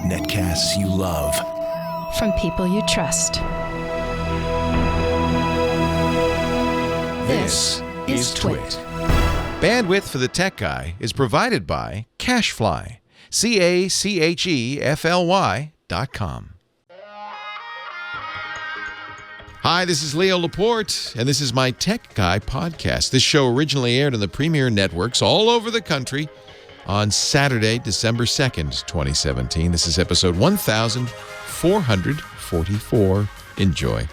Netcasts you love. From people you trust. This is Twit. Bandwidth for the Tech Guy is provided by CacheFly. CacheFly.com. Hi, this is Leo Laporte, and this is my Tech Guy podcast. This show originally aired on the premier networks all over the country on Saturday, December 2nd, 2017. This is episode 1444. Enjoy.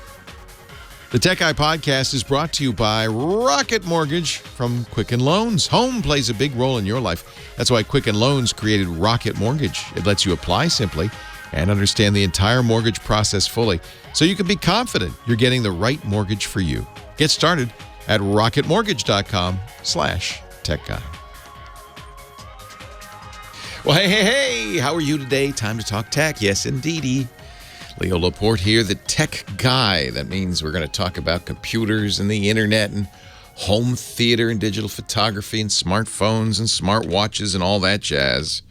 The Tech Guy podcast is brought to you by Rocket Mortgage from Quicken Loans. Home plays a big role in your life. That's why Quicken Loans created Rocket Mortgage. It lets you apply simply and understand the entire mortgage process fully, so you can be confident you're getting the right mortgage for you. Get started at rocketmortgage.com/techguy. Well, hey, how are you today? Time to talk tech. Yes, indeedy. Leo Laporte here, the Tech Guy. That means we're going to talk about computers and the internet and home theater and digital photography and smartphones and smartwatches and all that jazz.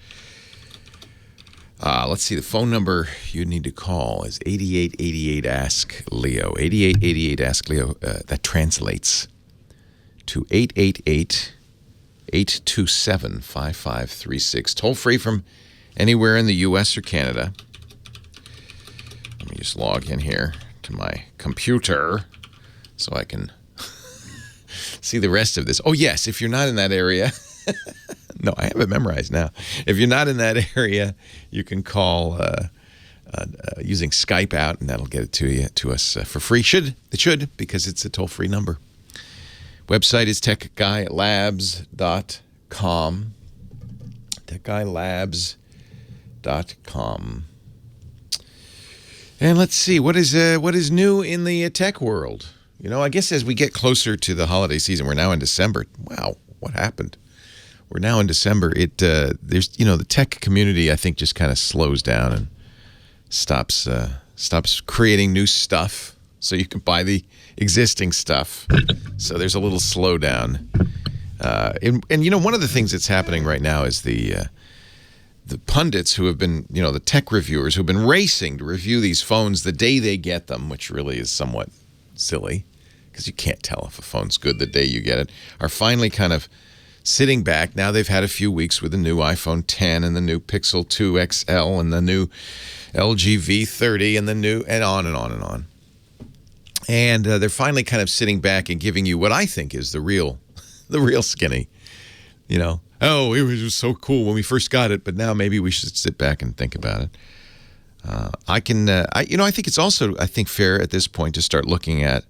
Let's see, the phone number you need to call is 8888-ASK-LEO. 8888-ASK-LEO. That translates to 888-827-5536. Toll free from anywhere in the U.S. or Canada. Let me just log in here to my computer so I can see the rest of this. Oh, yes, if you're not in that area... No, I have it memorized now. If you're not in that area, you can call using Skype out, and that'll get it to us for free. It should, because it's a toll-free number. Website is techguylabs.com. techguylabs.com. And let's see, what is new in the tech world? You know, I guess as we get closer to the holiday season, we're now in December. Wow, what happened? We're now in December. There's the tech community, I think, just kind of slows down and stops creating new stuff so you can buy the existing stuff. So there's a little slowdown. And one of the things that's happening right now is the pundits who have been, the tech reviewers who have been racing to review these phones the day they get them, which really is somewhat silly because you can't tell if a phone's good the day you get it, are finally kind of sitting back. Now they've had a few weeks with the new iPhone 10 and the new Pixel 2 XL and the new LG V30 and the new, and on and on and on. And they're finally kind of sitting back and giving you what I think is the real skinny. Oh, it was just so cool when we first got it, but now maybe we should sit back and think about it. I think it's also, fair at this point to start looking at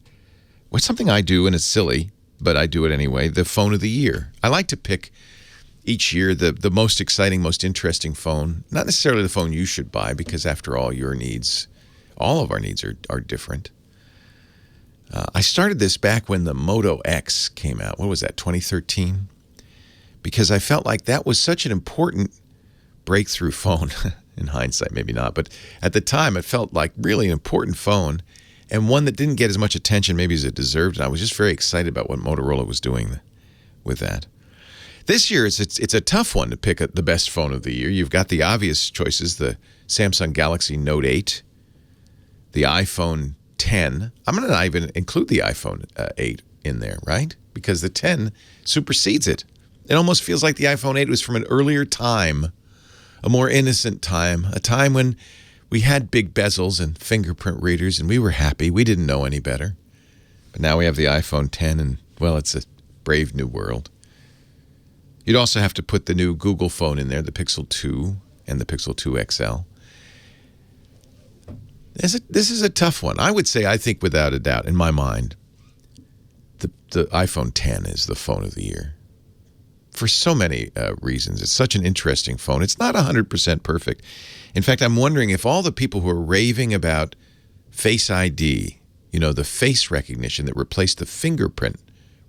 what's something I do, and it's silly, but I do it anyway, the phone of the year. I like to pick each year the most exciting, most interesting phone. Not necessarily the phone you should buy, because after all, all of our needs are different. I started this back when the Moto X came out. What was that, 2013? Because I felt like that was such an important breakthrough phone. In hindsight, maybe not, but at the time it felt like really an important phone, and one that didn't get as much attention maybe as it deserved. And I was just very excited about what Motorola was doing with that. This year, it's a tough one to pick the best phone of the year. You've got the obvious choices, the Samsung Galaxy Note 8, the iPhone 10. I'm going to not even include the iPhone 8 in there, right? Because the 10 supersedes it. It almost feels like the iPhone 8 was from an earlier time, a more innocent time, a time when we had big bezels and fingerprint readers, and we were happy. We didn't know any better. But now we have the iPhone 10, and, well, it's a brave new world. You'd also have to put the new Google phone in there, the Pixel 2 and the Pixel 2 XL. This is a tough one. I would say, I think without a doubt, in my mind, the iPhone 10 is the phone of the year. For so many reasons. It's such an interesting phone. It's not 100% perfect. In fact, I'm wondering if all the people who are raving about Face ID, the face recognition that replaced the fingerprint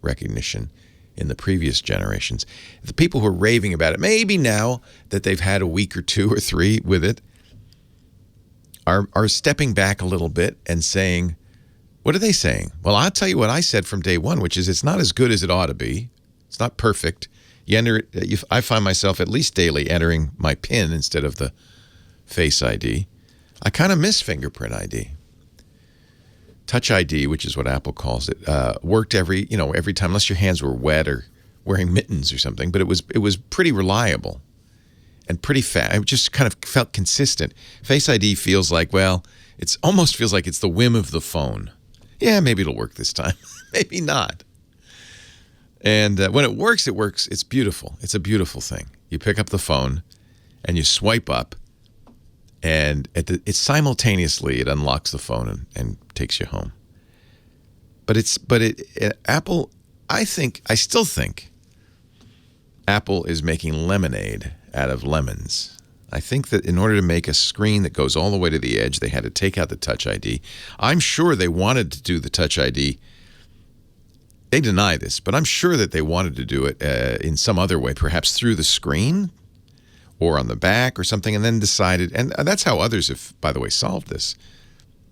recognition in the previous generations, the people who are raving about it, maybe now that they've had a week or two or three with it, are stepping back a little bit and saying, what are they saying? Well, I'll tell you what I said from day one, which is it's not as good as it ought to be. It's not perfect. You enter. I find myself at least daily entering my PIN instead of the Face ID. I kind of miss fingerprint ID. Touch ID, which is what Apple calls it, worked every time, unless your hands were wet or wearing mittens or something. But it was pretty reliable and pretty fast. It just kind of felt consistent. Face ID feels like, well, it almost feels like it's the whim of the phone. Yeah, maybe it'll work this time. Maybe not. And when it works, it works. It's beautiful. It's a beautiful thing. You pick up the phone and you swipe up, and it simultaneously it unlocks the phone and takes you home. But Apple, I still think Apple is making lemonade out of lemons. I think that in order to make a screen that goes all the way to the edge, they had to take out the Touch ID. I'm sure they wanted to do the Touch ID. They deny this, but I'm sure that they wanted to do it in some other way, perhaps through the screen or on the back or something, and then decided, and that's how others have, by the way, solved this.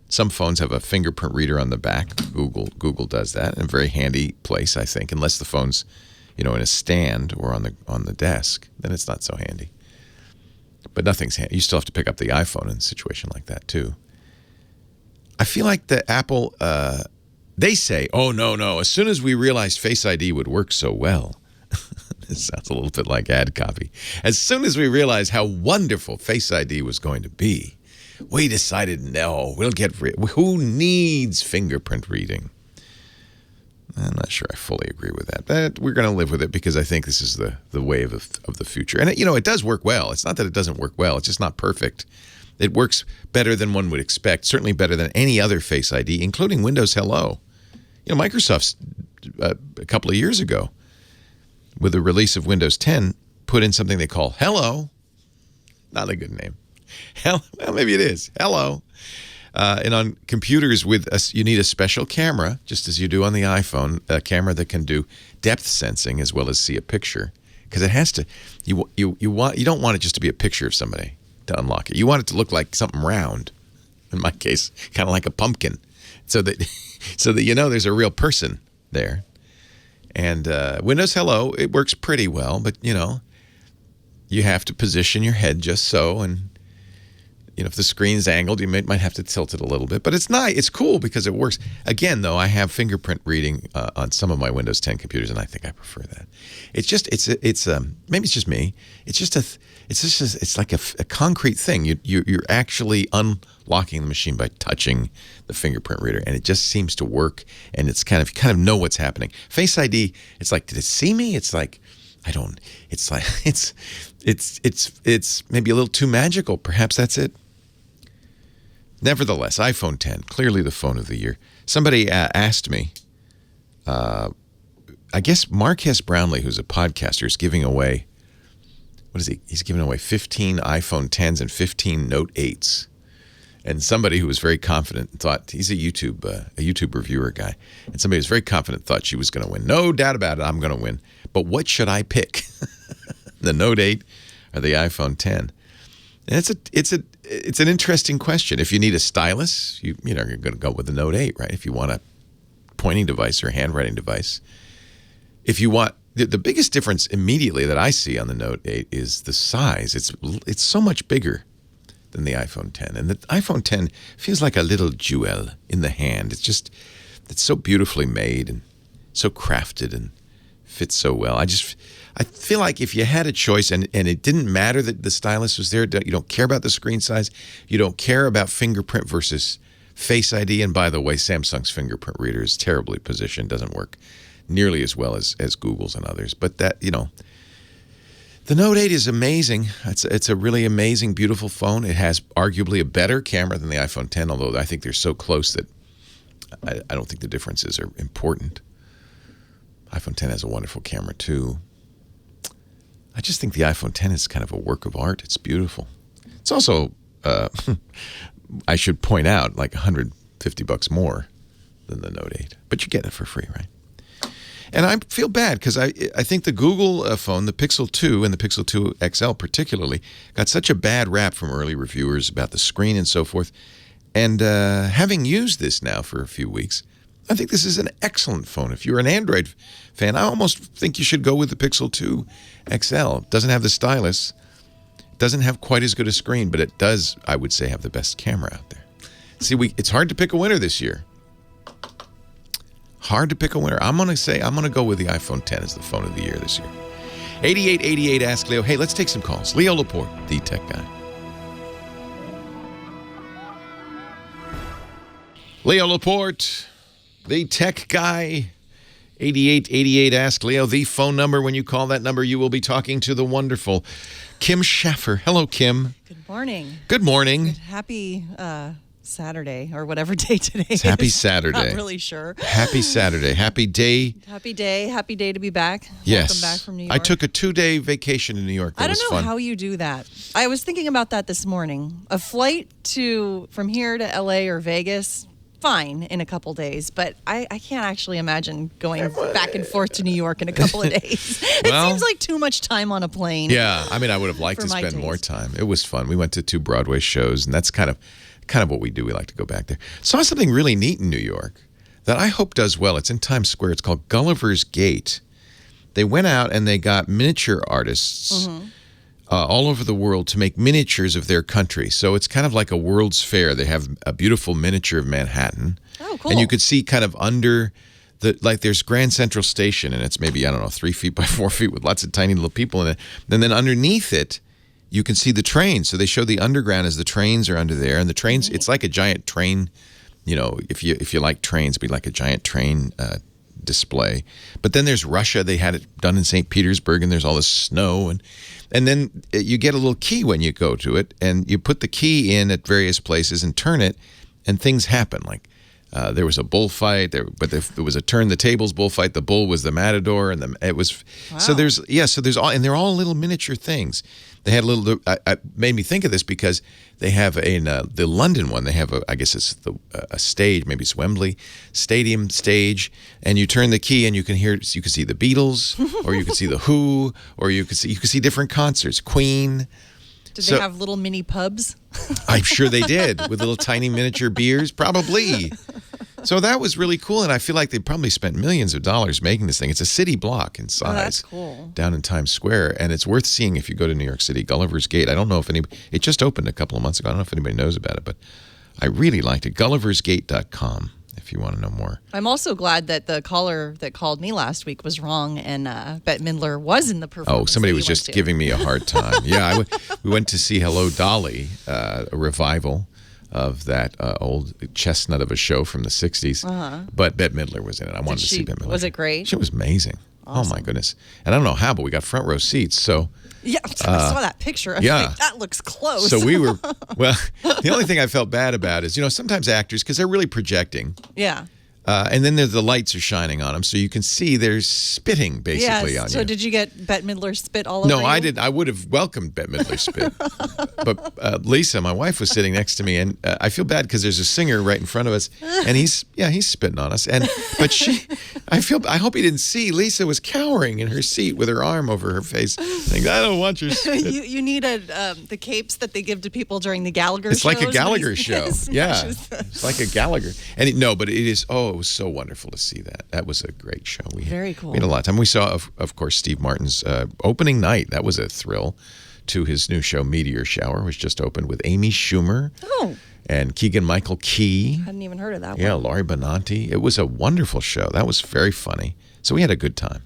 Some phones have a fingerprint reader on the back. Google does that in a very handy place, I think, unless the phone's, in a stand or on the desk, then it's not so handy. But nothing's handy. You still have to pick up the iPhone in a situation like that too. I feel like the Apple, they say, oh, no, as soon as we realized Face ID would work so well, this sounds a little bit like ad copy. As soon as we realized how wonderful Face ID was going to be, we decided, no, we'll get rid. Who needs fingerprint reading? I'm not sure I fully agree with that, but we're going to live with it because I think this is the wave of the future. And, it does work well. It's not that it doesn't work well. It's just not perfect. It works better than one would expect, certainly better than any other Face ID, including Windows Hello. Microsoft's a couple of years ago, with the release of Windows 10, put in something they call Hello. Not a good name. Well, maybe it is. Hello. And on computers you need a special camera, just as you do on the iPhone, a camera that can do depth sensing as well as see a picture, because it has to. You don't want it just to be a picture of somebody to unlock it. You want it to look like something round. In my case, kind of like a pumpkin, so that there's a real person there. And Windows Hello, it works pretty well, but you have to position your head just so, and if the screen's angled, you might have to tilt it a little bit. But it's nice. It's cool because it works. Again, though, I have fingerprint reading on some of my Windows 10 computers, and I think I prefer that. Maybe it's just me. It's like a concrete thing. You're actually unlocking the machine by touching the fingerprint reader, and it just seems to work. And it's you kind of know what's happening. Face ID, it's like, did it see me? It's like, I don't. It's like it's maybe a little too magical. Perhaps that's it. Nevertheless, iPhone 10, clearly the phone of the year. Somebody asked me, I guess Marques Brownlee, who's a podcaster, is giving away, what is he? He's giving away 15 iPhone 10s and 15 Note 8s. And somebody who was very confident thought, he's a YouTube reviewer guy, and somebody who was very confident thought she was going to win. No doubt about it, I'm going to win. But what should I pick? The Note 8 or the iPhone 10? And it's an interesting question. If you need a stylus, you're going to go with the Note 8, right? If you want a pointing device or handwriting device. If you want the biggest difference immediately that I see on the Note 8 is the size. It's so much bigger than the iPhone 10. And the iPhone 10 feels like a little jewel in the hand. It's so beautifully made and so crafted and fits so well. I feel like if you had a choice and it didn't matter that the stylus was there, you don't care about the screen size, you don't care about fingerprint versus Face ID, and by the way, Samsung's fingerprint reader is terribly positioned, doesn't work nearly as well as Google's and others. But that, the Note 8 is amazing. It's a really amazing, beautiful phone. It has arguably a better camera than the iPhone 10, although I think they're so close that I don't think the differences are important. iPhone 10 has a wonderful camera too. I just think the iPhone 10 is kind of a work of art. It's beautiful. It's also, I should point out, like $150 more than the Note 8. But you get it for free, right? And I feel bad because I think the Google phone, the Pixel 2 and the Pixel 2 XL particularly, got such a bad rap from early reviewers about the screen and so forth. And having used this now for a few weeks, I think this is an excellent phone. If you're an Android fan, I almost think you should go with the Pixel 2 XL. It doesn't have the stylus. It doesn't have quite as good a screen, but it does, I would say, have the best camera out there. See, it's hard to pick a winner this year. Hard to pick a winner. I'm going to go with the iPhone 10 as the phone of the year this year. 8888 Ask Leo. Hey, let's take some calls. Leo Laporte, the tech guy. Leo Laporte, the tech guy. 8888 Ask Leo, the phone number. When you call that number, you will be talking to the wonderful Kim Schaffer. Hello, Kim. Good morning. Good morning. Happy Saturday, or whatever day today is. Happy Saturday. Not really sure. Happy Saturday. Happy day. Happy day to be back. Yes. Welcome back from New York. I took a 2-day vacation in New York. That was fun. I don't know how you do that. I was thinking about that this morning. A flight from here to LA or Vegas, fine in a couple days, but I can't actually imagine going back and forth to New York in a couple of days. It seems like too much time on a plane. Yeah, I mean, I would have liked to spend more time. It was fun. We went to 2 Broadway shows, and that's kind of what we do. We like to go back there. Saw something really neat in New York that I hope does well. It's in Times Square. It's called Gulliver's Gate. They went out and they got miniature artists all over the world to make miniatures of their country. So it's kind of like a World's Fair. They have a beautiful miniature of Manhattan. Oh, cool. And you could see kind of under there's Grand Central Station, and it's maybe, 3 feet by 4 feet with lots of tiny little people in it. And then underneath it, you can see the trains. So they show the underground as the trains are under there. And the trains, it's like a giant train, if you like trains, it'd be like a giant train display. But then there's Russia. They had it done in St. Petersburg, and there's all this snow. And then you get a little key when you go to it, and you put the key in at various places and turn it, and things happen. Like there was a bullfight, but there was a turn the tables bullfight. The bull was the matador, and it was so there's all, and they're all little miniature things. They had a little. Made me think of this because they have the London one. They have I guess it's a stage. Maybe it's Wembley Stadium stage, and you turn the key and you can see the Beatles, or you can see the Who, or you can see different concerts. Queen. Did they have little mini pubs? I'm sure they did, with little tiny miniature beers, probably. So that was really cool, and I feel like they probably spent millions of dollars making this thing. It's a city block in size. Oh, that's cool. Down in Times Square, and it's worth seeing if you go to New York City. Gulliver's Gate. I don't know if it just opened a couple of months ago. I don't know if anybody knows about it, but I really liked it. Gulliver'sGate.com if you want to know more. I'm also glad that the caller that called me last week was wrong, and Bette Midler was in the performance. Oh, somebody was just giving me a hard time. Yeah, we went to see Hello, Dolly, a revival of that old chestnut of a show from the 60s. But Bette Midler was in it. I wanted to see Bette Midler. Was it great? She was amazing. Awesome. Oh, my goodness. And I don't know how, but we got front row seats, so... Yeah, I saw that picture. I was like, that looks close. So we were... Well, the only thing I felt bad about is, sometimes actors, because they're really projecting. Yeah. And then the lights are shining on them, so you can see they're spitting basically on you. So did you get Bette Midler spit all over you? No, I did. I would have welcomed Bette Midler spit. But Lisa, my wife, was sitting next to me, and I feel bad because there's a singer right in front of us, and he's spitting on us. I hope he didn't see. Lisa was cowering in her seat with her arm over her face, saying, "I don't want your spit." You need the capes that they give to people during the Gallagher shows. It's like a Gallagher show. Yeah, it's like a Gallagher. But it is. Oh, it was so wonderful to see that. That was a great show. Very cool. We had a lot of time. We saw, of course, Steve Martin's opening night. That was a thrill. To his new show, Meteor Shower, which just opened with Amy Schumer. Oh. And Keegan-Michael Key. Hadn't even heard of that one. Yeah, Laurie Benanti. It was a wonderful show. That was very funny. So we had a good time.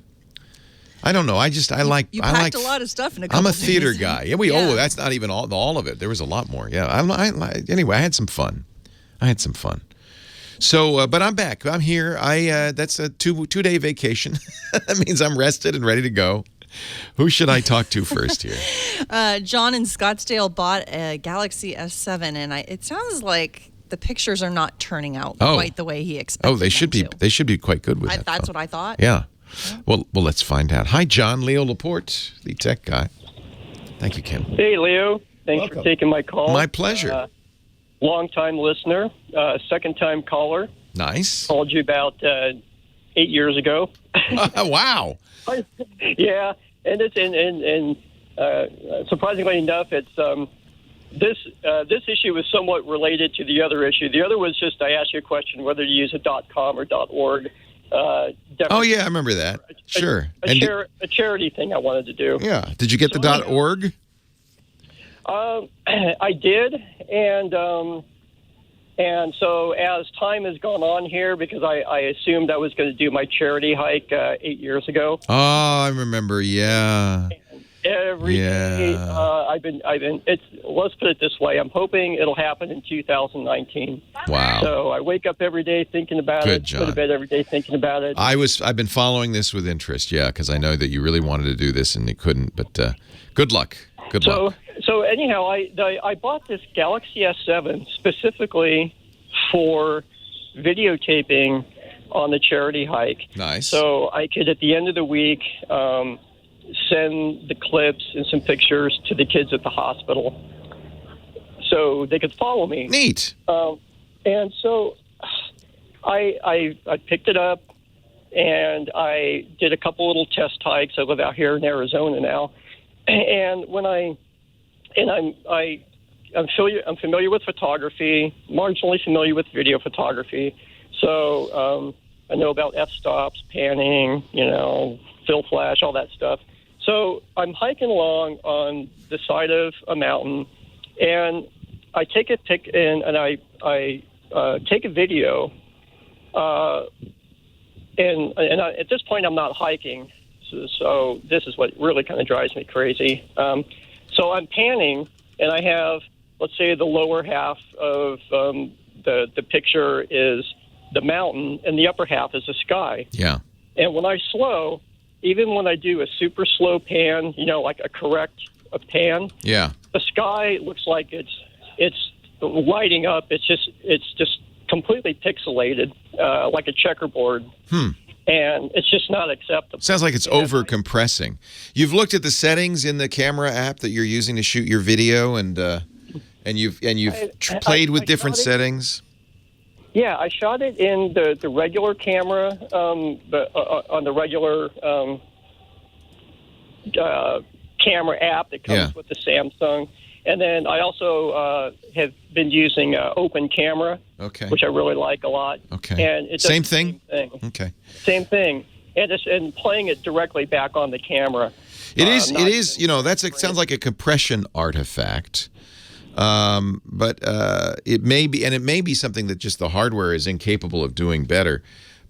I don't know. You packed a lot of stuff in a couple I'm a days. theater guy. Yeah, that's not even all of it. There was a lot more. Yeah. Anyway, I had some fun. So, but I'm back. I'm here. That's a two-day vacation. That means I'm rested and ready to go. Who should I talk to first here? John in Scottsdale bought a Galaxy S7, and it sounds like the pictures are not turning out quite the way he expected. Oh, they should be. They should be quite good with that. That's what I thought. Yeah. Well, let's find out. Hi, John. Leo Laporte, the tech guy. Thank you, Kim. Hey, Leo. Thanks for taking my call. My pleasure. Long-time listener, second-time caller. Nice. Called you about 8 years ago. Wow. Yeah, and it's surprisingly enough, it's this issue was somewhat related to the other issue. The other was just I asked you a question whether to use a .com or .org. Oh yeah, I remember that. Sure. A charity thing I wanted to do. Yeah. Did you get the .org? I did, and so as time has gone on here, because I assumed I was going to do my charity hike 8 years ago. Oh, I remember. Yeah. Every day, I've been. Let's put it this way: I'm hoping it'll happen in 2019. Wow! So I wake up every day thinking about Good, it. John. Go to bed every day thinking about it. I've been following this with interest. Yeah, because I know that you really wanted to do this and you couldn't. But good luck. Good luck. So anyhow, I bought this Galaxy S7 specifically for videotaping on the charity hike. Nice. So I could, at the end of the week, send the clips and some pictures to the kids at the hospital so they could follow me. Neat. And so I picked it up and I did a couple little test hikes. I live out here in Arizona now. And I'm familiar with photography, marginally familiar with video photography. So I know about f-stops, panning, fill flash, all that stuff. So I'm hiking along on the side of a mountain, and I take a pic and I take a video. And at this point, I'm not hiking, so this is what really kind of drives me crazy. So I'm panning, and I have, let's say, the lower half of the picture is the mountain, and the upper half is the sky. Yeah. And when I slow, even when I do a super slow pan, like a pan, yeah, the sky looks like it's lighting up. It's just completely pixelated, like a checkerboard. And it's just not acceptable. Sounds like it's over compressing. You've looked at the settings in the camera app that you're using to shoot your video, and you've played with different settings. Yeah, I shot it in the regular camera, on the regular camera app that comes with the Samsung. And then I also have been using Open Camera, which I really like a lot. Okay. And it does same the thing? Same thing. Okay. Same thing. And playing it directly back on the camera. It is. It sounds like a compression artifact. But it may be something that just the hardware is incapable of doing better.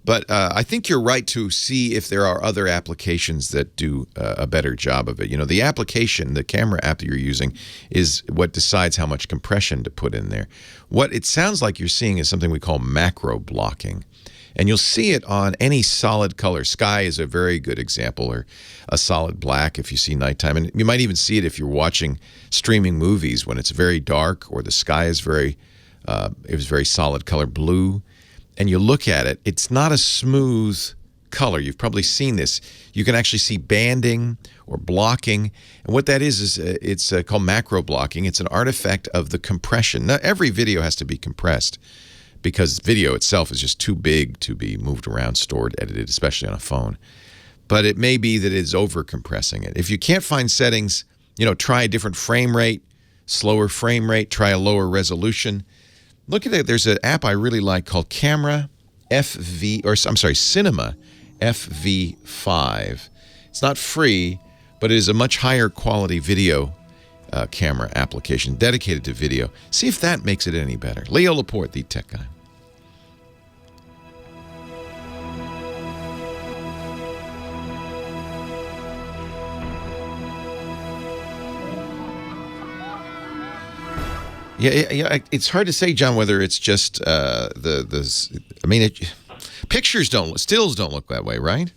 But I think you're right to see if there are other applications that do a better job of it. The application, the camera app that you're using, is what decides how much compression to put in there. What it sounds like you're seeing is something we call macro blocking. And you'll see it on any solid color. Sky is a very good example, or a solid black if you see nighttime. And you might even see it if you're watching streaming movies when it's very dark or the sky is very solid color blue. And you look at it, it's not a smooth color. You've probably seen this. You can actually see banding or blocking. And what that is it's called macro blocking. It's an artifact of the compression. Now, every video has to be compressed, because video itself is just too big to be moved around, stored, edited, especially on a phone. But it may be that it's over-compressing it. If you can't find settings, try a different frame rate, slower frame rate, try a lower resolution. Look at it. There's an app I really like called Cinema FV5. It's not free, but it is a much higher quality video camera application dedicated to video. See if that makes it any better. Leo Laporte, the tech guy. Yeah. It's hard to say, John, whether it's just stills don't look that way, right?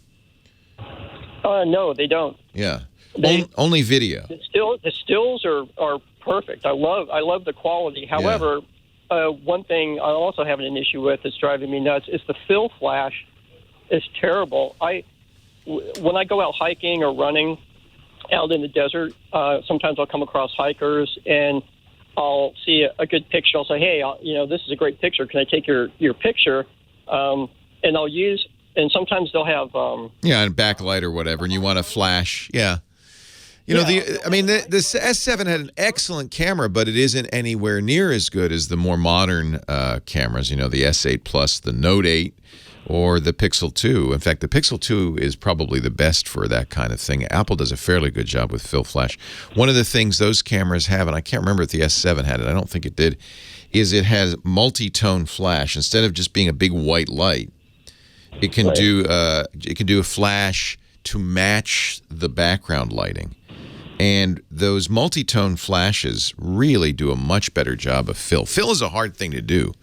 No, they don't. Yeah. Only video. The stills are perfect. I love the quality. However, one thing I'm also having an issue with that's driving me nuts is the fill flash is terrible. When I go out hiking or running out in the desert, sometimes I'll come across hikers and I'll see a good picture. I'll say, hey, this is a great picture. Can I take your picture? And I'll use, and sometimes they'll have... a backlight or whatever, and you want to flash. Yeah. You know, the S7 had an excellent camera, but it isn't anywhere near as good as the more modern cameras. You know, the S8 Plus, the Note 8, or the Pixel 2. In fact, the Pixel 2 is probably the best for that kind of thing. Apple does a fairly good job with fill flash. One of the things those cameras have, and I can't remember if the S7 had it, I don't think it did, is it has multi-tone flash. Instead of just being a big white light, it can do a flash to match the background lighting. And those multi-tone flashes really do a much better job of fill. Fill is a hard thing to do.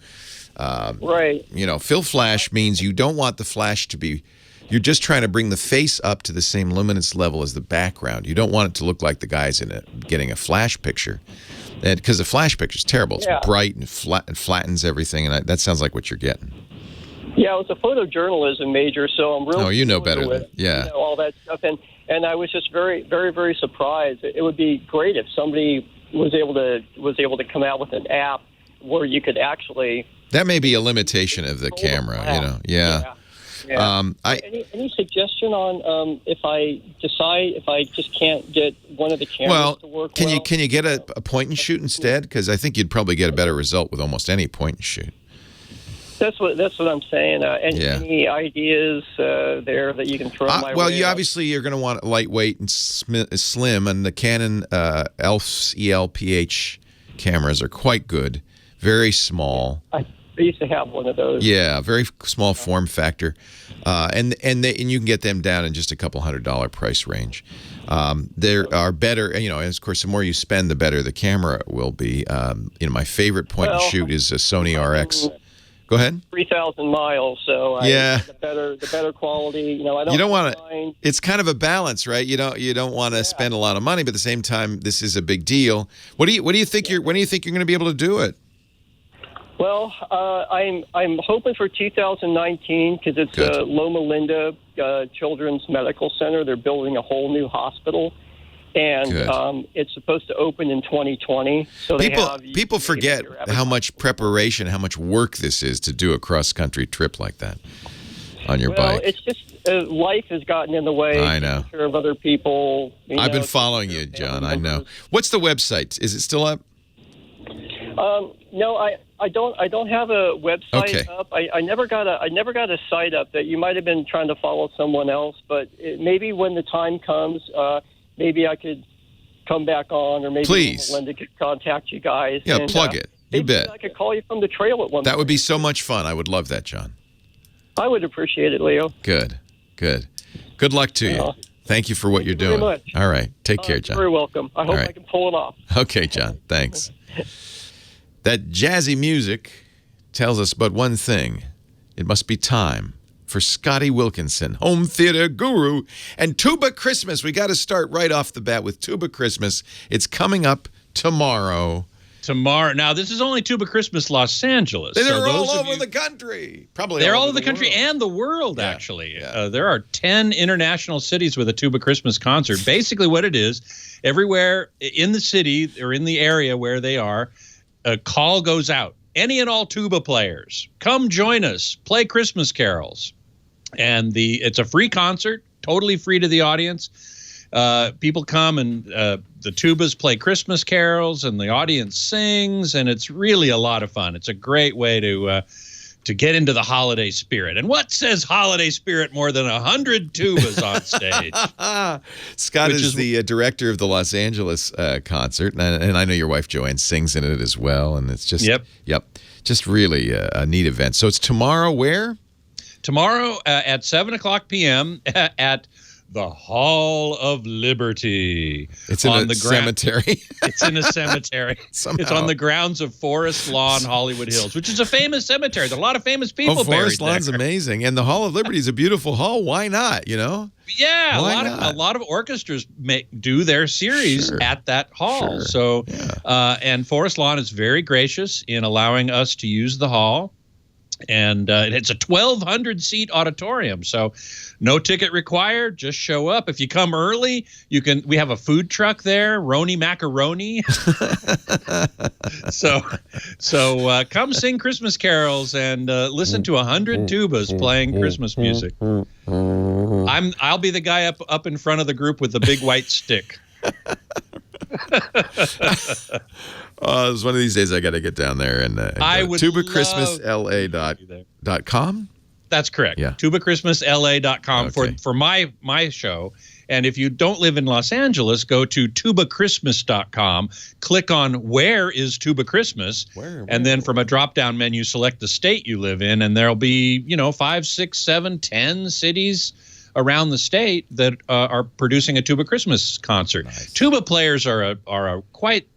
Right. You know, fill flash means you don't want the flash to be, you're just trying to bring the face up to the same luminance level as the background. You don't want it to look like the guy's in it getting a flash picture. Because the flash picture is terrible. It's bright and flat and flattens everything. And that sounds like what you're getting. Yeah, I was a photojournalism major, so I'm really you know better with, than, yeah. You know, all that stuff. And I was just very, very, very surprised. It would be great if somebody was able to come out with an app where you could actually. That may be a limitation of the camera, you know. Yeah. Any suggestion on if I just can't get one of the cameras to work can you get a point and shoot instead? Because I think you'd probably get a better result with almost any point and shoot. That's what I'm saying. Any ideas there that you can throw my way? Well, you're going to want lightweight and slim, and the Canon ELPH ELPH cameras are quite good. Very small. I used to have one of those. Yeah, very small form factor, and you can get them down in just a couple $100 price range. There are better, you know, and of course, the more you spend, the better the camera will be. You know, my favorite point and shoot is a Sony RX. Go ahead. 3,000 miles, so the better quality. You know, I don't. You don't want to. It's kind of a balance, right? You don't want to spend a lot of money, but at the same time, this is a big deal. When do you think you're going to be able to do it? Well, I'm hoping for 2019 because it's Loma Linda Children's Medical Center. They're building a whole new hospital, and it's supposed to open in 2020. So people forget how much preparation, how much work this is to do a cross-country trip like that on your bike. It's just life has gotten in the way. I know. Taking care of other people. I've been following you, John. I know. What's the website? Is it still up? No, I don't have a website up. I never got a site up. That you might have been trying to follow someone else, but maybe when the time comes, maybe I could come back on, or maybe Linda could contact you guys. Yeah, and, plug it. You bet. I could call you from the trail at one point. That would be so much fun. I would love that, John. I would appreciate it, Leo. Good. Good luck to you. Thank you for what you're doing. Very much. All right. Take care, John. You're very welcome. I hope I can pull it off. Okay, John. Thanks. That jazzy music tells us but one thing. It must be time for Scotty Wilkinson, home theater guru, and Tuba Christmas. We got to start right off the bat with Tuba Christmas. It's coming up tomorrow. Now, this is only Tuba Christmas Los Angeles. They're all over the country. They're all over the country and the world, actually. Yeah. There are 10 international cities with a Tuba Christmas concert. Basically what it is, everywhere in the city or in the area where they are, a call goes out. Any and all tuba players, come join us, play Christmas carols. And it's a free concert, totally free to the audience. People come and the tubas play Christmas carols and the audience sings, and it's really a lot of fun. It's a great way to get into the holiday spirit. And what says holiday spirit more than 100 tubas on stage? Scott is the director of the Los Angeles concert, and I know your wife Joanne sings in it as well, and it's just just really a neat event. So it's tomorrow where? Tomorrow at 7 o'clock p.m. at the Hall of Liberty. It's in a cemetery. It's in a cemetery. Somehow. It's on the grounds of Forest Lawn, Hollywood Hills, which is a famous cemetery. There's a lot of famous people buried there. Forest Lawn's amazing. And the Hall of Liberty is a beautiful hall. Why not, you know? Yeah, a lot of orchestras do their series at that hall. So, and Forest Lawn is very gracious in allowing us to use the hall. And it's a 1,200-seat auditorium, so no ticket required. Just show up. If you come early, we have a food truck there, Roni Macaroni. So come sing Christmas carols and listen to 100 tubas playing Christmas music. I'll be the guy up in front of the group with the big white stick. It's one of these days I got to get down there and I would tubachristmasla.com. That's correct. Yeah. tubachristmasla.com Okay. for my show. And if you don't live in Los Angeles, go to tubachristmas.com, click on where is Tuba Christmas, and then from a drop-down menu, select the state you live in, and there'll be, 5, 6, 7, 10 cities around the state that are producing a Tuba Christmas concert. Nice. Tuba players are quite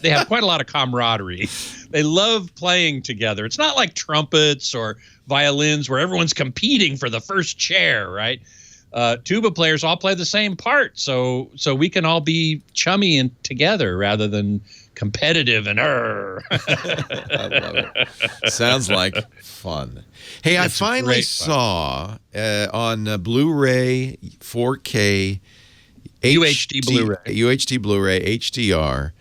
they have quite a lot of camaraderie. They love playing together. It's not like trumpets or violins where everyone's competing for the first chair, right? Tuba players all play the same part, so we can all be chummy and together rather than competitive and I love it. Sounds like fun. Hey, I finally saw on Blu-ray, 4K, UHD Blu-ray, HDR,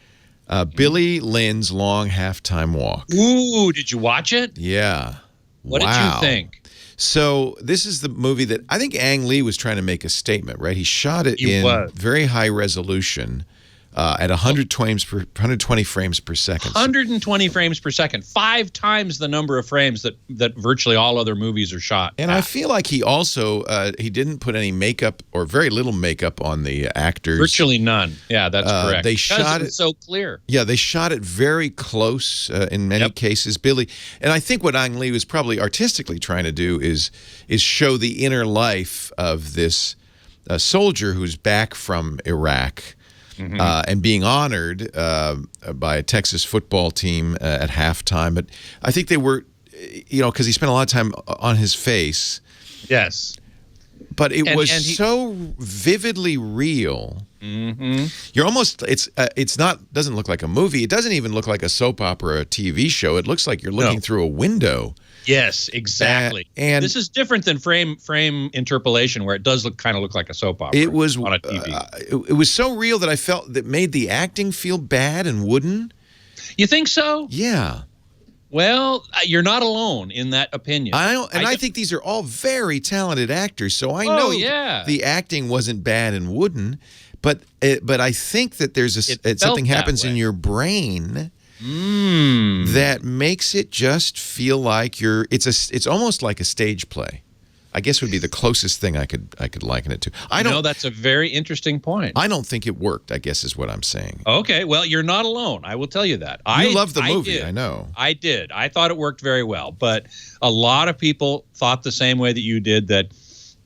Billy Lynn's Long Halftime Walk. Ooh, did you watch it? Yeah. What did you think? So this is the movie that I think Ang Lee was trying to make a statement, right? He shot it in very high resolution at 120 frames per second. 120 frames per second, 5 times the number of frames that virtually all other movies are shot. And I feel like he also he didn't put any makeup or very little makeup on the actors. Virtually none. Yeah, that's correct. They shot it so clear. Yeah, they shot it very close in many cases, Billy. And I think what Ang Lee was probably artistically trying to do is show the inner life of this soldier who's back from Iraq. Mm-hmm. And being honored by a Texas football team at halftime. But I think they were, because he spent a lot of time on his face. Yes. But it was so vividly real. Mm-hmm. You're almost, it's not, doesn't look like a movie. It doesn't even look like a soap opera or a TV show. It looks like you're looking through a window. Yes, exactly. And this is different than frame interpolation, where it does kind of look like a soap opera. It was on a TV. It was so real that I felt that made the acting feel bad and wooden. You think so? Yeah. Well, you're not alone in that opinion. I think these are all very talented actors, so I know the acting wasn't bad and wooden, but I think that there's something happens in your brain. That makes it just feel like it's almost like a stage play. I guess would be the closest thing I could liken it to. That's a very interesting point. I don't think it worked, I guess is what I'm saying. Okay, well, you're not alone. I will tell you that. You love the movie, I know. I did. I thought it worked very well, but a lot of people thought the same way that you did, that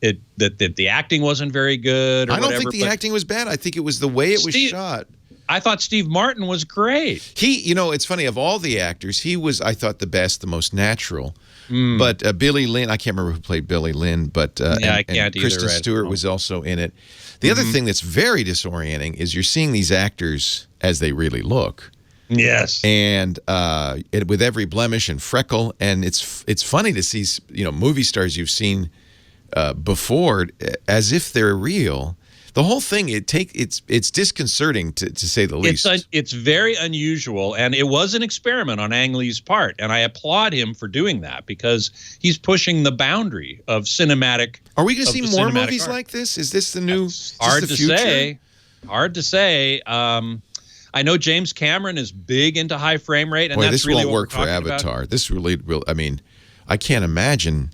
the acting wasn't very good or I don't think the acting was bad. I think it was the way it was shot. I thought Steve Martin was great. It's funny, of all the actors, he was, I thought, the best, the most natural. But Billy Lynn, I can't remember who played Billy Lynn, but I can't either. Kristen Stewart was also in it. The other thing that's very disorienting is you're seeing these actors as they really look. Yes. And with every blemish and freckle, and it's funny to see movie stars you've seen before as if they're real. The whole thing, it's disconcerting to say the least. It's very unusual, and it was an experiment on Ang Lee's part, and I applaud him for doing that because he's pushing the boundary of cinematic. Are we going to see more movies like this? Is this the new? Hard to say. Hard to say. I know James Cameron is big into high frame rate, and this won't work for Avatar. This really will. I mean, I can't imagine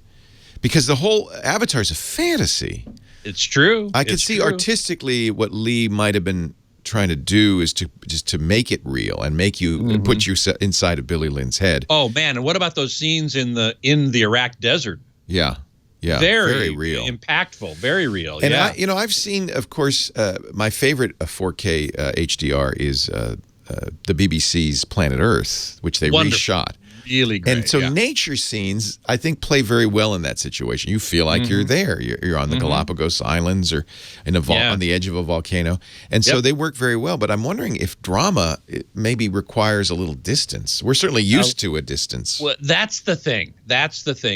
because the whole Avatar is a fantasy. It's true. I could see artistically what Lee might have been trying to do is to make it real and make you put you inside of Billy Lynn's head. Oh man, and what about those scenes in the Iraq desert? Yeah. Very real, impactful, very real. And I've seen, of course, my favorite 4K HDR is the BBC's Planet Earth, which they reshot. Really great. And so nature scenes, I think, play very well in that situation. You feel like you're there. You're on the Galapagos Islands or on the edge of a volcano. And so they work very well. But I'm wondering if drama maybe requires a little distance. We're certainly used to a distance. Well, that's the thing.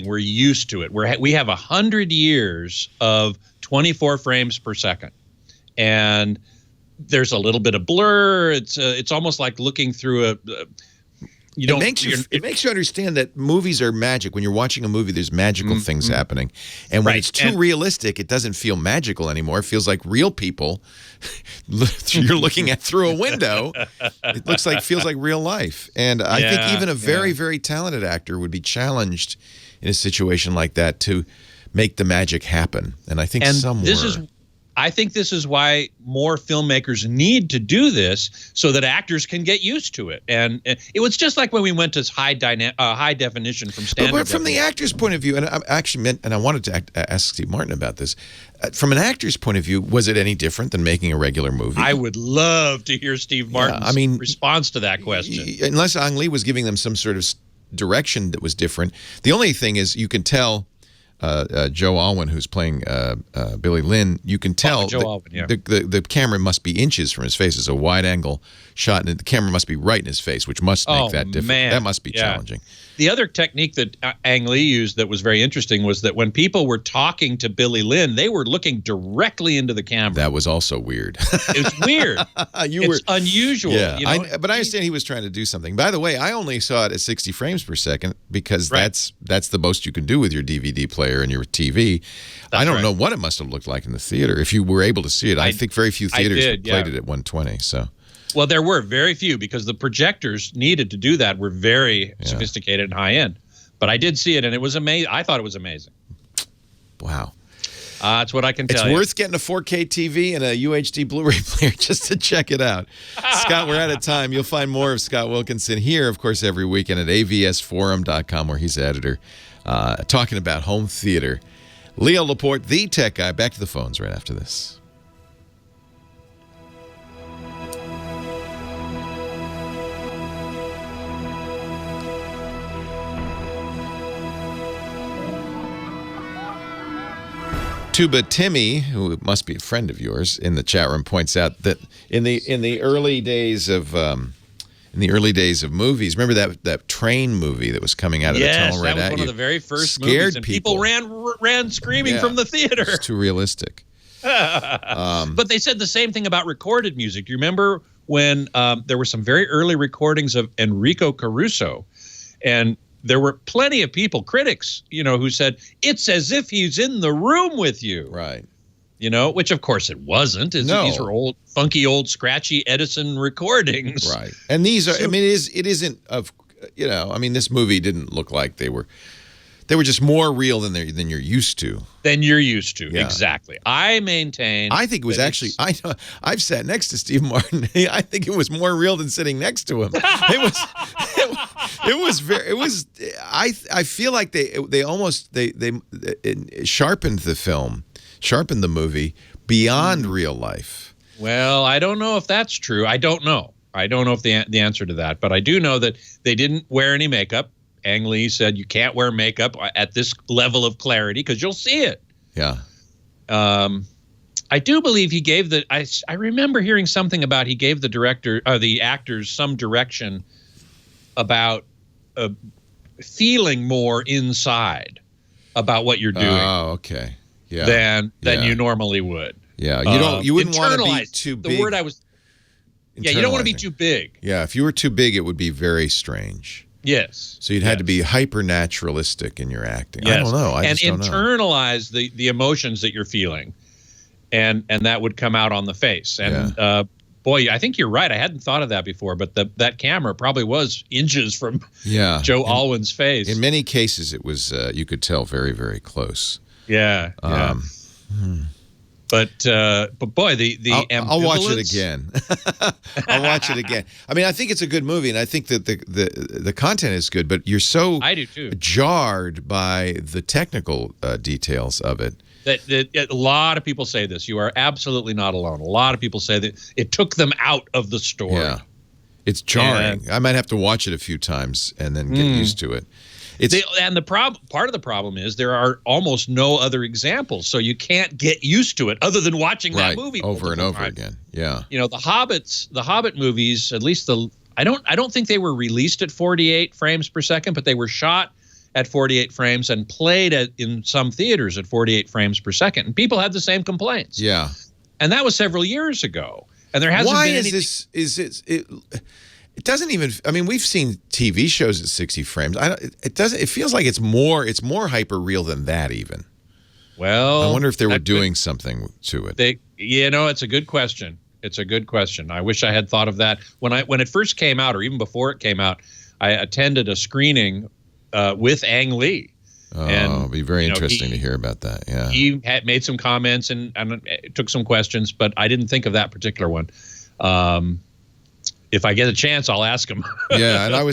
We're used to it. We have 100 years of 24 frames per second. And there's a little bit of blur. It's almost like looking through you don't. It makes you understand that movies are magic. When you're watching a movie, there's magical things happening, and when it's too realistic, it doesn't feel magical anymore. It feels like real people you're looking at through a window. It feels like real life, and I think even a very very talented actor would be challenged in a situation like that to make the magic happen. And I think I think this is why more filmmakers need to do this so that actors can get used to it. And it was just like when we went to high definition from standard. But from the actor's point of view, and I actually meant, and I wanted to ask Steve Martin about this. From an actor's point of view, was it any different than making a regular movie? I would love to hear Steve Martin's response to that question. Unless Ang Lee was giving them some sort of direction that was different. The only thing is you can tell Joe Alwyn, who's playing Billy Lynn, you can tell the camera must be inches from his face. It's a wide-angle shot, and the camera must be right in his face, which must make that different. Man. That must be challenging. The other technique that Ang Lee used that was very interesting was that when people were talking to Billy Lynn, they were looking directly into the camera. That was also weird. It's weird. It's unusual. Yeah, you know? but I understand he was trying to do something. By the way, I only saw it at 60 frames per second because that's the most you can do with your DVD player and your TV. I don't know what it must have looked like in the theater if you were able to see it. I think very few theaters played it at 120. So. Well, there were very few because the projectors needed to do that were very sophisticated and high end. But I did see it, and it was amazing. I thought it was amazing. Wow. That's what I can tell you. It's worth getting a 4K TV and a UHD Blu-ray player just to check it out. Scott, we're out of time. You'll find more of Scott Wilkinson here, of course, every weekend at avsforum.com, where he's editor, talking about home theater. Leo Laporte, the tech guy. Back to the phones right after this. Tuba Timmy, who must be a friend of yours, in the chat room points out that in the early days of movies, remember that train movie that was coming out of the tunnel right at you? Yes, that was one of the very first movies, and people ran screaming from the theater. It's too realistic. But they said the same thing about recorded music. Do you remember when there were some very early recordings of Enrico Caruso, and there were plenty of people, critics, who said, it's as if he's in the room with you. Right. Which of course it wasn't. No. These are old, funky, old, scratchy Edison recordings. Right. And these are, it isn't this movie didn't look like they were just more real than you're used to. Yeah. Exactly. I maintain. I think it was actually. I've sat next to Steve Martin. I think it was more real than sitting next to him. I feel like they almost sharpened the film, sharpened the movie beyond real life. Well, I don't know if that's true. I don't know if the answer to that, but I do know that they didn't wear any makeup. Ang Lee said you can't wear makeup at this level of clarity because you'll see it. Yeah. I do believe he gave I remember hearing something about he gave the actors some direction about feeling more inside about what you're doing. Oh, okay. Yeah. Than you normally would. Yeah. You wouldn't want to be too big. The word I was. Yeah, you don't want to be too big. Yeah, if you were too big, it would be very strange. Yes. So you'd had to be hyper naturalistic in your acting. Yes. I don't know. I just don't know. Internalize the emotions that you're feeling, and that would come out on the face. And boy, I think you're right. I hadn't thought of that before, but that camera probably was inches from Joe Alwyn's face. In many cases, it was you could tell very, very close. Yeah. But boy, the ambivalence. I'll watch it again. I'll watch it again. I mean, I think it's a good movie, and I think that the content is good. But you're so I do too. Jarred by the technical details of it. That a lot of people say this. You are absolutely not alone. A lot of people say that it took them out of the story. Yeah, it's jarring. I might have to watch it a few times and then get used to it. Part of the problem is there are almost no other examples, so you can't get used to it other than watching that movie over and over again. Yeah, the Hobbit movies, at least I don't think they were released at 48 frames per second, but they were shot at 48 frames and played in some theaters at 48 frames per second, and people had the same complaints. Yeah, and that was several years ago, and there hasn't been anything. Is this? It doesn't even. I mean, we've seen TV shows at 60 frames. It doesn't. It feels like it's more hyper real than that even. Well, I wonder if they were doing something to it. It's a good question. It's a good question. I wish I had thought of that when it first came out, or even before it came out. I attended a screening with Ang Lee. Oh, it'll be very interesting to hear about that. Yeah, he had made some comments and took some questions, but I didn't think of that particular one. If I get a chance, I'll ask him. Yeah, and I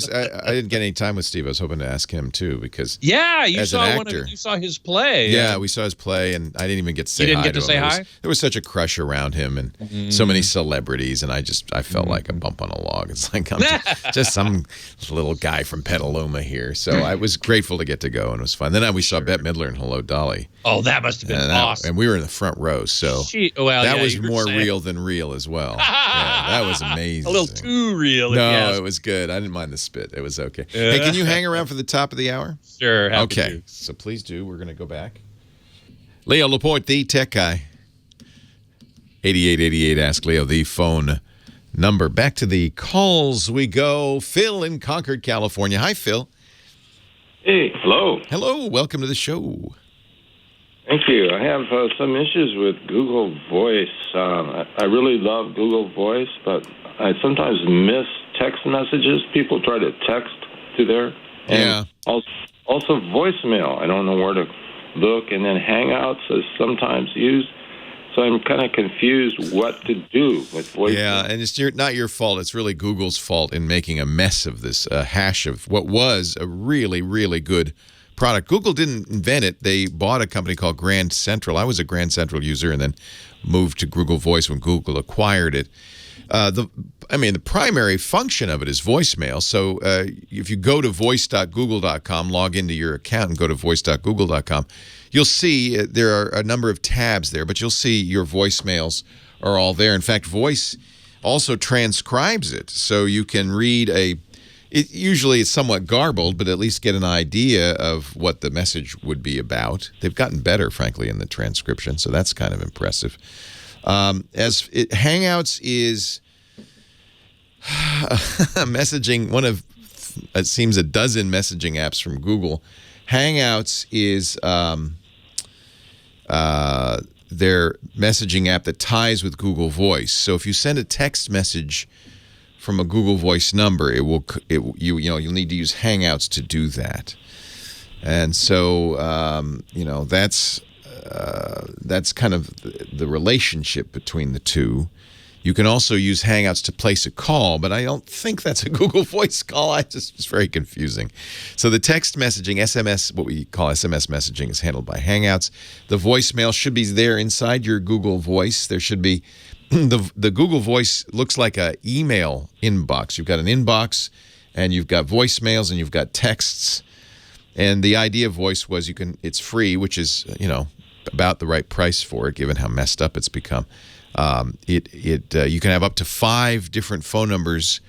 didn't get any time with Steve. I was hoping to ask him too because you saw his play. Yeah, we saw his play, and I didn't even get to say hi. You didn't get to say hi? There was such a crush around him, and so many celebrities, and I felt like a bump on a log. It's like I'm just some little guy from Petaluma here. So I was grateful to get to go, and it was fun. Then we saw Bette Midler and Hello, Dolly. Oh, that must have been awesome. And we were in the front row, so that was more real than real as well. Yeah, that was amazing. A little too real. No, it was good. I didn't mind the spit. It was okay. Hey, can you hang around for the top of the hour? Sure. Okay. So please do. We're going to go back. Leo Laporte, the tech guy. 8888, ask Leo, the phone number. Back to the calls we go. Phil in Concord, California. Hi, Phil. Hey, hello. Hello. Welcome to the show. Thank you. I have some issues with Google Voice. I really love Google Voice, but I sometimes miss text messages. People try to text to there. And also voicemail. I don't know where to look. And then Hangouts is sometimes used. So I'm kind of confused what to do with voicemail. Yeah, and it's not your fault. It's really Google's fault in making a mess of this hash of what was a really, really good product. Google didn't invent it. They bought a company called Grand Central. I was a Grand Central user and then moved to Google Voice when Google acquired it. The primary function of it is voicemail. So if you go to voice.google.com, log into your account and go to voice.google.com, you'll see there are a number of tabs there, but you'll see your voicemails are all there. In fact, Voice also transcribes it, so you can read usually it's somewhat garbled, but at least get an idea of what the message would be about. They've gotten better, frankly, in the transcription, so that's kind of impressive. Hangouts is messaging, one of, it seems, a dozen messaging apps from Google. Hangouts is their messaging app that ties with Google Voice. So if you send a text message from a Google Voice number, you'll need to use Hangouts to do that. And so that's kind of the relationship between the two. You can also use Hangouts to place a call, but I don't think that's a Google Voice call. It's very confusing. So the text messaging, SMS, what we call SMS messaging, is handled by Hangouts. The voicemail should be there inside your Google Voice. There should be the Google Voice looks like an email inbox. You've got an inbox, and you've got voicemails, and you've got texts. And the idea of Voice was it's free, which is about the right price for it, given how messed up it's become. You can have up to 5 different phone numbers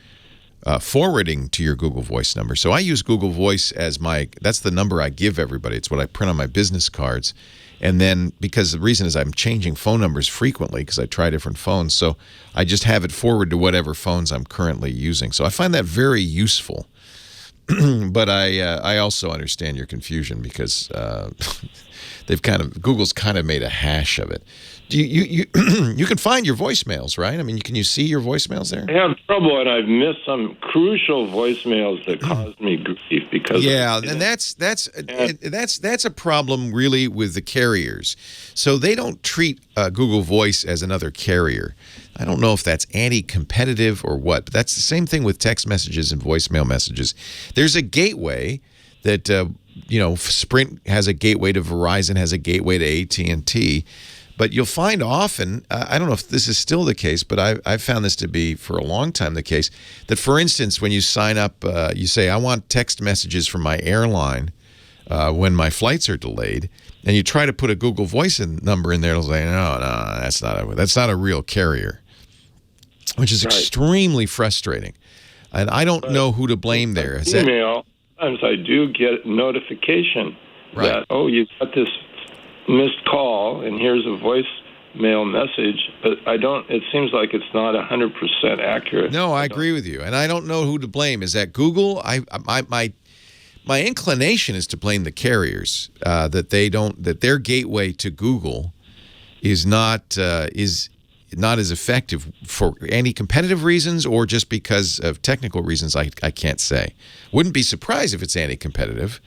forwarding to your Google Voice number. So I use Google Voice as that's the number I give everybody. It's what I print on my business cards. And then, because the reason is I'm changing phone numbers frequently because I try different phones, so I just have it forward to whatever phones I'm currently using. So I find that very useful. But I also understand your confusion because Google's kind of made a hash of it. You can find your voicemails, right? I mean, can you see your voicemails there? I have trouble, and I've missed some crucial voicemails that caused me grief because and that's a problem really with the carriers. So they don't treat Google Voice as another carrier. I don't know if that's anti-competitive or what, but that's the same thing with text messages and voicemail messages. There's a gateway that Sprint has a gateway to Verizon, has a gateway to AT&T. But you'll find often, I don't know if this is still the case, but I've found this to be for a long time the case, that, for instance, when you sign up, you say, I want text messages from my airline when my flights are delayed, and you try to put a Google Voice number in there, it'll say, no, that's not a real carrier, which is extremely frustrating. And I don't know who to blame there. Email, sometimes I do get notification that, you got this missed call, and here's a voice voicemail message, but I don't. It seems like it's not 100% accurate. No, I agree with you, and I don't know who to blame. Is that Google? My inclination is to blame the carriers that their gateway to Google is not as effective for any competitive reasons or just because of technical reasons. I can't say. Wouldn't be surprised if it's anti-competitive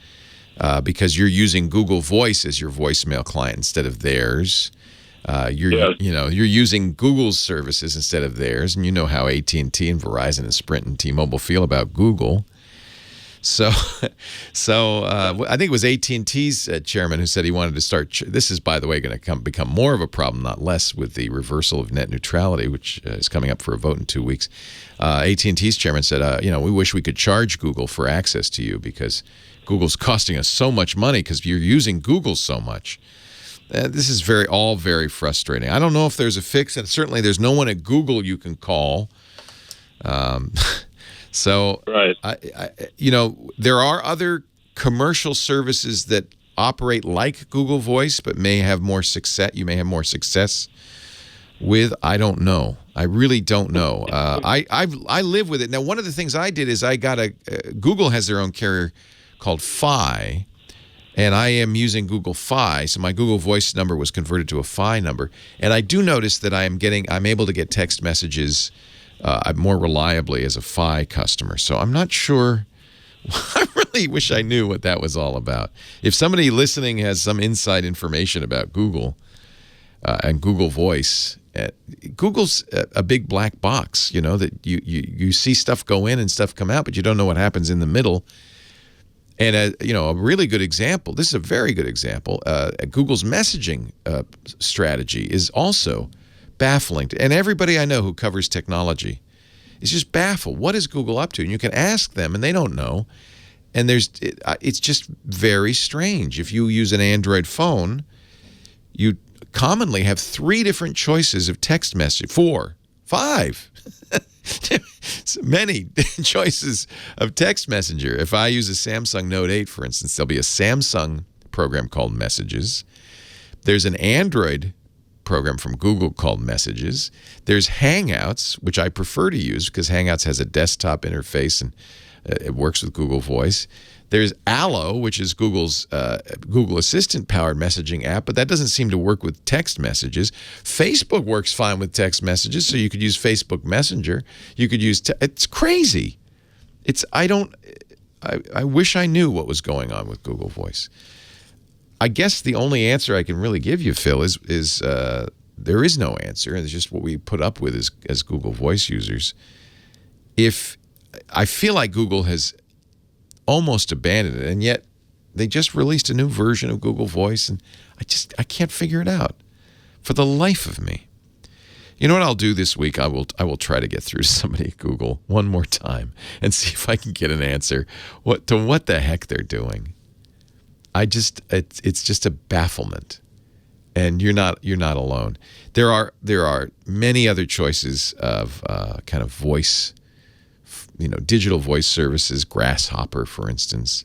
because you're using Google Voice as your voicemail client instead of theirs. You're using Google's services instead of theirs, and you know how AT&T and Verizon and Sprint and T-Mobile feel about Google. So I think it was AT&T's chairman who said he wanted to start. This is, by the way, going to become more of a problem, not less, with the reversal of net neutrality, which is coming up for a vote in 2 weeks. AT&T's chairman said, we wish we could charge Google for access to you because Google's costing us so much money because you're using Google so much. This is all very frustrating. I don't know if there's a fix, and certainly there's no one at Google you can call. So, right. There are other commercial services that operate like Google Voice, but may have more success. You may have more success with. I don't know. I really don't know. I live with it now. One of the things I did is I got Google has their own carrier called Fi, and I am using Google Fi. So my Google Voice number was converted to a Fi number, and I do notice that I'm able to get text messages more reliably as a Fi customer. So I'm not sure. I really wish I knew what that was all about. If somebody listening has some inside information about Google and Google Voice, Google's a big black box, that you see stuff go in and stuff come out, but you don't know what happens in the middle. And, a really good example, this is a very good example, Google's messaging strategy is also baffling. And everybody I know who covers technology is just baffled. What is Google up to? And you can ask them, and they don't know. And it's just very strange. If you use an Android phone, you commonly have 3 different choices of text message. 4, 5. Many choices of text messenger. If I use a Samsung Note 8, for instance, there'll be a Samsung program called Messages. There's an Android program from Google called Messages. There's Hangouts, which I prefer to use because Hangouts has a desktop interface and it works with Google Voice. There's Allo, which is Google's Google Assistant-powered messaging app, but that doesn't seem to work with text messages. Facebook works fine with text messages, so you could use Facebook Messenger. You could use it's crazy. I wish I knew what was going on with Google Voice. I guess the only answer I can really give you, Phil, is there is no answer, and it's just what we put up with as Google Voice users. If I feel like Google has almost abandoned it, and yet they just released a new version of Google Voice, and I can't figure it out for the life of me. You know what I'll do this week? I will try to get through to somebody at Google one more time and see if I can get an answer what the heck they're doing. It's just a bafflement, and you're not alone. There are many other choices of kind of voice, digital voice services, Grasshopper, for instance,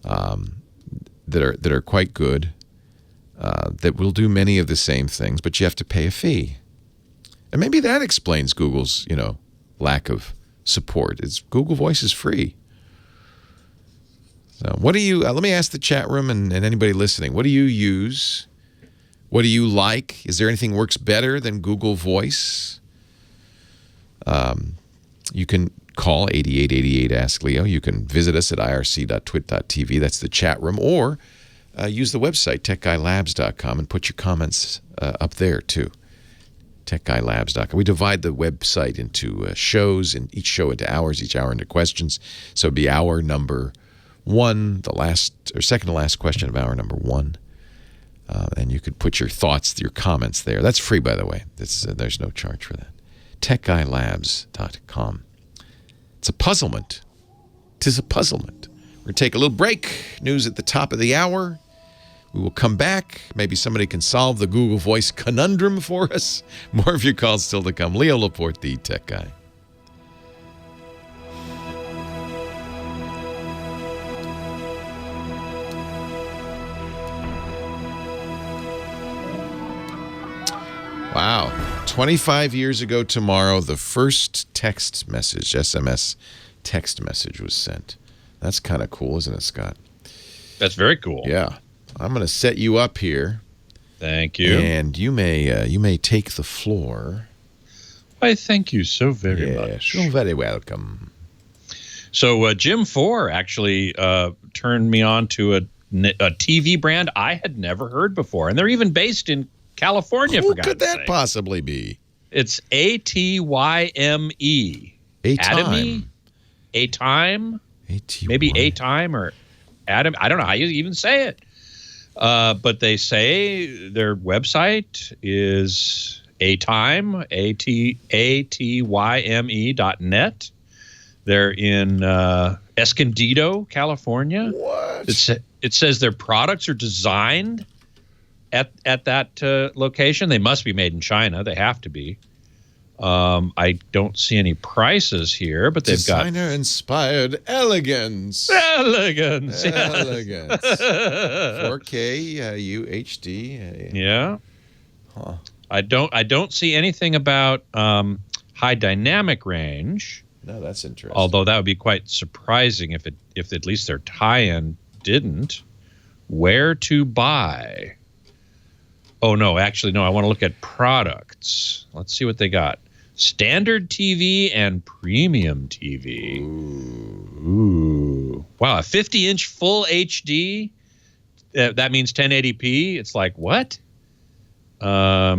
that are quite good, that will do many of the same things, but you have to pay a fee, and maybe that explains Google's lack of support. Google Voice is free. So what do you? Let me ask the chat room and anybody listening. What do you use? What do you like? Is there anything works better than Google Voice? You can call 8888 Ask Leo. You can visit us at irc.twit.tv. That's the chat room, or use the website techguylabs.com and put your comments up there too. techguylabs.com. We divide the website into shows, and each show into hours, each hour into questions. So it'd be hour number 1, the last or second to last question of hour number 1, and you could put your thoughts, your comments there. That's free, by the way. There's no charge for that. techguylabs.com. It's a puzzlement. 'Tis a puzzlement. We're going to take a little break. News at the top of the hour. We will come back. Maybe somebody can solve the Google Voice conundrum for us. More of your calls still to come. Leo Laporte, the Tech Guy. Wow. 25 years ago tomorrow, the first text message, SMS text message was sent. That's kind of cool, isn't it, Scott? That's very cool. Yeah. I'm going to set you up here. Thank you. And you may take the floor. Why, thank you so very much. You're very welcome. So Jim 4 actually turned me on to a TV brand I had never heard before. And they're even based in California, Who for God's could that sake. possibly be? It's ATYME. A-Time. A-Time? A-T-Y. Maybe A-Time or Adam. I don't know how you even say it. But they say their website is A-Time, ATYME.net. They're in Escondido, California. What? It says their products are designed at that location. They must be made in China. They have to be. I don't see any prices here, but they've got designer-inspired elegance. Elegance. Elegance. 4K UHD. Yeah. Huh. I don't see anything about high dynamic range. No, that's interesting. Although that would be quite surprising if at least their tie-in didn't. Where to buy? Oh no, actually no. I want to look at products. Let's see what they got. Standard TV and premium TV. Ooh. Wow, a 50-inch full HD. That means 1080p. It's like what? That's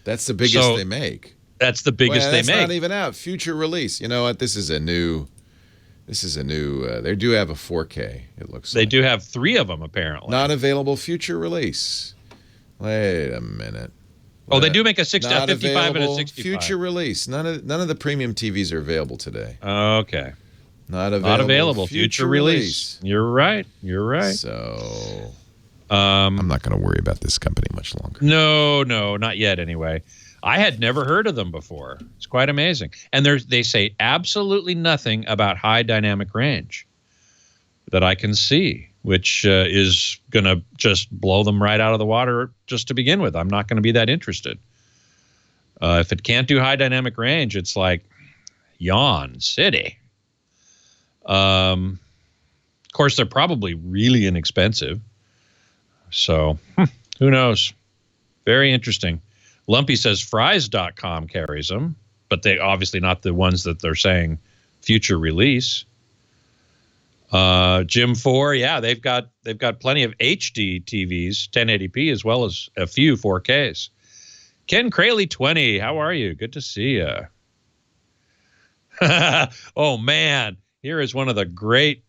the biggest they make. That's the biggest they make. That's not even out. Future release. You know what? This is a new. They do have a 4K. It looks. They do have 3 of them apparently. Not available. Future release. Wait a minute. Oh, they do make a 55 available, and a 65. Future release. None of the premium TVs are available today. Okay. Not available. Not available. Future release. You're right. So I'm not going to worry about this company much longer. No, not yet anyway. I had never heard of them before. It's quite amazing. And they say absolutely nothing about high dynamic range that I can see, which is going to just blow them right out of the water just to begin with. I'm not going to be that interested. If it can't do high dynamic range, it's like yawn city. Of course, they're probably really inexpensive. So who knows? Very interesting. Lumpy says fries.com carries them, but they obviously not the ones that they're saying future release. Jim 4, yeah, they've got plenty of HD TVs, 1080p, as well as a few 4Ks. Ken Crayley 20, how are you? Good to see you. Oh man, here is one of the great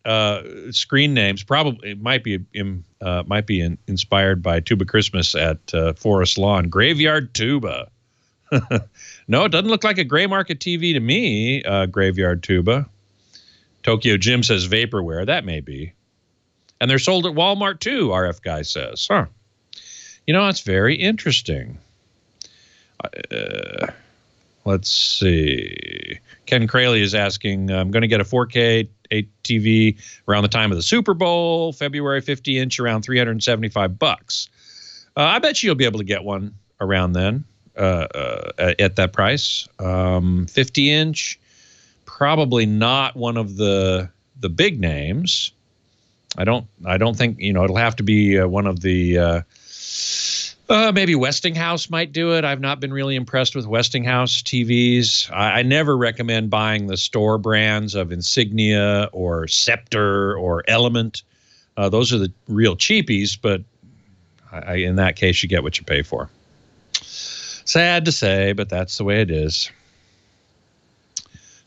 screen names. Probably it might be inspired by Tuba Christmas at Forest Lawn. Graveyard Tuba. No, it doesn't look like a gray market TV to me. Graveyard Tuba. Tokyo Jim says vaporware. That may be. And they're sold at Walmart too, RF Guy says. Huh. You know, it's very interesting. Let's see. Ken Crayley is asking, I'm going to get a 4K TV around the time of the Super Bowl, February 50-inch, around $375. I bet you'll be able to get one around then at that price. 50-inch. Probably not one of the big names. I don't think it'll have to be one of the maybe Westinghouse might do it. I've not been really impressed with Westinghouse TVs. I never recommend buying the store brands of Insignia or Scepter or Element. Those are the real cheapies, but in that case, you get what you pay for. Sad to say, but that's the way it is.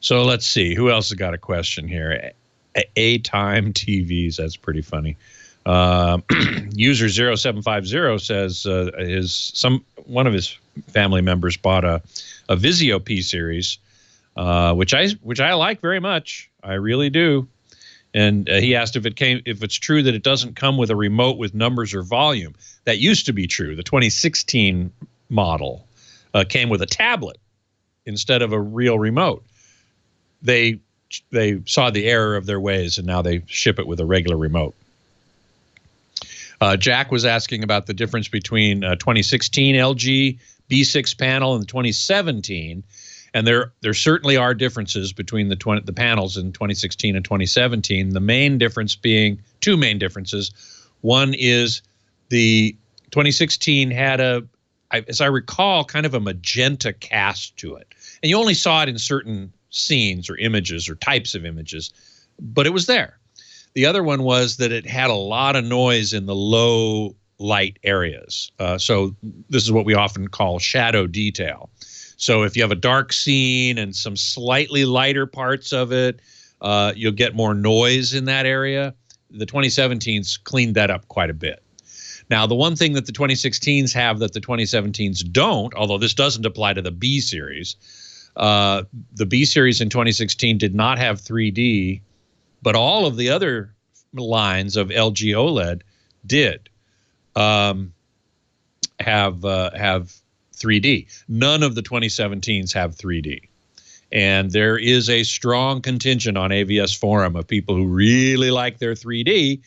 So let's see. Who else has got a question here? A-Time TVs. That's pretty funny. User 0750 says one of his family members bought a Vizio P series, which I like very much. I really do. And he asked if it's true that it doesn't come with a remote with numbers or volume. That used to be true. The 2016 model came with a tablet instead of a real remote. They saw the error of their ways, and now they ship it with a regular remote. Jack was asking about the difference between 2016 LG B6 panel and the 2017. And there certainly are differences between the panels in 2016 and 2017. The main difference being two main differences. One is the 2016 had as I recall, kind of a magenta cast to it. And you only saw it in certain scenes or images or types of images, but it was there. The other one was that it had a lot of noise in the low light areas. So this is what we often call shadow detail. So if you have a dark scene and some slightly lighter parts of it, you'll get more noise in that area. The 2017s cleaned that up quite a bit. Now, the one thing that the 2016s have that the 2017s don't, although this doesn't apply to the B series, the B series in 2016 did not have 3D, but all of the other lines of LG OLED did have 3D. None of the 2017s have 3D. And there is a strong contingent on AVS Forum of people who really like their 3D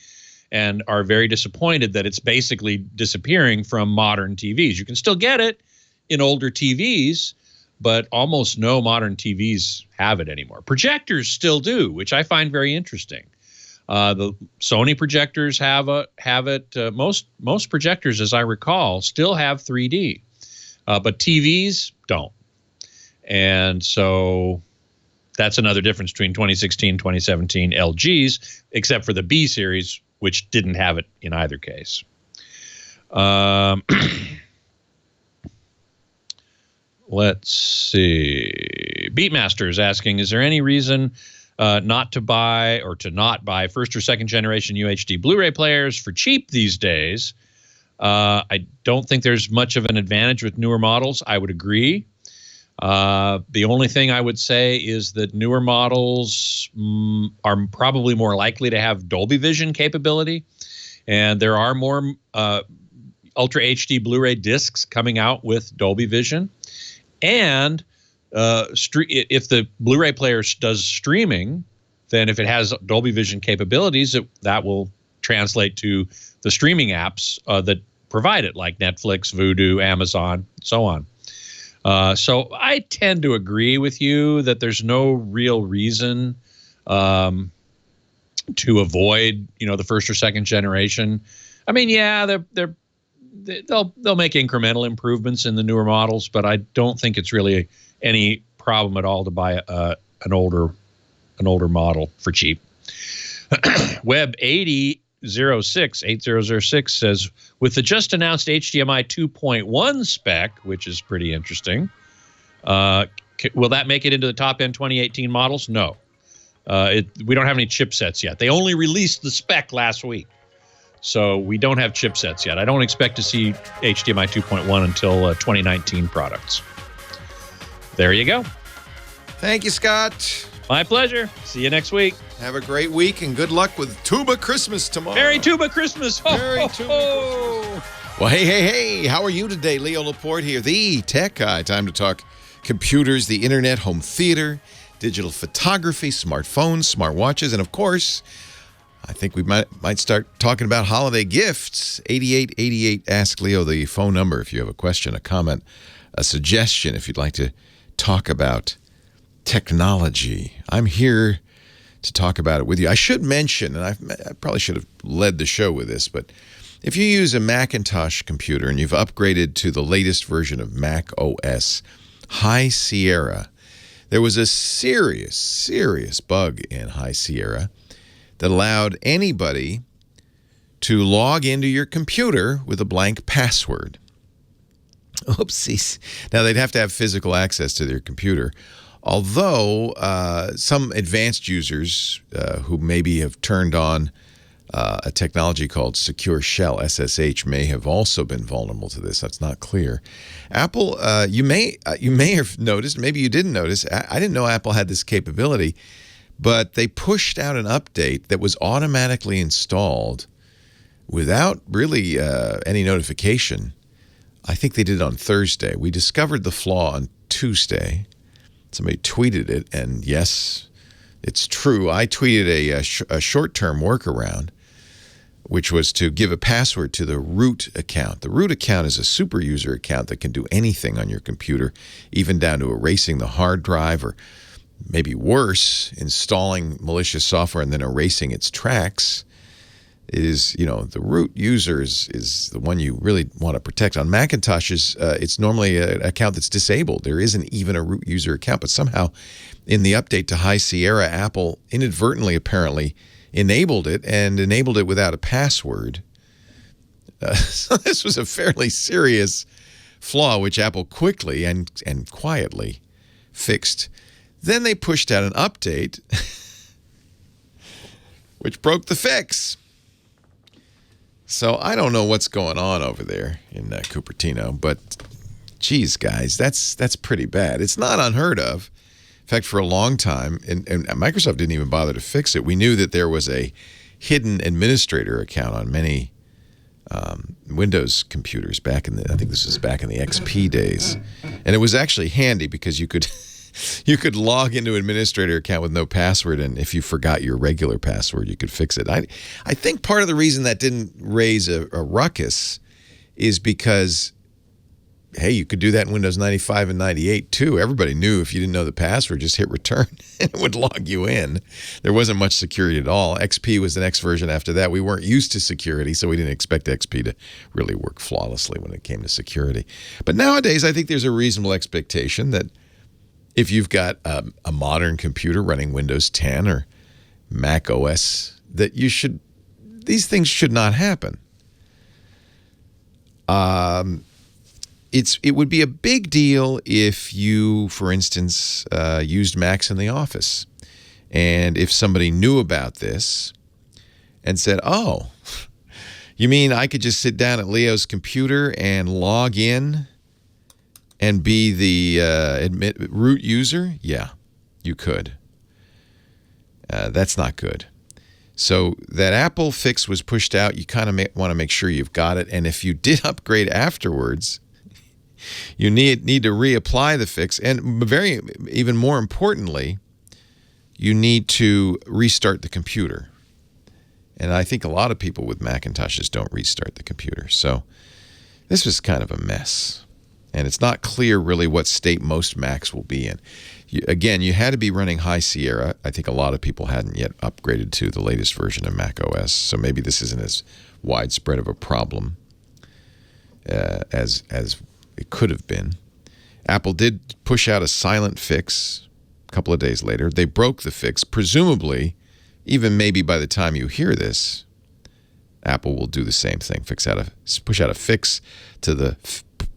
and are very disappointed that it's basically disappearing from modern TVs. You can still get it in older TVs, but almost no modern TVs have it anymore. Projectors still do, which I find very interesting. The Sony projectors have it. Most projectors, as I recall, still have 3D, but TVs don't. And so that's another difference between 2016 and 2017 LGs, except for the B series, which didn't have it in either case. Let's see. Beatmaster is asking, is there any reason not to buy or to not buy first or second generation UHD Blu-ray players for cheap these days? I don't think there's much of an advantage with newer models. I would agree. The only thing I would say is that newer models are probably more likely to have Dolby Vision capability, and there are more Ultra HD Blu-ray discs coming out with Dolby Vision. And if the Blu-ray player does streaming, then if it has Dolby Vision capabilities, that will translate to the streaming apps that provide it, like Netflix, Vudu, Amazon, so on. So I tend to agree with you that there's no real reason to avoid, the first or second generation. I mean, yeah, they'll make incremental improvements in the newer models, but I don't think it's really any problem at all to buy an older model for cheap. Web 8006 says, with the just announced HDMI 2.1 spec, which is pretty interesting, will that make it into the top end 2018 models? No. We don't have any chipsets yet. They only released the spec last week, so we don't have chipsets yet. I don't expect to see HDMI 2.1 until 2019 products. There you go. Thank you, Scott. My pleasure. See you next week. Have a great week and good luck with Tuba Christmas tomorrow. Merry Tuba Christmas. Ho, Merry ho, Tuba ho. Christmas. Well, hey. How are you today? Leo Laporte here, the tech guy. Time to talk computers, the internet, home theater, digital photography, smartphones, smartwatches, and of course, I think we might start talking about holiday gifts. 8888 Ask Leo, the phone number, if you have a question, a comment, a suggestion, if you'd like to talk about technology. I'm here to talk about it with you. I should mention, and I probably should have led the show with this, but if you use a Macintosh computer and you've upgraded to the latest version of Mac OS, High Sierra, there was a serious bug in High Sierra that allowed anybody to log into your computer with a blank password. Oopsies. Now, they'd have to have physical access to their computer, although some advanced users who maybe have turned on a technology called Secure Shell, SSH, may have also been vulnerable to this. That's not clear. Apple, you may have noticed, maybe you didn't notice, I didn't know Apple had this capability, but they pushed out an update that was automatically installed without really any notification. I think they did it on Thursday. We discovered the flaw on Tuesday. Somebody tweeted it, and yes, it's true. I tweeted a short-term workaround which was to give a password to the root account. The root account is a super user account that can do anything on your computer, even down to erasing the hard drive or maybe worse, installing malicious software and then erasing its tracks. Is, the root user is the one you really want to protect. On Macintoshes, it's normally an account that's disabled. There isn't even a root user account, but somehow in the update to High Sierra, Apple inadvertently apparently enabled it without a password. So this was a fairly serious flaw, which Apple quickly and quietly fixed. Then they pushed out an update, which broke the fix. So I don't know what's going on over there in Cupertino, but geez, guys, that's pretty bad. It's not unheard of. In fact, for a long time, and Microsoft didn't even bother to fix it. We knew that there was a hidden administrator account on many Windows computers I think this was back in the XP days. And it was actually handy because you could log into an administrator account with no password, and if you forgot your regular password, you could fix it. I think part of the reason that didn't raise a ruckus is because, hey, you could do that in Windows 95 and 98 too. Everybody knew if you didn't know the password, just hit return and it would log you in. There wasn't much security at all. XP was the next version after that. We weren't used to security, so we didn't expect XP to really work flawlessly when it came to security. But nowadays, I think there's a reasonable expectation that if you've got a modern computer running Windows 10 or Mac OS, that these things should not happen. It would be a big deal if you, for instance, used Macs in the office. And if somebody knew about this and said, oh, you mean I could just sit down at Leo's computer and log in and be the root user? Yeah, you could. That's not good. So that Apple fix was pushed out. You kind of want to make sure you've got it. And if you did upgrade afterwards, you need to reapply the fix. And even more importantly, you need to restart the computer. And I think a lot of people with Macintoshes don't restart the computer. So this was kind of a mess. And it's not clear really what state most Macs will be in. You had to be running High Sierra. I think a lot of people hadn't yet upgraded to the latest version of Mac OS, so maybe this isn't as widespread of a problem as it could have been. Apple did push out a silent fix a couple of days later. They broke the fix. Presumably, even maybe by the time you hear this, Apple will do the same thing. Push out a fix to the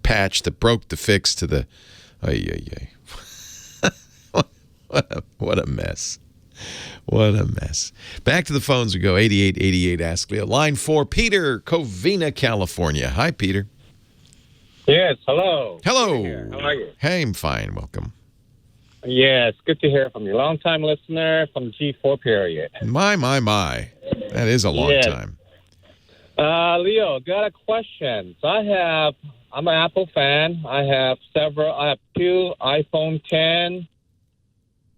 patch that broke the fix to the. What a mess. What a mess. Back to the phones we go. 8888 Ask Leo. Line 4, Peter, Covina, California. Hi, Peter. Yes, hello. Hello. How are you? Hey, I'm fine. Welcome. Yes, good to hear from you. Long-time listener from G4 period. My. That is a long time. Leo, got a question. So I'm an Apple fan. I have two iPhone 10.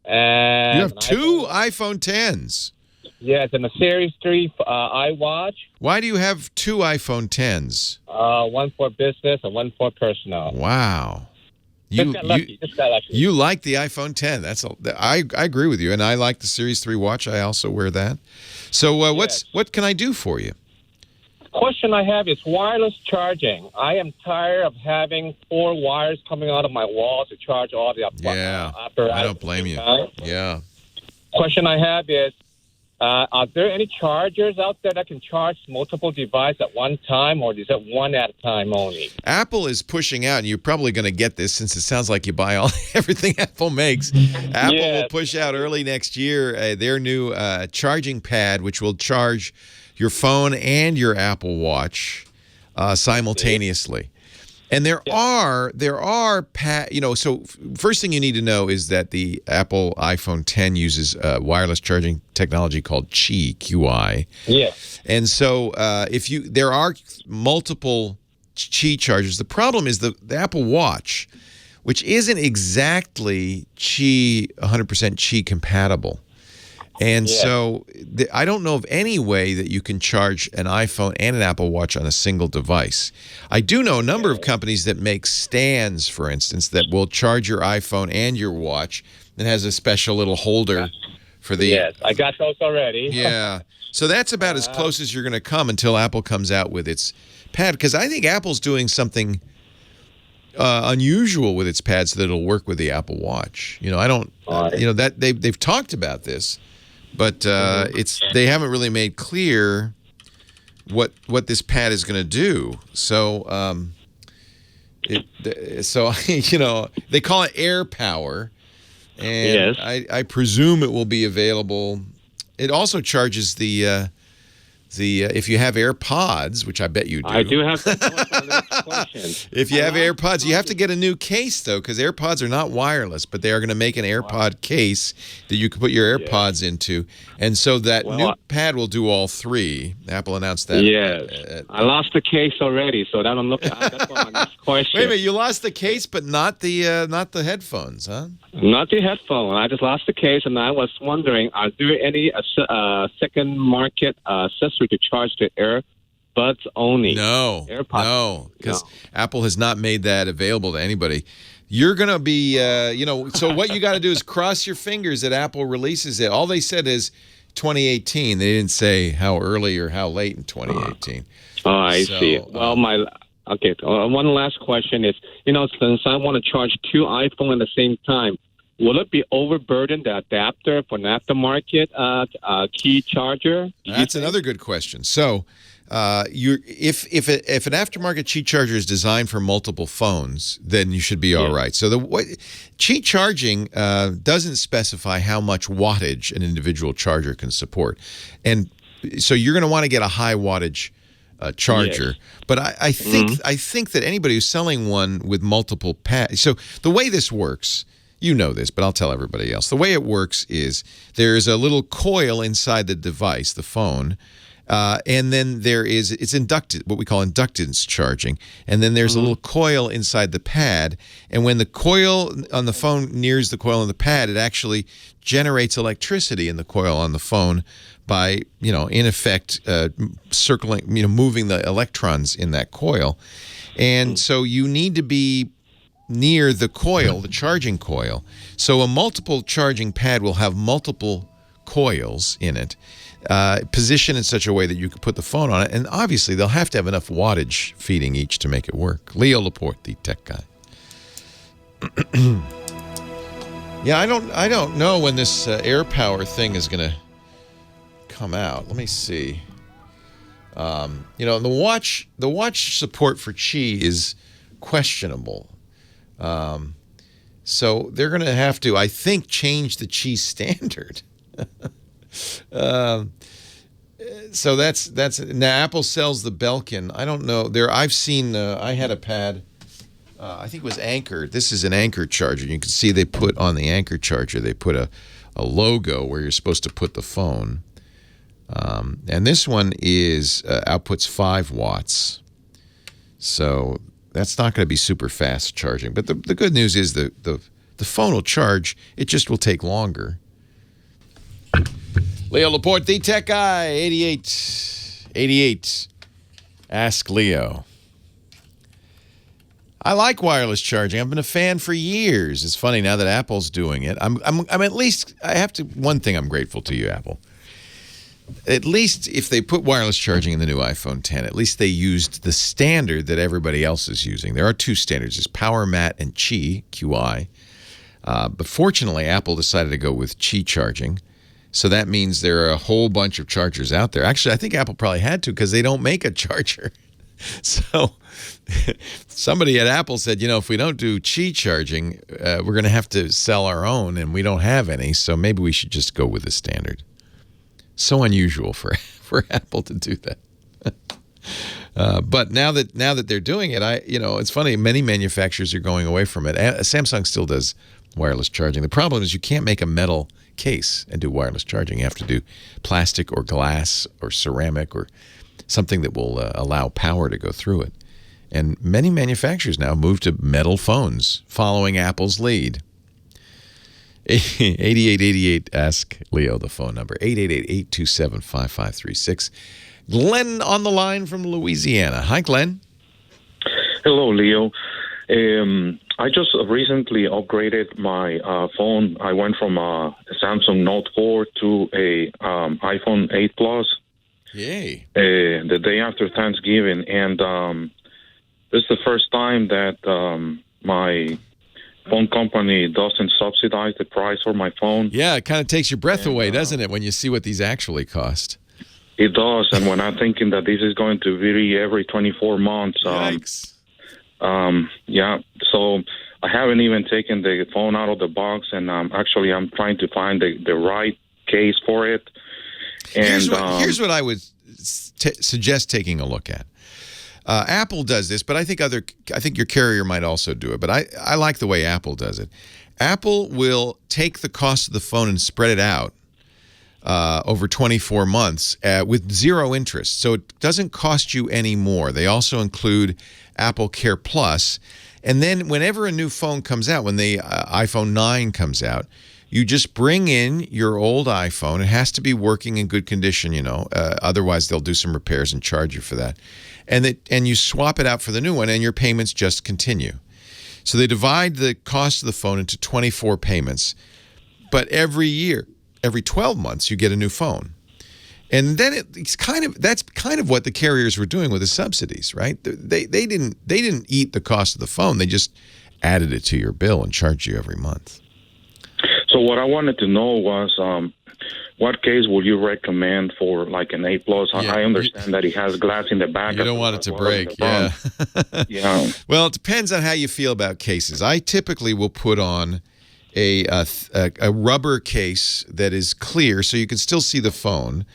And you have two iPhone 10s? Yes, and a Series 3 iWatch. Why do you have two iPhone 10s? One for business and one for personal. Wow. Just got lucky. You like the iPhone 10. I agree with you, and I like the Series 3 watch. I also wear that. So what can I do for you? Question I have is wireless charging. I am tired of having 4 wires coming out of my wall to charge all the apparatus. I don't blame you. Yeah. Question I have is, are there any chargers out there that can charge multiple devices at one time, or is it one at a time only? Apple is pushing out, and you're probably going to get this since it sounds like you buy everything Apple makes. Apple will push out early next year their new charging pad, which will charge your phone and your Apple Watch simultaneously. And there are so first thing you need to know is that the Apple iPhone 10 uses wireless charging technology called QI. Yes. And so there are multiple Qi chargers. The problem is the Apple Watch, which isn't exactly 100% Qi compatible. And Yeah. so I don't know of any way that you can charge an iPhone and an Apple Watch on a single device. I do know a number of companies that make stands, for instance, that will charge your iPhone and your watch that has a special little holder for the... Yes, I got those already. Yeah. So that's about as close as you're going to come until Apple comes out with its pad, because I think Apple's doing something unusual with its pad so that it'll work with the Apple Watch. I don't, that they've talked about this, but they haven't really made clear what this pad is going to do. So, they call it Air Power, and Yes. I presume it will be available. It also charges the if you have AirPods, which I bet you do. I do have some questions. If you have AirPods, you have to get a new case, though, because AirPods are not wireless, but they are going to make an AirPod case that you can put your AirPods into. And so that new pad will do all three. Apple announced that. Yes. I lost the case already, so that I'm looking at. That's my next question. Wait a minute, you lost the case, but not the headphones, huh? Not the headphone. I just lost the case, and I was wondering, are there any second market accessory to charge the AirBuds only? No, AirPods. no, because Apple has not made that available to anybody. You're going to be, so what you got to do is cross your fingers that Apple releases it. All they said is 2018. They didn't say how early or how late in 2018. I see. Well, one last question is, since I want to charge two iPhones at the same time, will it be overburdened, the adapter for an aftermarket key charger? That's another good question. So, if an aftermarket Qi charger is designed for multiple phones, then you should be all right. So Qi charging doesn't specify how much wattage an individual charger can support, and so you're going to want to get a high wattage charger. Yes. But I think that anybody who's selling one with multiple pads. So the way this works. You know this, but I'll tell everybody else. The way it works is there's a little coil inside the device, the phone, and then it's inducted, what we call inductance charging, and then there's a little coil inside the pad, and when the coil on the phone nears the coil on the pad, it actually generates electricity in the coil on the phone by, in effect, circling, moving the electrons in that coil. And so you need to be near the coil, the charging coil. So a multiple charging pad will have multiple coils in it, positioned in such a way that you can put the phone on it. And obviously, they'll have to have enough wattage feeding each to make it work. Leo Laporte, the tech guy. Yeah, I don't know when this Air Power thing is going to come out. Let me see. The watch support for Qi is questionable. So they're going to have to, I think, change the Qi standard. So that's now Apple sells the Belkin. I don't know. I've seen. I had a pad. I think it was Anchor. This is an Anchor charger. You can see they put on the Anchor charger. They put a logo where you're supposed to put the phone. And this one outputs 5 watts. So that's not going to be super fast charging. But the good news is the phone will charge. It just will take longer. Leo Laporte, the tech guy, 88. Ask Leo. I like wireless charging. I've been a fan for years. It's funny now that Apple's doing it. I'm at least, one thing I'm grateful to you, Apple. At least if they put wireless charging in the new iPhone 10, at least they used the standard that everybody else is using. There are 2 standards. There's PowerMat and Qi, QI. But fortunately, Apple decided to go with Qi charging. So that means there are a whole bunch of chargers out there. Actually, I think Apple probably had to because they don't make a charger. So somebody at Apple said, if we don't do Qi charging, we're going to have to sell our own, and we don't have any. So maybe we should just go with the standard. So unusual for Apple to do that. But now that they're doing it, it's funny. Many manufacturers are going away from it. Samsung still does wireless charging. The problem is you can't make a metal case and do wireless charging. You have to do plastic or glass or ceramic or something that will allow power to go through it. And many manufacturers now move to metal phones, following Apple's lead. 8888, ask Leo the phone number, 888-827-5536. Glenn on the line from Louisiana. Hi, Glenn. Hello, Leo. I just recently upgraded my phone. I went from a Samsung Note 4 to a iPhone 8 Plus. Yay. The day after Thanksgiving. And this is the first time that my phone company doesn't subsidize the price for my phone. Yeah, it kind of takes your breath away, doesn't it, when you see what these actually cost? It does. And when I'm thinking that this is going to vary every 24 months. Yikes. Yeah, so I haven't even taken the phone out of the box, and I'm trying to find the right case for it. And here's what I would suggest taking a look at. Apple does this, but I think your carrier might also do it. But I like the way Apple does it. Apple will take the cost of the phone and spread it out over 24 months with zero interest. So it doesn't cost you any more. They also include Apple Care Plus. And then whenever a new phone comes out, when the iPhone 9 comes out, you just bring in your old iPhone. It has to be working in good condition, otherwise they'll do some repairs and charge you for that. And you swap it out for the new one, and your payments just continue. So they divide the cost of the phone into 24 payments, but every year, every 12 months, you get a new phone. And then that's kind of what the carriers were doing with the subsidies, right? They didn't eat the cost of the phone. They just added it to your bill and charged you every month. So what I wanted to know was, what case would you recommend for like an 8 Plus? Yeah. I understand that it has glass in the back. You don't want it to break, yeah. Yeah. Well, it depends on how you feel about cases. I typically will put on a rubber case that is clear so you can still see the phone.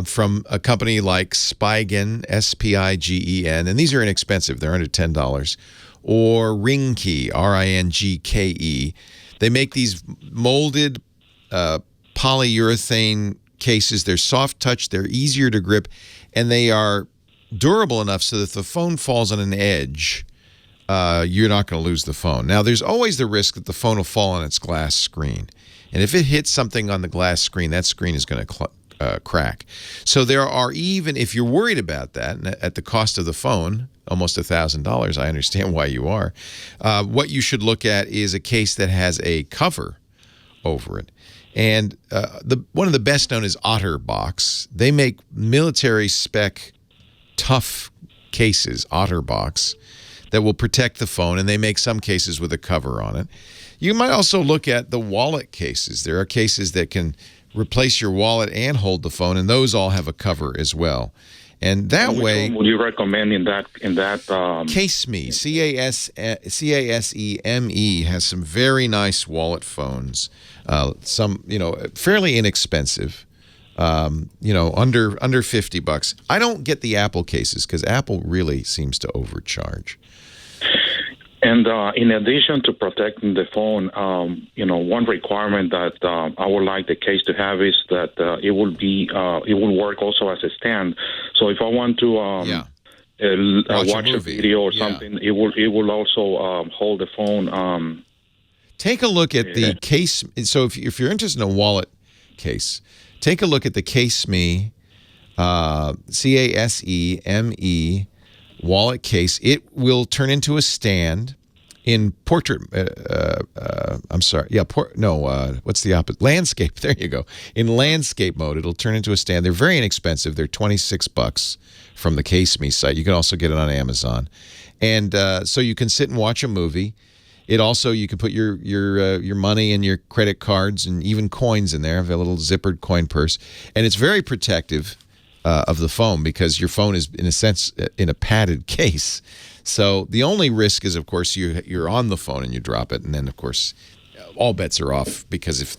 From a company like Spigen, S-P-I-G-E-N, and these are inexpensive. They're under $10. Or Ringke, R-I-N-G-K-E. They make these molded polyurethane cases. They're soft touch, they're easier to grip, and they are durable enough so that if the phone falls on an edge, you're not going to lose the phone. Now, there's always the risk that the phone will fall on its glass screen. And if it hits something on the glass screen, that screen is going to crack. So there are, even if you're worried about that, at the cost of the phone, almost $1,000, I understand why you are, what you should look at is a case that has a cover over it. And one of the best known is OtterBox. They make military spec tough cases, OtterBox, that will protect the phone, and they make some cases with a cover on it. You might also look at the wallet cases. There are cases that can replace your wallet and hold the phone, and those all have a cover as well. And that way, would you recommend in that CaseMe, C-A-S-E-M-E, has some very nice wallet phones. Some, fairly inexpensive. Under $50. I don't get the Apple cases because Apple really seems to overcharge. And in addition to protecting the phone, one requirement that I would like the case to have is that it will work also as a stand. So if I want to watch a video or something, it will also hold the phone. Take a look at the case. So if you're interested in a wallet case, take a look at the CaseMe, CaseMe wallet case. It will turn into a stand in portrait. What's the opposite? Landscape. There you go. In landscape mode, it'll turn into a stand. They're very inexpensive. They're $26 from the CaseMe site. You can also get it on Amazon, and so you can sit and watch a movie. It also, you can put your money and your credit cards and even coins in there. Have a little zippered coin purse, and it's very protective of the phone because your phone is, in a sense, in a padded case. So the only risk is, of course, you're on the phone and you drop it, and then, of course, all bets are off because if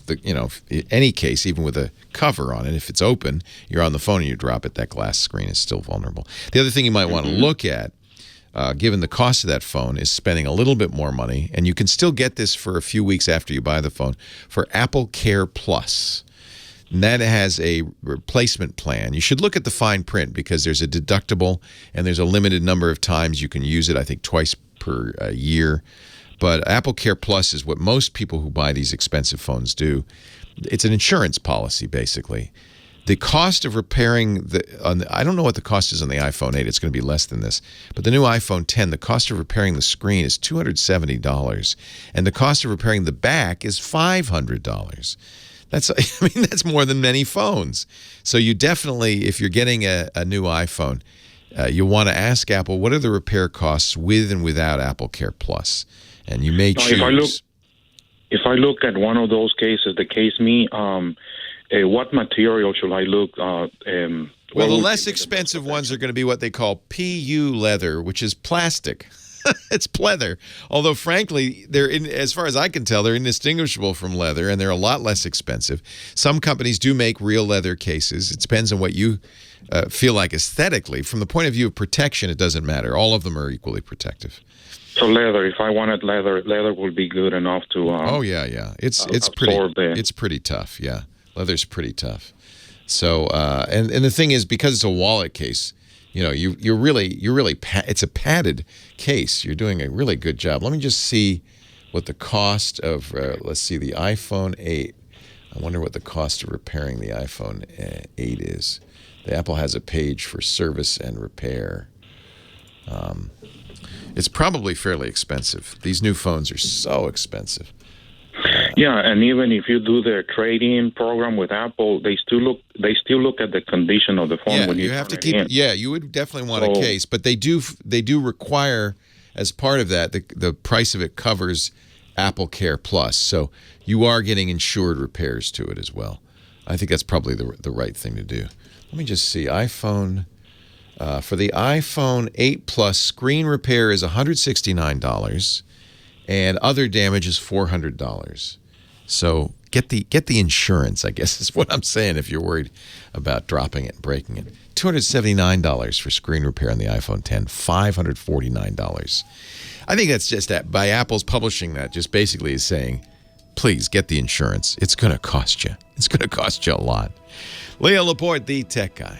any case, even with a cover on it, if it's open, you're on the phone and you drop it, that glass screen is still vulnerable. The other thing you might want to look at, given the cost of that phone, is spending a little bit more money, and you can still get this for a few weeks after you buy the phone, for Apple Care Plus. And that has a replacement plan. You should look at the fine print because there's a deductible and there's a limited number of times you can use it, I think twice per year. But Apple Care Plus is what most people who buy these expensive phones do. It's an insurance policy, basically. The cost of repairing I don't know what the cost is on the iPhone 8. It's going to be less than this. But the new iPhone 10, the cost of repairing the screen is $270. And the cost of repairing the back is $500. That's more than many phones. So you definitely, if you're getting a new iPhone, you want to ask Apple, what are the repair costs with and without Apple Care Plus? And you may choose. If I look at one of those cases, the case me, what material should I look? Well, the less expensive ones are going to be what they call PU leather, which is plastic. It's pleather. Although, frankly, as far as I can tell, they're indistinguishable from leather, and they're a lot less expensive. Some companies do make real leather cases. It depends on what you feel like aesthetically. From the point of view of protection, it doesn't matter. All of them are equally protective. So leather, if I wanted leather would be good enough to. Oh yeah. It's pretty tough. Yeah, leather's pretty tough. So and the thing is, because it's a wallet case, you're really it's a padded case. You're doing a really good job. Let me just see what the cost of let's see, the iPhone 8. I wonder what the cost of repairing the iPhone 8 is. The Apple has a page for service and repair. It's probably fairly expensive. These new phones are so expensive. Yeah, and even if you do their trade-in program with Apple, they still look at the condition of the phone. Yeah, when you have to keep. Yeah, you would definitely want a case, but they do require, as part of that, the price of it covers Apple Care Plus, so you are getting insured repairs to it as well. I think that's probably the right thing to do. Let me just see. iPhone. For the iPhone 8 Plus, screen repair is $169, and other damage is $400. So get the insurance, I guess is what I'm saying, if you're worried about dropping it and breaking it. $279 for screen repair on the iPhone 10, $549. I think that's just that by Apple's publishing that just basically is saying, please get the insurance. It's going to cost you. It's going to cost you a lot. Leo Laporte, the tech guy.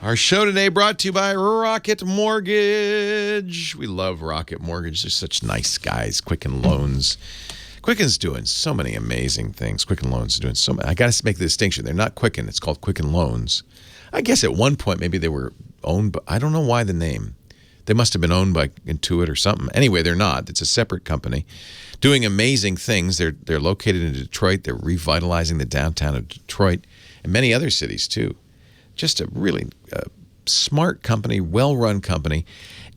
Our show today brought to you by Rocket Mortgage. We love Rocket Mortgage. They're such nice guys. Quicken Loans. Quicken's doing so many amazing things. Quicken Loans is doing so many. I got to make the distinction. They're not Quicken. It's called Quicken Loans. I guess at one point maybe they were owned, but I don't know why the name. They must have been owned by Intuit or something. Anyway, they're not. It's a separate company doing amazing things. They're located in Detroit. They're revitalizing the downtown of Detroit and many other cities too. Just a really smart company, well-run company.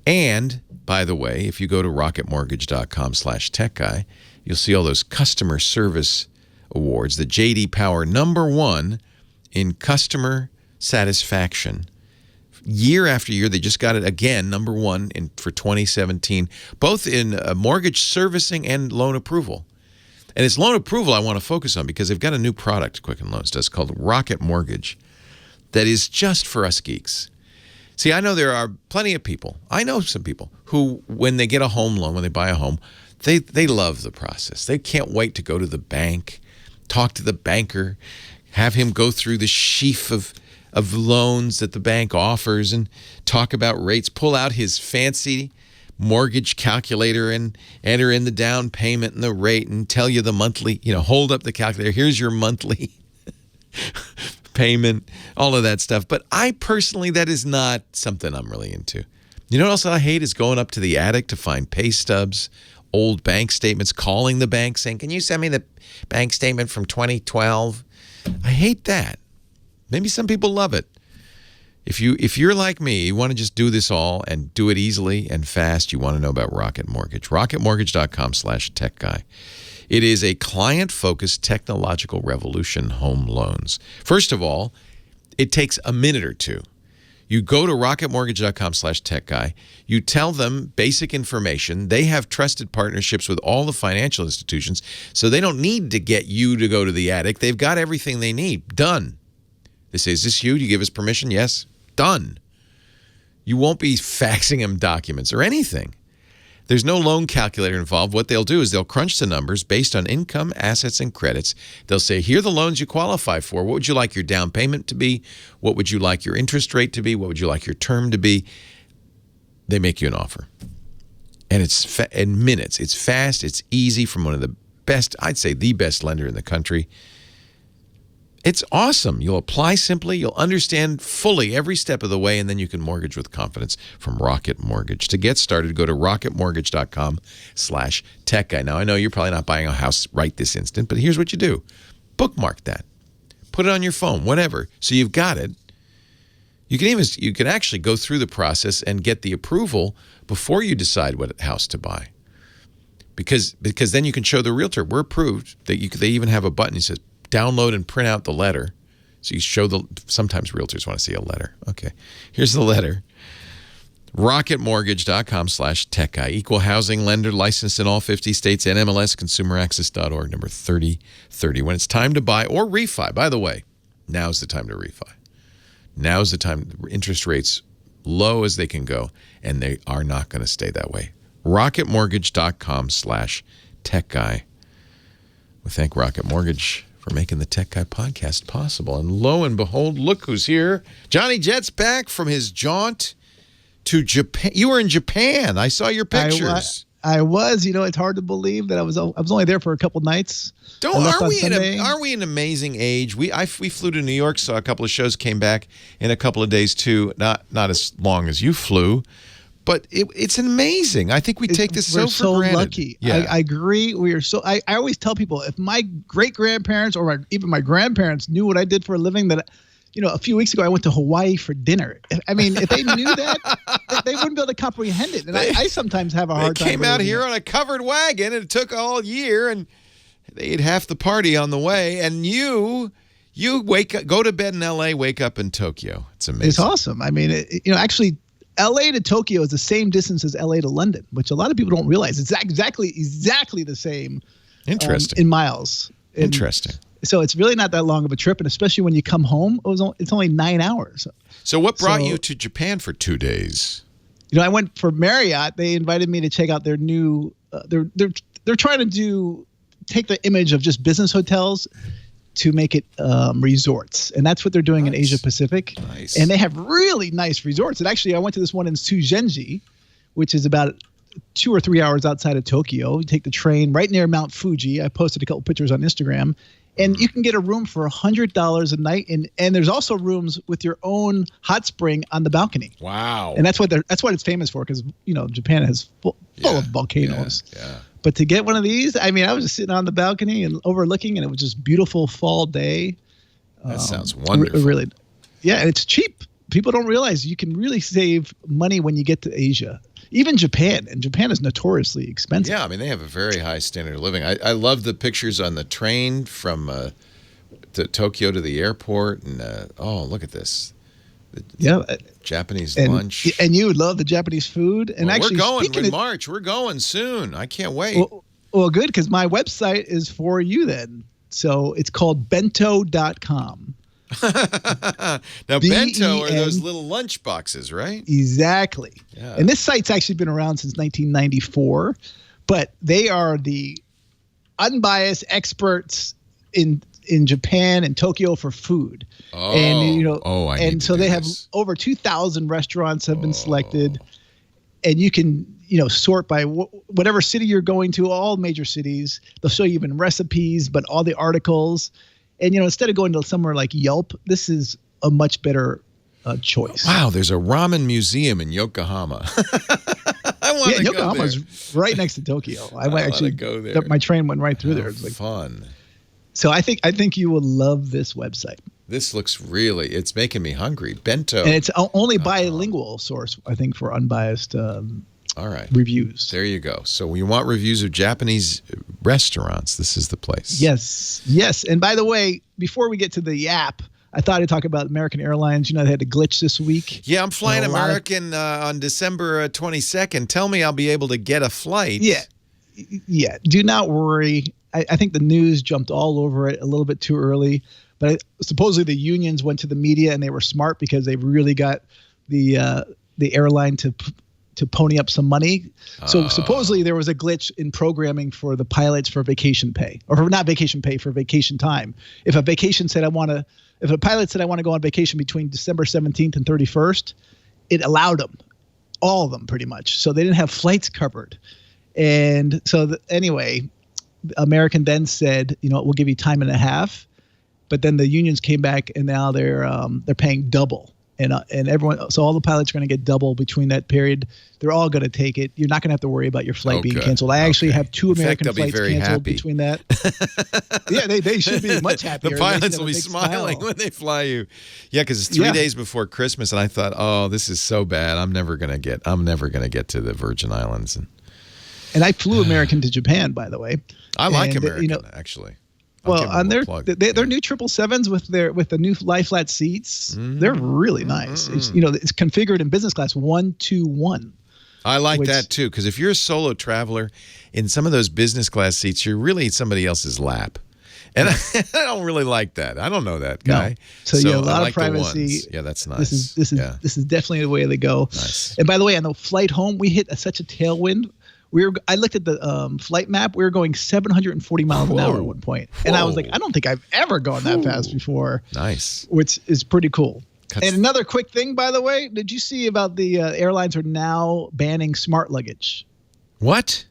And, by the way, if you go to rocketmortgage.com/techguy, you'll see all those customer service awards. The J.D. Power #1 in customer satisfaction. Year after year, they just got it again, #1 for 2017, both in mortgage servicing and loan approval. And it's loan approval I want to focus on because they've got a new product, Quicken Loans does, called Rocket Mortgage. That is just for us geeks. See, I know there are plenty of people. I know some people who, when they get a home loan, when they buy a home, they love the process. They can't wait to go to the bank, talk to the banker, have him go through the sheaf of loans that the bank offers and talk about rates, pull out his fancy mortgage calculator and enter in the down payment and the rate and tell you the monthly, hold up the calculator. Here's your monthly payment, all of that stuff. But I personally, that is not something I'm really into. You know what else I hate is going up to the attic to find pay stubs, old bank statements, calling the bank saying, can you send me the bank statement from 2012? I hate that. Maybe some people love it. If you're like me, you want to just do this all and do it easily and fast, you want to know about Rocket Mortgage. RocketMortgage.com/techguy. It is a client-focused technological revolution home loans. First of all, it takes a minute or two. You go to rocketmortgage.com/techguy. You tell them basic information. They have trusted partnerships with all the financial institutions, so they don't need to get you to go to the attic. They've got everything they need. Done. They say, is this you? Do you give us permission? Yes. Done. You won't be faxing them documents or anything. There's no loan calculator involved. What they'll do is they'll crunch the numbers based on income, assets, and credits. They'll say, here are the loans you qualify for. What would you like your down payment to be? What would you like your interest rate to be? What would you like your term to be? They make you an offer. And it's in minutes. It's fast. It's easy from one of the best, I'd say the best lender in the country. It's awesome. You'll apply simply. You'll understand fully every step of the way, and then you can mortgage with confidence from Rocket Mortgage. To get started, go to rocketmortgage.com/techguy. Now, I know you're probably not buying a house right this instant, but here's what you do. Bookmark that. Put it on your phone, whatever. So you've got it. You can actually go through the process and get the approval before you decide what house to buy. Because then you can show the realtor, we're approved. They even have a button that says, download and print out the letter. So you show sometimes realtors want to see a letter. Okay, here's the letter. rocketmortgage.com/techguy. Equal housing lender, licensed in all 50 states, NMLS, consumeraccess.org, number 3030. When it's time to buy or refi, by the way, now's the time to refi. Now's the time. Interest rates low as they can go, and they are not going to stay that way. rocketmortgage.com/techguy. We thank Rocket Mortgage for making the Tech Guy podcast possible. And lo and behold, look who's here. Johnny Jet's back from his jaunt to Japan. You were in Japan. I saw your pictures. I was. It's hard to believe that I was only there for a couple nights. Aren't we an amazing age? We flew to New York, saw a couple of shows, came back in a couple of days too. Not as long as you flew. But it's amazing. I think we take this so for granted. We're so lucky. Yeah. I agree. We are so. I always tell people, if my great grandparents or even my grandparents knew what I did for a living, that a few weeks ago I went to Hawaii for dinner. I mean, if they knew that, they wouldn't be able to comprehend it. And I sometimes have a hard time. They came out here on a covered wagon, and it took all year, and they ate half the party on the way. And you wake up, go to bed in L.A., wake up in Tokyo. It's amazing. It's awesome. I mean, actually. LA to Tokyo is the same distance as LA to London, which a lot of people don't realize. It's exactly the same. Interesting. In miles. Interesting. So it's really not that long of a trip, and especially when you come home, it's only 9 hours. So what brought you to Japan for 2 days? I went for Marriott. They invited me to check out their new. They're trying to take the image of just business hotels to make it resorts. And that's what they're doing in Asia Pacific. Nice. And they have really nice resorts. And actually, I went to this one in Tsugenji, which is about 2 or 3 hours outside of Tokyo. You take the train right near Mount Fuji. I posted a couple pictures on Instagram. And you can get a room for $100 a night. And there's also rooms with your own hot spring on the balcony. Wow. And that's what it's famous for, because, Japan is full of volcanoes. Yeah. But to get one of these, I mean, I was just sitting on the balcony and overlooking, and it was just beautiful fall day. That sounds wonderful. Really, yeah, and it's cheap. People don't realize you can really save money when you get to Asia, even Japan. And Japan is notoriously expensive. Yeah, I mean, they have a very high standard of living. I love the pictures on the train from to Tokyo to the airport, and look at this. The Japanese lunch. And you would love the Japanese food. And actually, we're going in March. We're going soon. I can't wait. Well, good, because my website is for you then. So it's called bento.com. Now, bento are those little lunch boxes, right? Exactly. Yeah. And this site's actually been around since 1994, but they are the unbiased experts in Japan and Tokyo for food. Oh, and so they have over 2,000 restaurants have been selected, and you can sort by whatever city you're going to. All major cities, they'll show you even recipes, but all the articles. And instead of going to somewhere like Yelp, this is a much better choice. Wow, there's a ramen museum in Yokohama. I want to go there. Yokohama's right next to Tokyo. I went actually go there. My train went right through there. It's like fun. So I think you will love this website. This looks it's making me hungry. Bento. And it's only bilingual source, I think, for unbiased all right. reviews. There you go. So when you want reviews of Japanese restaurants, this is the place. Yes. And by the way, before we get to the app, I thought I'd talk about American Airlines. They had a glitch this week. Yeah, I'm flying American on December 22nd. Tell me I'll be able to get a flight. Yeah. Do not worry. I think the news jumped all over it a little bit too early. But supposedly the unions went to the media, and they were smart because they really got the airline to to pony up some money. So supposedly there was a glitch in programming for the pilots for vacation pay, or for not vacation pay, for vacation time. If a pilot said I want to go on vacation between December 17th and 31st, it allowed them, all of them pretty much. So they didn't have flights covered. And so anyway, American then said, we'll give you time and a half. But then the unions came back and now they're paying double. And everyone, so all the pilots are going to get double between that period. They're all going to take it. You're not going to have to worry about your flight being canceled. I actually have 2 American flights canceled between that. Yeah, they should be much happier. The pilots will be smiling when they fly you. Yeah, because it's 3 days before Christmas, and I thought, oh, this is so bad. I'm never going to get to the Virgin Islands. And I flew American to Japan, by the way. I like American, actually. Well, on their new 777s with the new lie flat seats, they're really nice. It's, it's configured in business class 1-2-1. I like that too, because if you're a solo traveler in some of those business class seats, you're really in somebody else's lap, and I don't really like that. I don't know that guy. No. So you have a lot of privacy. Yeah, that's nice. This is definitely the way they go. Nice. And by the way, on the flight home, we hit such a tailwind. I looked at the flight map. We were going 740 miles an hour at one point. And I was like, I don't think I've ever gone that fast before. Nice. Which is pretty cool. And another quick thing, by the way, did you see about the airlines are now banning smart luggage? What?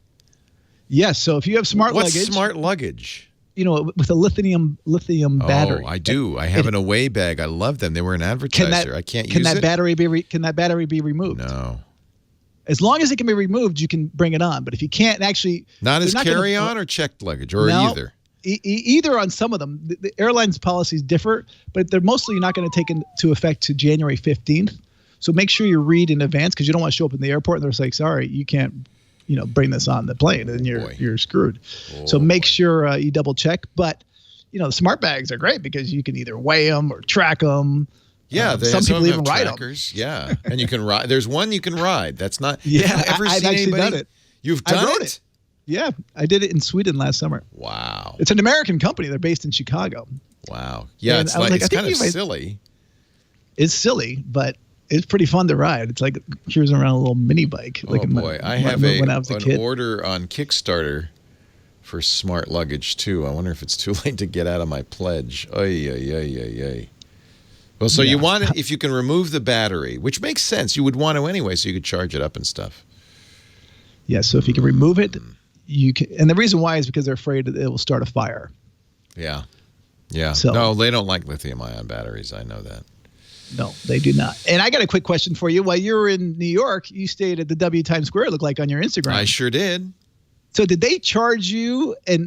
Yes. So if you have smart luggage. What's smart luggage? With a lithium battery. Oh, I do. I have an away bag. I love them. They were an advertiser. I can't use it. Can that battery be removed? No. As long as it can be removed, you can bring it on. But if you can't actually... Not as carry-on or checked luggage, or either? Either on some of them. The airlines' policies differ, but they're mostly not going to take into effect to January 15th. So make sure you read in advance, because you don't want to show up in the airport and they're like, sorry, you can't bring this on the plane, and you're screwed. So make sure you double-check. But, the smart bags are great because you can either weigh them or track them. Yeah, some people even ride them. Yeah, and you can ride. There's one you can ride. That's not. Yeah, I've actually done it. You've done it? Yeah, I did it in Sweden last summer. Wow. It's an American company. They're based in Chicago. Wow. Yeah, it's kind of silly. It's silly, but it's pretty fun to ride. It's like cruising around a little mini bike. Oh boy, I have an order on Kickstarter for smart luggage too. I wonder if it's too late to get out of my pledge. Ay. Well, so you want it if you can remove the battery, which makes sense. You would want to anyway, so you could charge it up and stuff. Yeah, so if you can remove it, you can. And the reason why is because they're afraid that it will start a fire. Yeah. So, no, they don't like lithium-ion batteries. I know that. No, they do not. And I got a quick question for you. While you were in New York, you stayed at the W Times Square, it looked like, on your Instagram. I sure did. So did they charge you a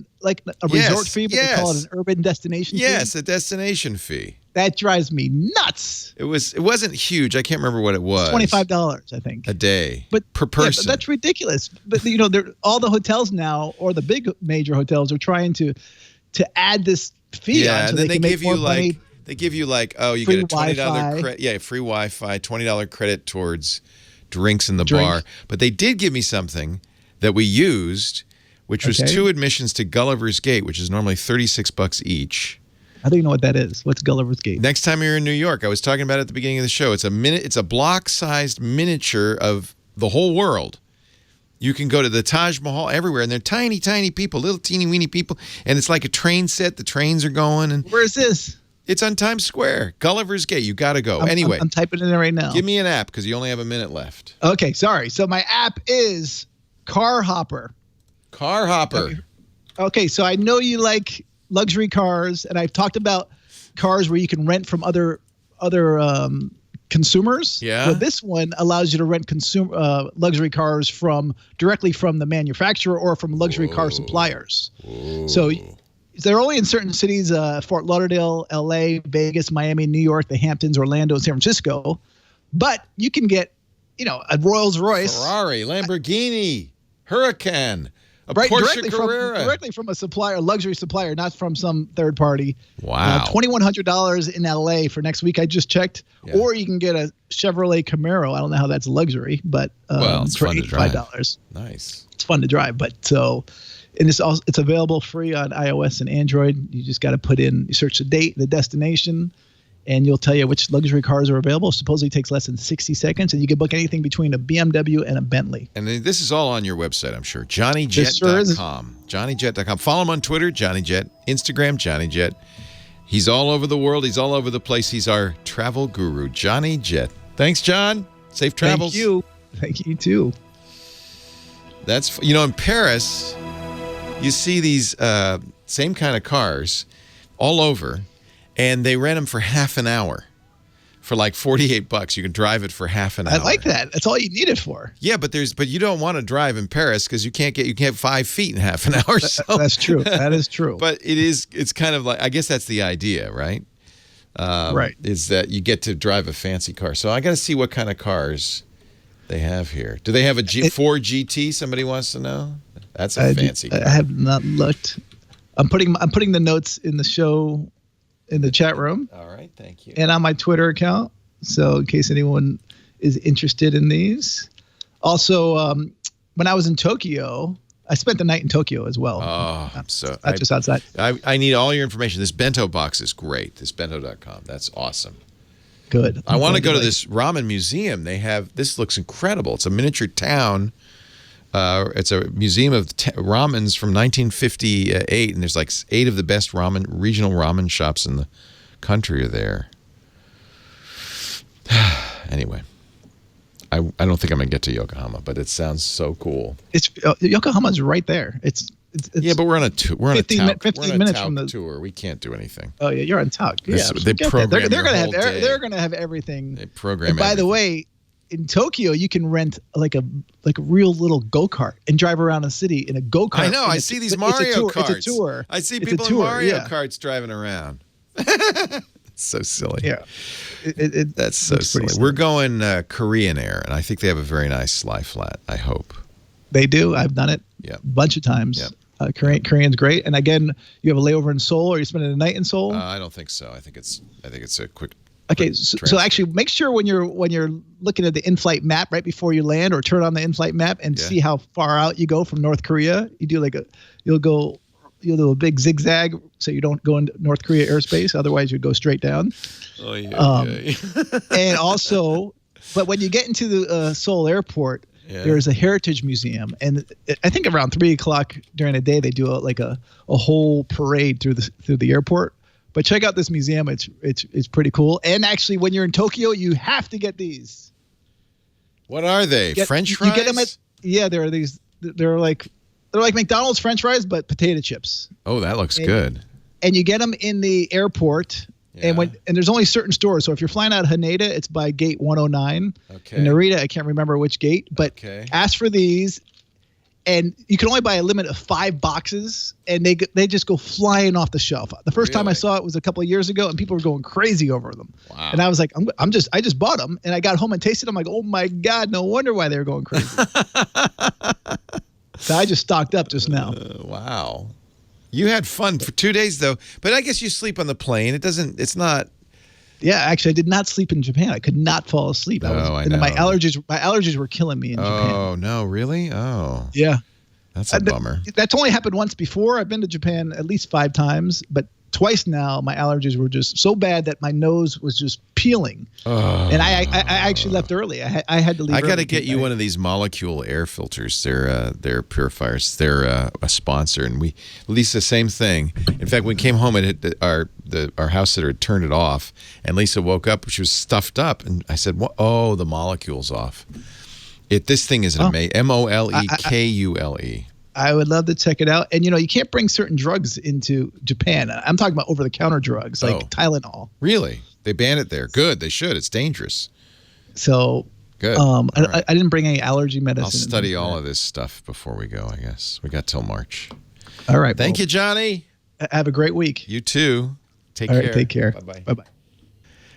resort fee, but they call it an urban destination fee? Yes, a destination fee. That drives me nuts. It wasn't huge. I can't remember what it was. $25, I think. A day. But per person. But that's ridiculous. But all the hotels now, or the big major hotels, are trying to add this fee on, so and then they give you money. They give you you get a $20 credit. Yeah, free Wi-Fi, $20 credit towards drinks in the bar. But they did give me something that we used, which was 2 admissions to Gulliver's Gate, which is normally $36 each. I don't even know what that is. What's Gulliver's Gate? Next time you're in New York, I was talking about it at the beginning of the show. It's a block-sized miniature of the whole world. You can go to the Taj Mahal everywhere, and they're tiny, tiny people, little teeny-weeny people, and it's like a train set. The trains are going. And where is this? It's on Times Square. Gulliver's Gate. You got to go. Anyway. I'm typing it in right now. Give me an app, because you only have a minute left. Okay, sorry. So my app is Car Hopper. Car Hopper. Okay, so I know you like luxury cars, and I've talked about cars where you can rent from other consumers. Yeah. Well, this one allows you to rent luxury cars directly from the manufacturer or from luxury car suppliers. Whoa. So they're only in certain cities: Fort Lauderdale, L.A., Vegas, Miami, New York, the Hamptons, Orlando, San Francisco. But you can get, a Rolls Royce, Ferrari, Lamborghini, Huracan. Porsche Carrera. Directly from a supplier, a luxury supplier, not from some third party. Wow. $2,100 in LA for next week. I just checked. Yeah. Or you can get a Chevrolet Camaro. I don't know how that's luxury, but it's for fun $85. Nice. It's fun to drive, and it's available free on iOS and Android. You just got to you search the date, the destination, and you'll tell you which luxury cars are available. Supposedly takes less than 60 seconds, and you can book anything between a BMW and a Bentley. And this is all on your website, I'm sure. JohnnyJet.com. JohnnyJet.com. Follow him on Twitter, JohnnyJet. Instagram, JohnnyJet. He's all over the world. He's all over the place. He's our travel guru, Johnny Jet. Thanks, John. Safe travels. Thank you. Thank you, too. That's, in Paris, you see these same kind of cars all over, and they rent them for half an hour for like $48. You can drive it for half an hour. I like that. That's all you need it for. Yeah, but you don't want to drive in Paris because you can't 5 feet in half an hour. So. That's true. That is true. But it's kind of like, I guess that's the idea, right? Right. Is that you get to drive a fancy car. So I got to see what kind of cars they have here. Do they have a Ford GT? Somebody wants to know. That's a fancy car. I have not looked. I'm putting the notes in the show in the chat room. All right, thank you. And on my Twitter account, so in case anyone is interested in these. Also, when I was in Tokyo, I spent the night in Tokyo as well. Oh, not just outside. I need all your information. This bento box is great. This bento.com. That's awesome. Good. I want to go to this ramen museum. This looks incredible. It's a miniature town. It's a museum of ramens from 1958, and there's like 8 of the best regional ramen shops in the country are there. Anyway, I don't think I'm gonna get to Yokohama, but it sounds so cool. It's Yokohama's right there. It's yeah, but we're on a tour. We're on 15 minutes from the tour. We can't do anything. Oh yeah, you're on Tauk. Yeah, they program. They're gonna have everything. They program. And by the way, in Tokyo, you can rent like a real little go-kart and drive around the city in a go-kart. I know. I see these Mario karts. It's a tour. I see people in Mario karts driving around. So silly. Yeah. That's so silly. We're going Korean Air, and I think they have a very nice lie flat. I hope. They do. I've done it a bunch of times. Yep. Korean's great. And again, you have a layover in Seoul, or you spending the night in Seoul? I don't think so. I think it's a quick. Okay, so actually make sure when you're looking at the in-flight map right before you land, or turn on the in-flight map and see how far out you go from North Korea. You do you'll do a big zigzag so you don't go into North Korea airspace. Otherwise, you'd go straight down. Oh yeah. And also, but when you get into the Seoul airport, there's a heritage museum, and I think around 3:00 during the day they do a whole parade through the airport. But check out this museum; it's pretty cool. And actually, when you're in Tokyo, you have to get these. What are they? French fries? You get them there are these. They're like McDonald's French fries, but potato chips. Oh, that looks good. And you get them in the airport. Yeah. And there's only certain stores. So if you're flying out of Haneda, it's by gate 109. Okay. In Narita, I can't remember which gate, but ask for these. And you can only buy a limit of 5 boxes, and they just go flying off the shelf. The first time I saw it was a couple of years ago, and people were going crazy over them. Wow. And I was like, I just bought them, and I got home and tasted them. I'm like, oh my God, no wonder why they were going crazy. So I just stocked up just now. Wow. You had fun for 2 days though, but I guess you sleep on the plane. It's not. Yeah, actually, I did not sleep in Japan. I could not fall asleep. I know. My allergies were killing me in Japan. Oh no, really? Oh. Yeah. That's a bummer. That's only happened once before. I've been to Japan at least 5 times, but twice now my allergies were just so bad that my nose was just peeling. And I actually left early. I had to leave. I got to get you one of these molecule air filters. They're purifiers. They're a sponsor, and we Lisa same thing. In fact, when we came home, our house sitter had turned it off, and Lisa woke up. She was stuffed up, and I said, "What? Oh, the molecule's off." This thing is amazing. MOLEKULE. I would love to check it out. And, you can't bring certain drugs into Japan. I'm talking about over-the-counter drugs like Tylenol. Really? They ban it there. Good. They should. It's dangerous. So good. I didn't bring any allergy medicine. I'll study all of this stuff before we go, I guess. We got till March. All right. Thank you, Johnny. Have a great week. You too. Take care. All right, take care. Bye-bye. Bye-bye.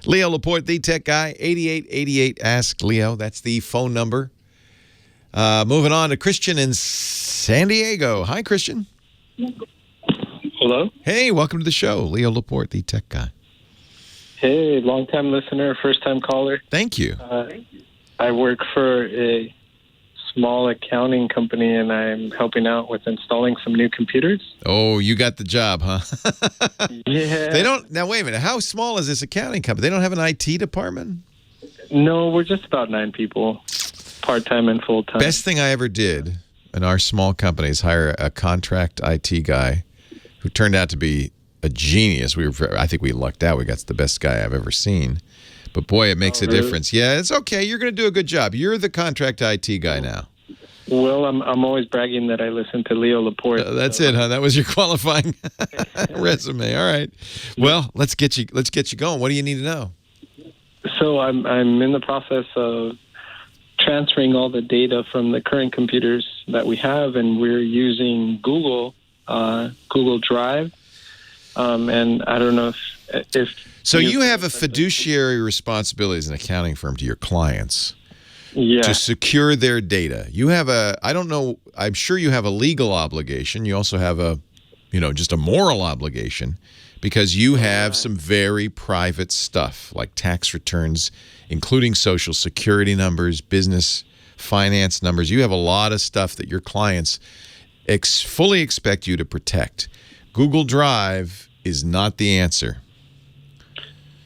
Leo Laporte, the tech guy, 8888 Ask Leo. That's the phone number. Moving on to Christian in San Diego. Hi, Christian. Hello. Hey, welcome to the show. Leo Laporte, the tech guy. Hey, long-time listener, first-time caller. Thank you. I work for a small accounting company, and I'm helping out with installing some new computers. Oh, you got the job, huh? Yeah. They don't. Now, wait a minute. How small is this accounting company? They don't have an IT department? No, we're just about 9 people, part-time and full-time. Best thing I ever did in our small company is hire a contract IT guy who turned out to be a genius. I think we lucked out. We got the best guy I've ever seen. But boy, it makes a difference. Yeah, it's okay. You're going to do a good job. You're the contract IT guy now. Well, I'm always bragging that I listen to Leo Laporte. That's it, huh? That was your qualifying resume. All right. Well, let's get you going. What do you need to know? So I'm in the process of transferring all the data from the current computers that we have, and we're using Google Drive. And I don't know if so you have a fiduciary responsibility as an accounting firm to your clients. Yeah. To secure their data. You have I don't know, I'm sure you have a legal obligation. You also have just a moral obligation because you have some very private stuff like tax returns, including social security numbers, business finance numbers. You have a lot of stuff that your clients fully expect you to protect. Google Drive is not the answer.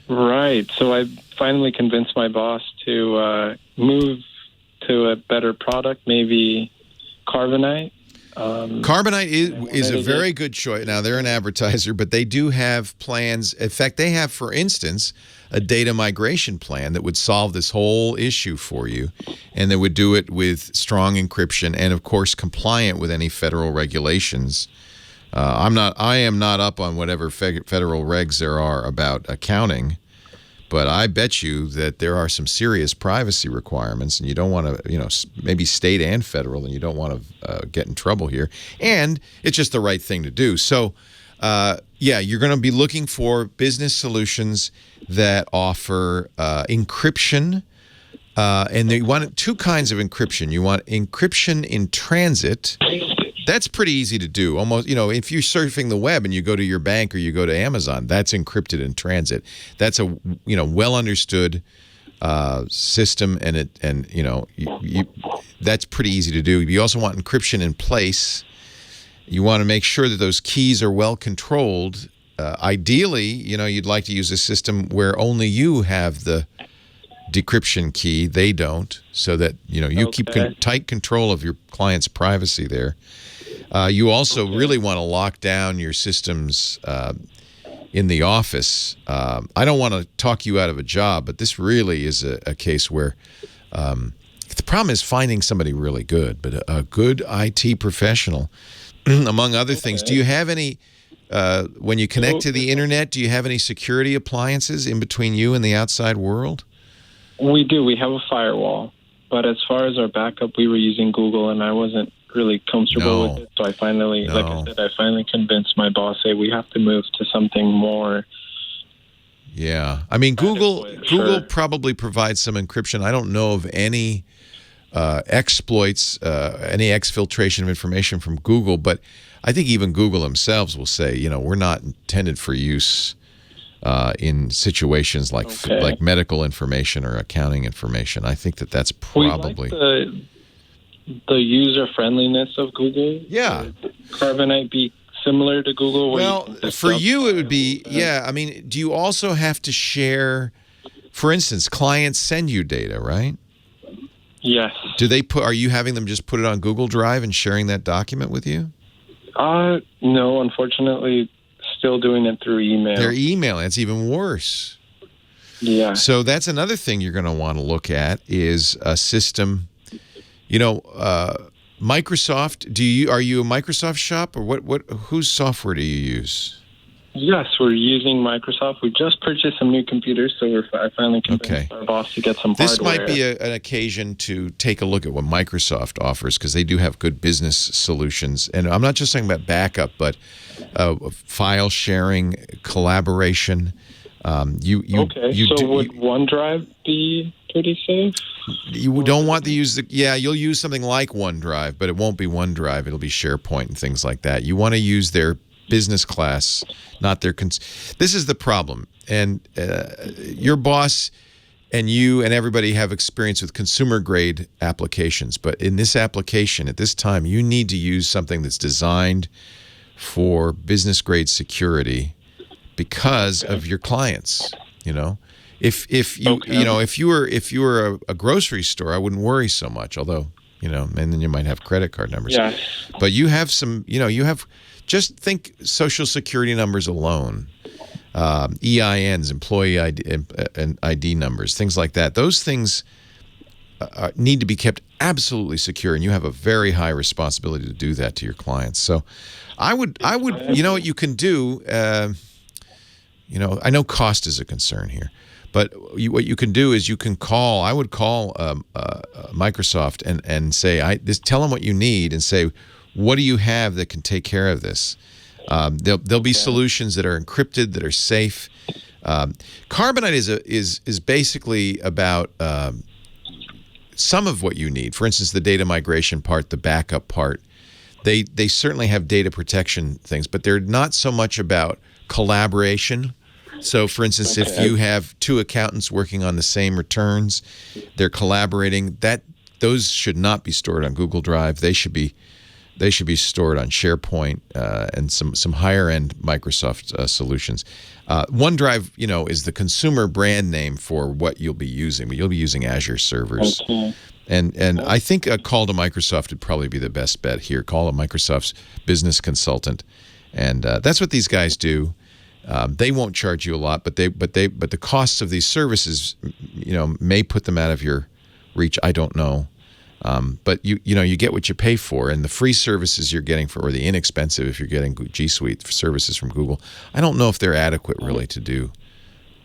Right. So I finally convinced my boss to move to a better product, maybe Carbonite. Carbonite is a very good choice. Now, they're an advertiser, but they do have plans. In fact, they have, for instance, a data migration plan that would solve this whole issue for you, and they would do it with strong encryption and, of course, compliant with any federal regulations. I am not up on whatever federal regs there are about accounting, but I bet you that there are some serious privacy requirements, and you don't want to, maybe state and federal, and you don't want to get in trouble here. And it's just the right thing to do. So, you're going to be looking for business solutions that offer encryption, and they want 2 kinds of encryption. You want encryption in transit. That's pretty easy to do. Almost, if you're surfing the web and you go to your bank or you go to Amazon, that's encrypted in transit. That's a well understood system, and that's pretty easy to do. You also want encryption in place. You want to make sure that those keys are well controlled. Ideally, you'd like to use a system where only you have the decryption key, they don't, so that you keep tight control of your client's privacy there. You also really want to lock down your systems in the office. I don't want to talk you out of a job, but this really is a case where the problem is finding somebody really good, but a good IT professional, among other things. Do you have any, when you connect to the internet, do you have any security appliances in between you and the outside world? We do. We have a firewall. But as far as our backup, we were using Google, and I wasn't really comfortable with it. So I finally, like I said, I finally convinced my boss, hey, we have to move to something more. Yeah. I mean, Google probably provides some encryption. I don't know of any exploits, any exfiltration of information from Google, but I think even Google themselves will say, we're not intended for use in situations like medical information or accounting information. I think that's probably... We like the user friendliness of Google. Yeah. Would Carbonite be similar to Google? Well, for you it would be, I mean, do you also have to share, for instance, clients send you data, right? Yes. Are you having them just put it on Google Drive and sharing that document with you? No, unfortunately, still doing it through email. They're emailing. It's even worse. Yeah. So that's another thing you're going to want to look at is a system. Microsoft. Are you a Microsoft shop, or whose software do you use? Yes, we're using Microsoft. We just purchased some new computers, so I finally convinced our boss to get some hardware. This might be an occasion to take a look at what Microsoft offers, because they do have good business solutions. And I'm not just talking about backup, but file sharing, collaboration. Would OneDrive be pretty safe? You don't want to use you'll use something like OneDrive, but it won't be OneDrive. It'll be SharePoint and things like that. You want to use their business class, not their... This is the problem. And your boss and you and everybody have experience with consumer grade applications. But in this application, at this time, you need to use something that's designed for business grade security because of your clients. You know, if you were a grocery store, I wouldn't worry so much. Although, you know, and then you might have credit card numbers. Yes. But you have some, you know, just think Social Security numbers alone, EINs, employee ID, and ID numbers, things like that. Those things need to be kept absolutely secure, and you have a very high responsibility to do that to your clients. So, I would, you know, what you can do. You know, I know cost is a concern here, but what you can do is you can call. I would call Microsoft and say, tell them what you need, and say, what do you have that can take care of this? There'll be solutions that are encrypted, that are safe. Carbonite is basically about some of what you need. For instance, the data migration part, the backup part. They certainly have data protection things, but they're not so much about collaboration. So, for instance, if you have two accountants working on the same returns, they're collaborating. Those should not be stored on Google Drive. They should be stored on SharePoint and some higher end Microsoft solutions. OneDrive, you know, is the consumer brand name for what you'll be using. But you'll be using Azure servers. Okay. And I think a call to Microsoft would probably be the best bet here. Call a Microsoft's business consultant, and that's what these guys do. They won't charge you a lot, but the costs of these services, you know, may put them out of your reach. I don't know, but you get what you pay for, and the free services you're getting or the inexpensive if you're getting G Suite services from Google. I don't know if they're adequate really to do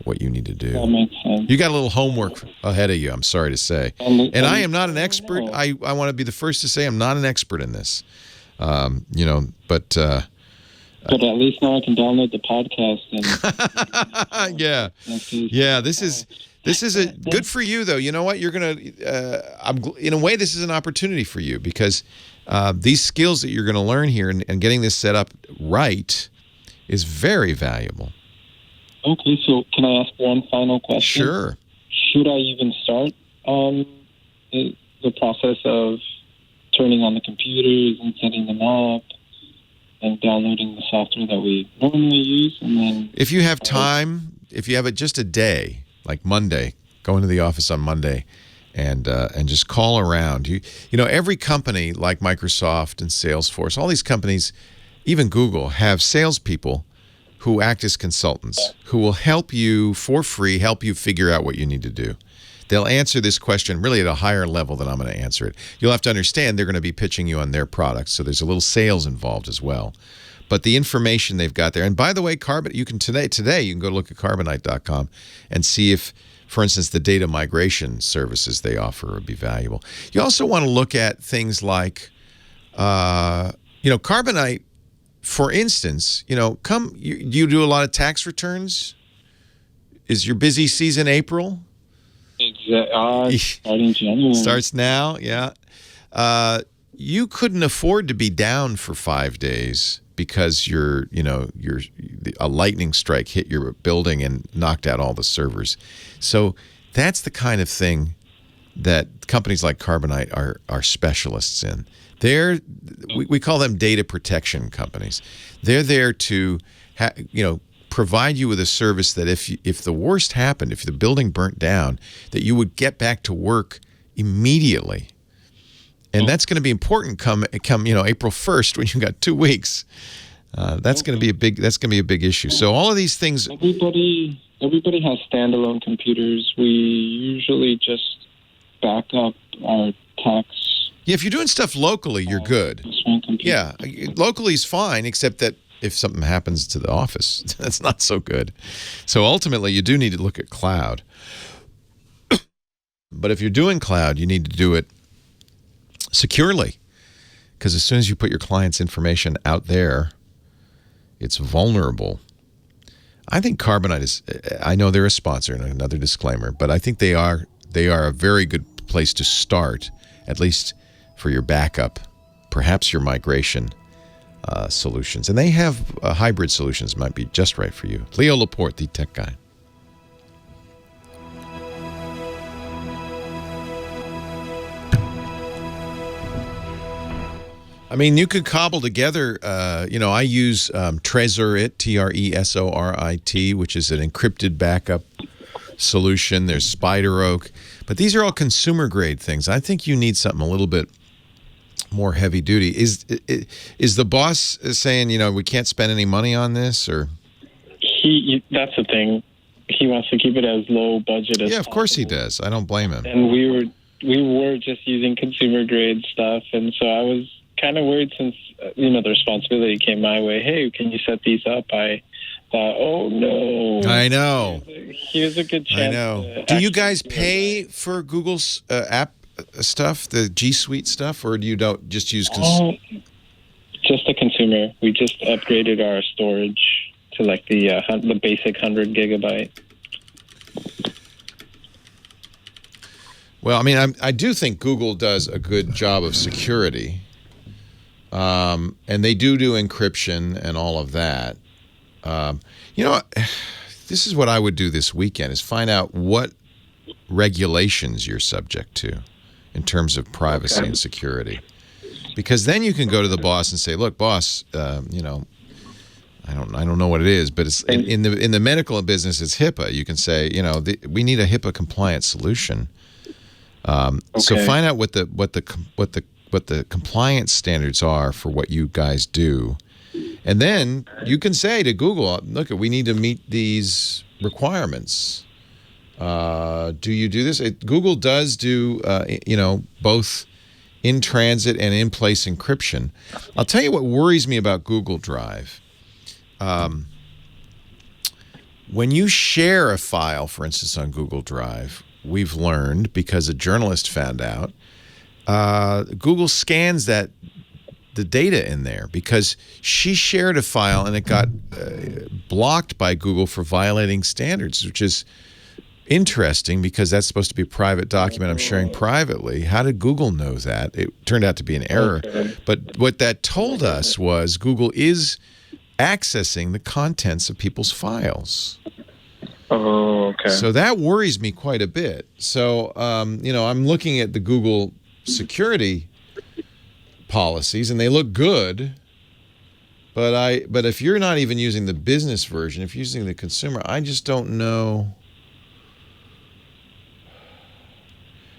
what you need to do. That makes sense. You got a little homework ahead of you, I'm sorry to say. And I am not an expert. I want to be the first to say I'm not an expert in this. You know, but at least now I can download the podcast and yeah. This is a good for you though. You know what? You're gonna. In a way, this is an opportunity for you because these skills that you're going to learn here and getting this set up right is very valuable. Okay, so can I ask one final question? Sure. Should I even start the process of turning on the computers and setting them up and downloading the software that we normally use? And then, if you have time, if you have just a day, like Monday, go into the office on Monday and just call around. You know, every company like Microsoft and Salesforce, all these companies, even Google, have salespeople who act as consultants, who will help you for free, help you figure out what you need to do. They'll answer this question really at a higher level than I'm going to answer it. You'll have to understand they're going to be pitching you on their products, so there's a little sales involved as well. But the information they've got there, and by the way, you can today you can go look at carbonite.com and see if, for instance, the data migration services they offer would be valuable. You also want to look at things like, Carbonite. For instance, you do a lot of tax returns? Is your busy season April? Starting January. Starts now, yeah. You couldn't afford to be down for 5 days because a lightning strike hit your building and knocked out all the servers. So that's the kind of thing that companies like Carbonite are specialists in. We call them data protection companies. They're there to provide you with a service that if the worst happened, if the building burnt down, that you would get back to work immediately. And that's going to be important come April 1st when you've got 2 weeks. That's going to be a big issue. So all of these things. Everybody has standalone computers. We usually just back up our tax. Yeah, if you're doing stuff locally, you're good. Yeah, locally is fine, except that if something happens to the office, that's not so good. So ultimately, you do need to look at cloud. But if you're doing cloud, you need to do it securely, because as soon as you put your client's information out there, it's vulnerable. I think Carbonite is, I know they're a sponsor, and another disclaimer, but I think they are a very good place to start, at least for your backup, perhaps your migration solutions. And they have hybrid solutions might be just right for you. Leo Laporte, the tech guy. I mean, you could cobble together, I use Tresorit, Tresorit, which is an encrypted backup solution. There's Spider Oak. But these are all consumer grade things. I think you need something a little bit more heavy duty. Is the boss saying, we can't spend any money on this, or? That's the thing. He wants to keep it as low budget as Yeah, of course he does. I don't blame him. And we were just using consumer grade stuff, and so I was kind of worried since the responsibility came my way. Hey, can you set these up? I thought, oh no. I know. Here's a good chance. I know. Do you guys pay for Google's app stuff, the G Suite stuff, or do you don't just use? Just a consumer. We just upgraded our storage to like the basic 100 gigabyte. Well, I mean, I do think Google does a good job of security, and they do encryption and all of that. This is what I would do this weekend: is find out what regulations you're subject to in terms of privacy and security, because then you can go to the boss and say, "Look, boss, I don't know what it is, but it's in the medical business, it's HIPAA. You can say, we need a HIPAA compliant solution." So find out what the compliance standards are for what you guys do, and then you can say to Google, "Look, we need to meet these requirements. Do you do this?" Google does do both in transit and in place encryption. I'll tell you what worries me about Google Drive. When you share a file, for instance, on Google Drive, we've learned, because a journalist found out, Google scans the data in there, because she shared a file and it got blocked by Google for violating standards, which is interesting because that's supposed to be a private document I'm sharing privately. How did Google know that? It turned out to be an error. But what that told us was Google is accessing the contents of people's files. Oh, okay. So that worries me quite a bit. So, I'm looking at the Google security policies, and they look good. But if you're not even using the business version, if you're using the consumer, I just don't know.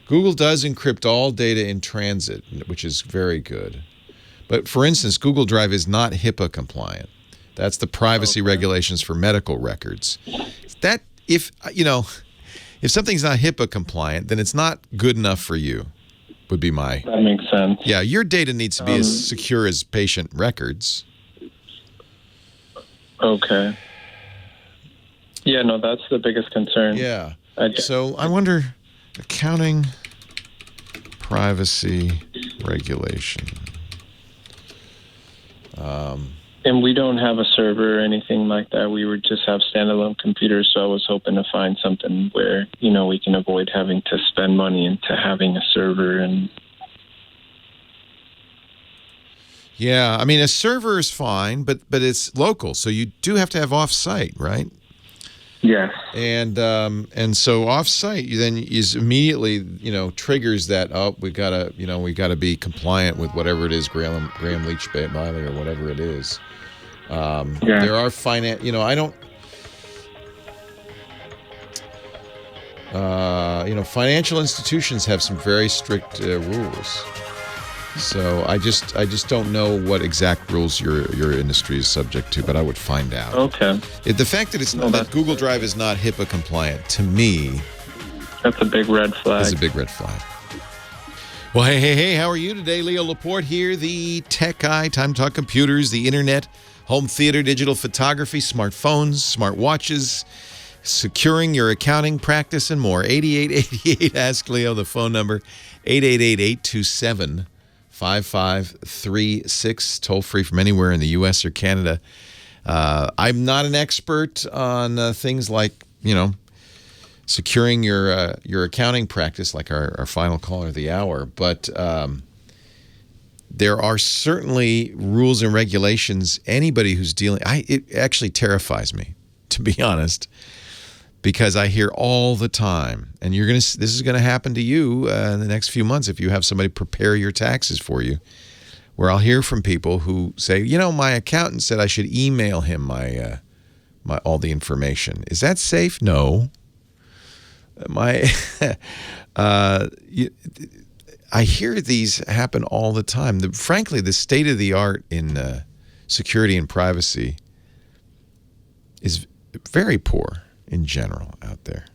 Google does encrypt all data in transit, which is very good. But for instance, Google Drive is not HIPAA compliant. That's the privacy regulations for medical records. That if something's not HIPAA compliant, then it's not good enough for you. Would be my. That makes sense. Yeah, your data needs to be as secure as patient records. Okay. Yeah, no, that's the biggest concern. Yeah. So I wonder, accounting privacy regulation. And we don't have a server or anything like that. We would just have standalone computers. So I was hoping to find something where, we can avoid having to spend money into having a server. And yeah, I mean, a server is fine, but it's local. So you do have to have off-site, right? Yes. And so off-site then is immediately, triggers that, we gotta be compliant with whatever it is, Graham Leach Bailey or whatever it is. There are financial institutions have some very strict rules. So I just don't know what exact rules your industry is subject to, but I would find out. Okay. The fact that that Google Drive is not HIPAA compliant, to me, that's a big red flag. That's a big red flag. Well, hey, how are you today? Leo Laporte here, the tech guy. Time to talk computers, the internet, home theater, digital photography, smartphones, smartwatches, securing your accounting practice, and more. 8888 Ask Leo, the phone number, 888-827-5536, toll free from anywhere in the U.S. or Canada. I'm not an expert on things like, securing your accounting practice, like our final caller of the hour, but there are certainly rules and regulations. Anybody who's dealing, it actually terrifies me, to be honest, because I hear all the time, and this is gonna happen to you in the next few months if you have somebody prepare your taxes for you. where I'll hear from people who say, my accountant said I should email him my all the information. Is that safe? No. I hear these happen all the time. Frankly, the state of the art in security and privacy is very poor in general out there.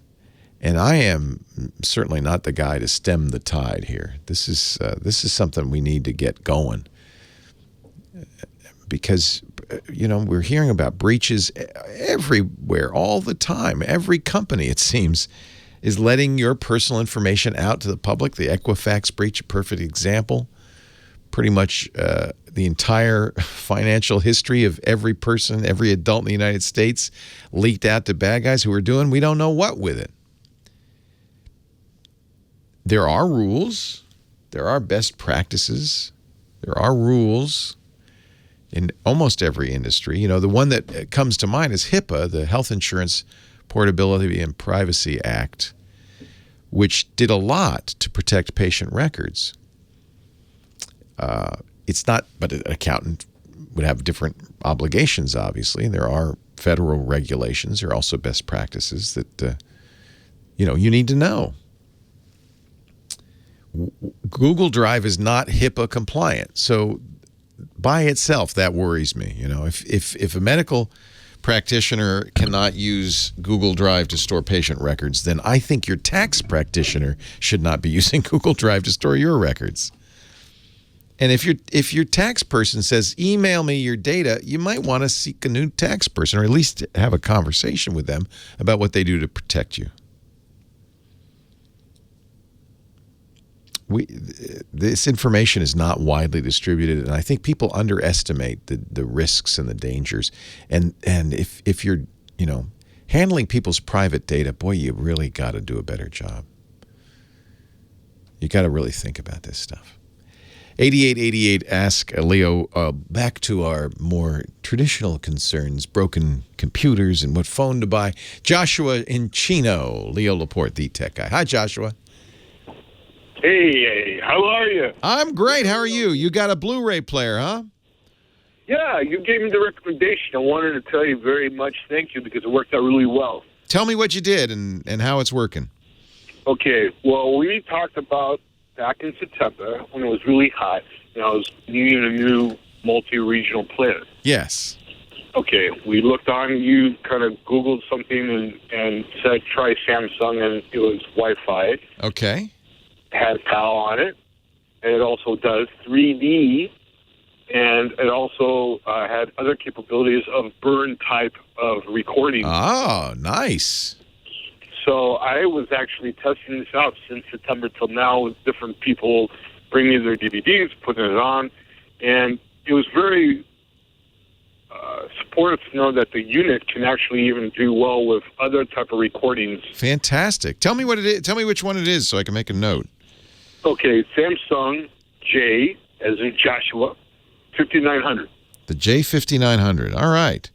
And I am certainly not the guy to stem the tide here. This is something we need to get going, because we're hearing about breaches everywhere all the time. Every company, it seems, is letting your personal information out to the public. The Equifax breach, a perfect example. Pretty much the entire financial history of every person, every adult in the United States leaked out to bad guys who are doing we don't know what with it. There are rules. There are best practices. There are rules in almost every industry. The one that comes to mind is HIPAA, the Health Insurance Portability and Privacy Act, which did a lot to protect patient records. It's not, but an accountant would have different obligations, obviously. There are federal regulations. There are also best practices that, you need to know. Google Drive is not HIPAA compliant. So by itself, that worries me. If a medical practitioner cannot use Google Drive to store patient records, then I think your tax practitioner should not be using Google Drive to store your records. And if your tax person says, email me your data, you might want to seek a new tax person, or at least have a conversation with them about what they do to protect you. This information is not widely distributed, and I think people underestimate the risks and the dangers. And if you're, handling people's private data, boy, you really got to do a better job. You got to really think about this stuff. 8888 ask Leo, back to our more traditional concerns, broken computers and what phone to buy. Joshua in Chino, Leo Laporte, the tech guy. Hi, Joshua. Hey, how are you? I'm great. How are you? You got a Blu-ray player, huh? Yeah, you gave me the recommendation. I wanted to tell you very much thank you because it worked out really well. Tell me what you did and how it's working. Okay, well, we talked about back in September when it was really hot, and I was needing a new multi-regional player. Yes. Okay, we looked on, you kind of Googled something and said try Samsung, and it was Wi-Fi. Okay. Had PAL on it, and it also does 3D, and it also had other capabilities of burn type of recording. Oh, nice. So I was actually testing this out since September till now with different people bringing their DVDs, putting it on, and it was very supportive to know that the unit can actually even do well with other type of recordings. Fantastic. Tell me what it is. Tell me which one it is so I can make a note. Okay, Samsung J, as in Joshua, 5900. The J5900. All right.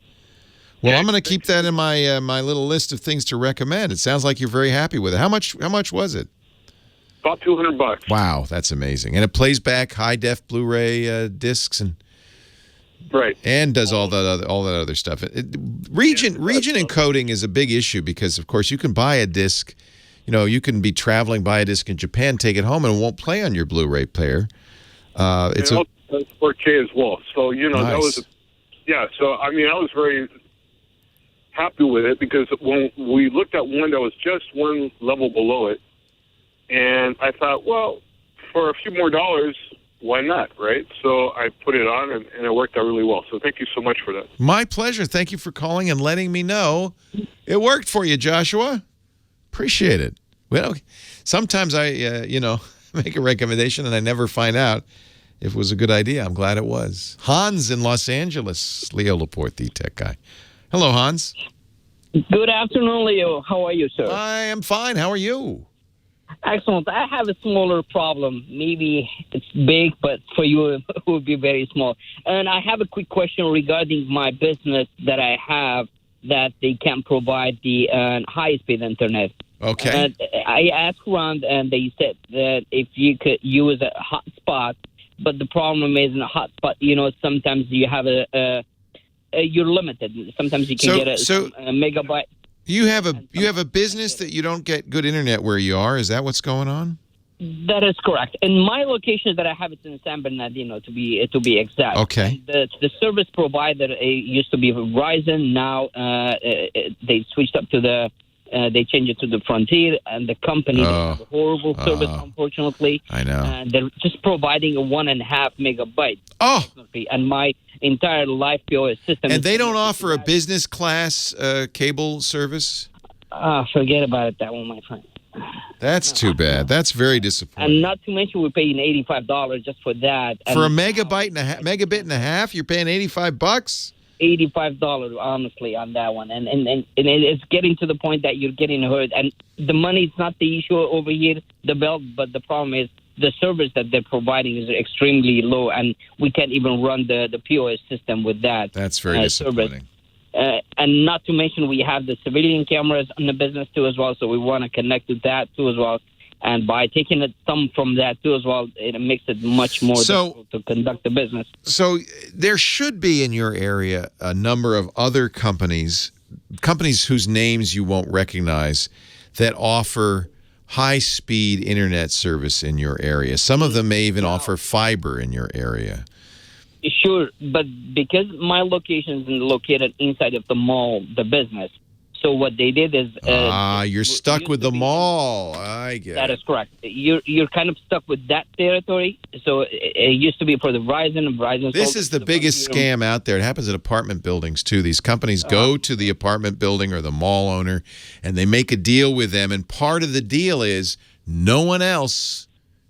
Well, I'm going to keep that in my my little list of things to recommend. It sounds like you're very happy with it. How much was it? About $200. Wow, that's amazing. And it plays back high-def Blu-ray discs and right, and does all that other stuff. Region encoding is a big issue because, of course, you can buy a disc. You can be traveling, buy a disc in Japan, take it home, and it won't play on your Blu-ray player. It's and 4K as well. So nice. That was So I was very happy with it because when we looked at one that was just one level below it, and I thought, well, for a few more dollars, why not, right? So I put it on, and it worked out really well. So thank you so much for that. My pleasure. Thank you for calling and letting me know it worked for you, Joshua. Appreciate it. Well, sometimes I, make a recommendation and I never find out if it was a good idea. I'm glad it was. Hans in Los Angeles, Leo Laporte, the tech guy. Hello, Hans. Good afternoon, Leo. How are you, sir? I am fine. How are you? Excellent. I have a smaller problem. Maybe it's big, but for you, it would be very small. And I have a quick question regarding my business that I have that they can provide the high-speed internet. Okay. And I asked around, and they said that if you could use a hotspot But the problem is in a hotspot, sometimes you have you're limited. Sometimes you can get a megabyte. You have a business that you don't get good internet where you are. Is that what's going on? That is correct. And my location that I have is in San Bernardino, to be exact. Okay. The service provider used to be Verizon. Now they switched up to they changed it to the Frontier, and the company has a horrible service, unfortunately. I know. They're just providing a 1.5 megabyte. Oh. And my entire live POS system. And they don't offer a business class cable service? Forget about it, that one, my friend. That's too bad. That's very disappointing. And not to mention we're paying $85 just for that. For a megabit and a half, you're paying $85? $85, honestly, on that one, and it's getting to the point that you're getting hurt. And the money's not the issue over here, the bill, but the problem is the service that they're providing is extremely low, and we can't even run the POS system with that. That's very disappointing. And not to mention we have the civilian cameras in the business too as well, so we want to connect to that too as well. And by taking some from that too as well, it makes it much more difficult to conduct the business. So there should be in your area a number of other companies whose names you won't recognize that offer high-speed internet service in your area. Some of them may even offer fiber in your area. Sure, but because my location is located inside of the mall, the business, so what they did is... you're stuck with the mall. I get that is correct. You're kind of stuck with that territory. So it used to be for the Verizon. This is the biggest scam out there. It happens at apartment buildings, too. These companies go to the apartment building or the mall owner, and they make a deal with them. And part of the deal is no one else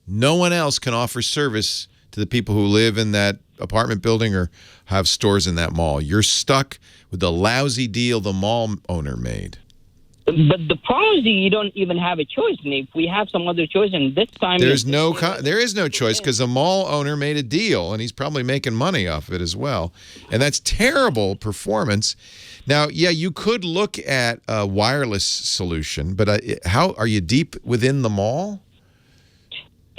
can offer service to the people who live in that apartment building or have stores in that mall. You're stuck with the lousy deal the mall owner made. But the problem is you don't even have a choice, Nate. We have some other choice, and this time... there is no choice because the mall owner made a deal, and he's probably making money off of it as well. And that's terrible performance. Now, yeah, you could look at a wireless solution, but how are you deep within the mall?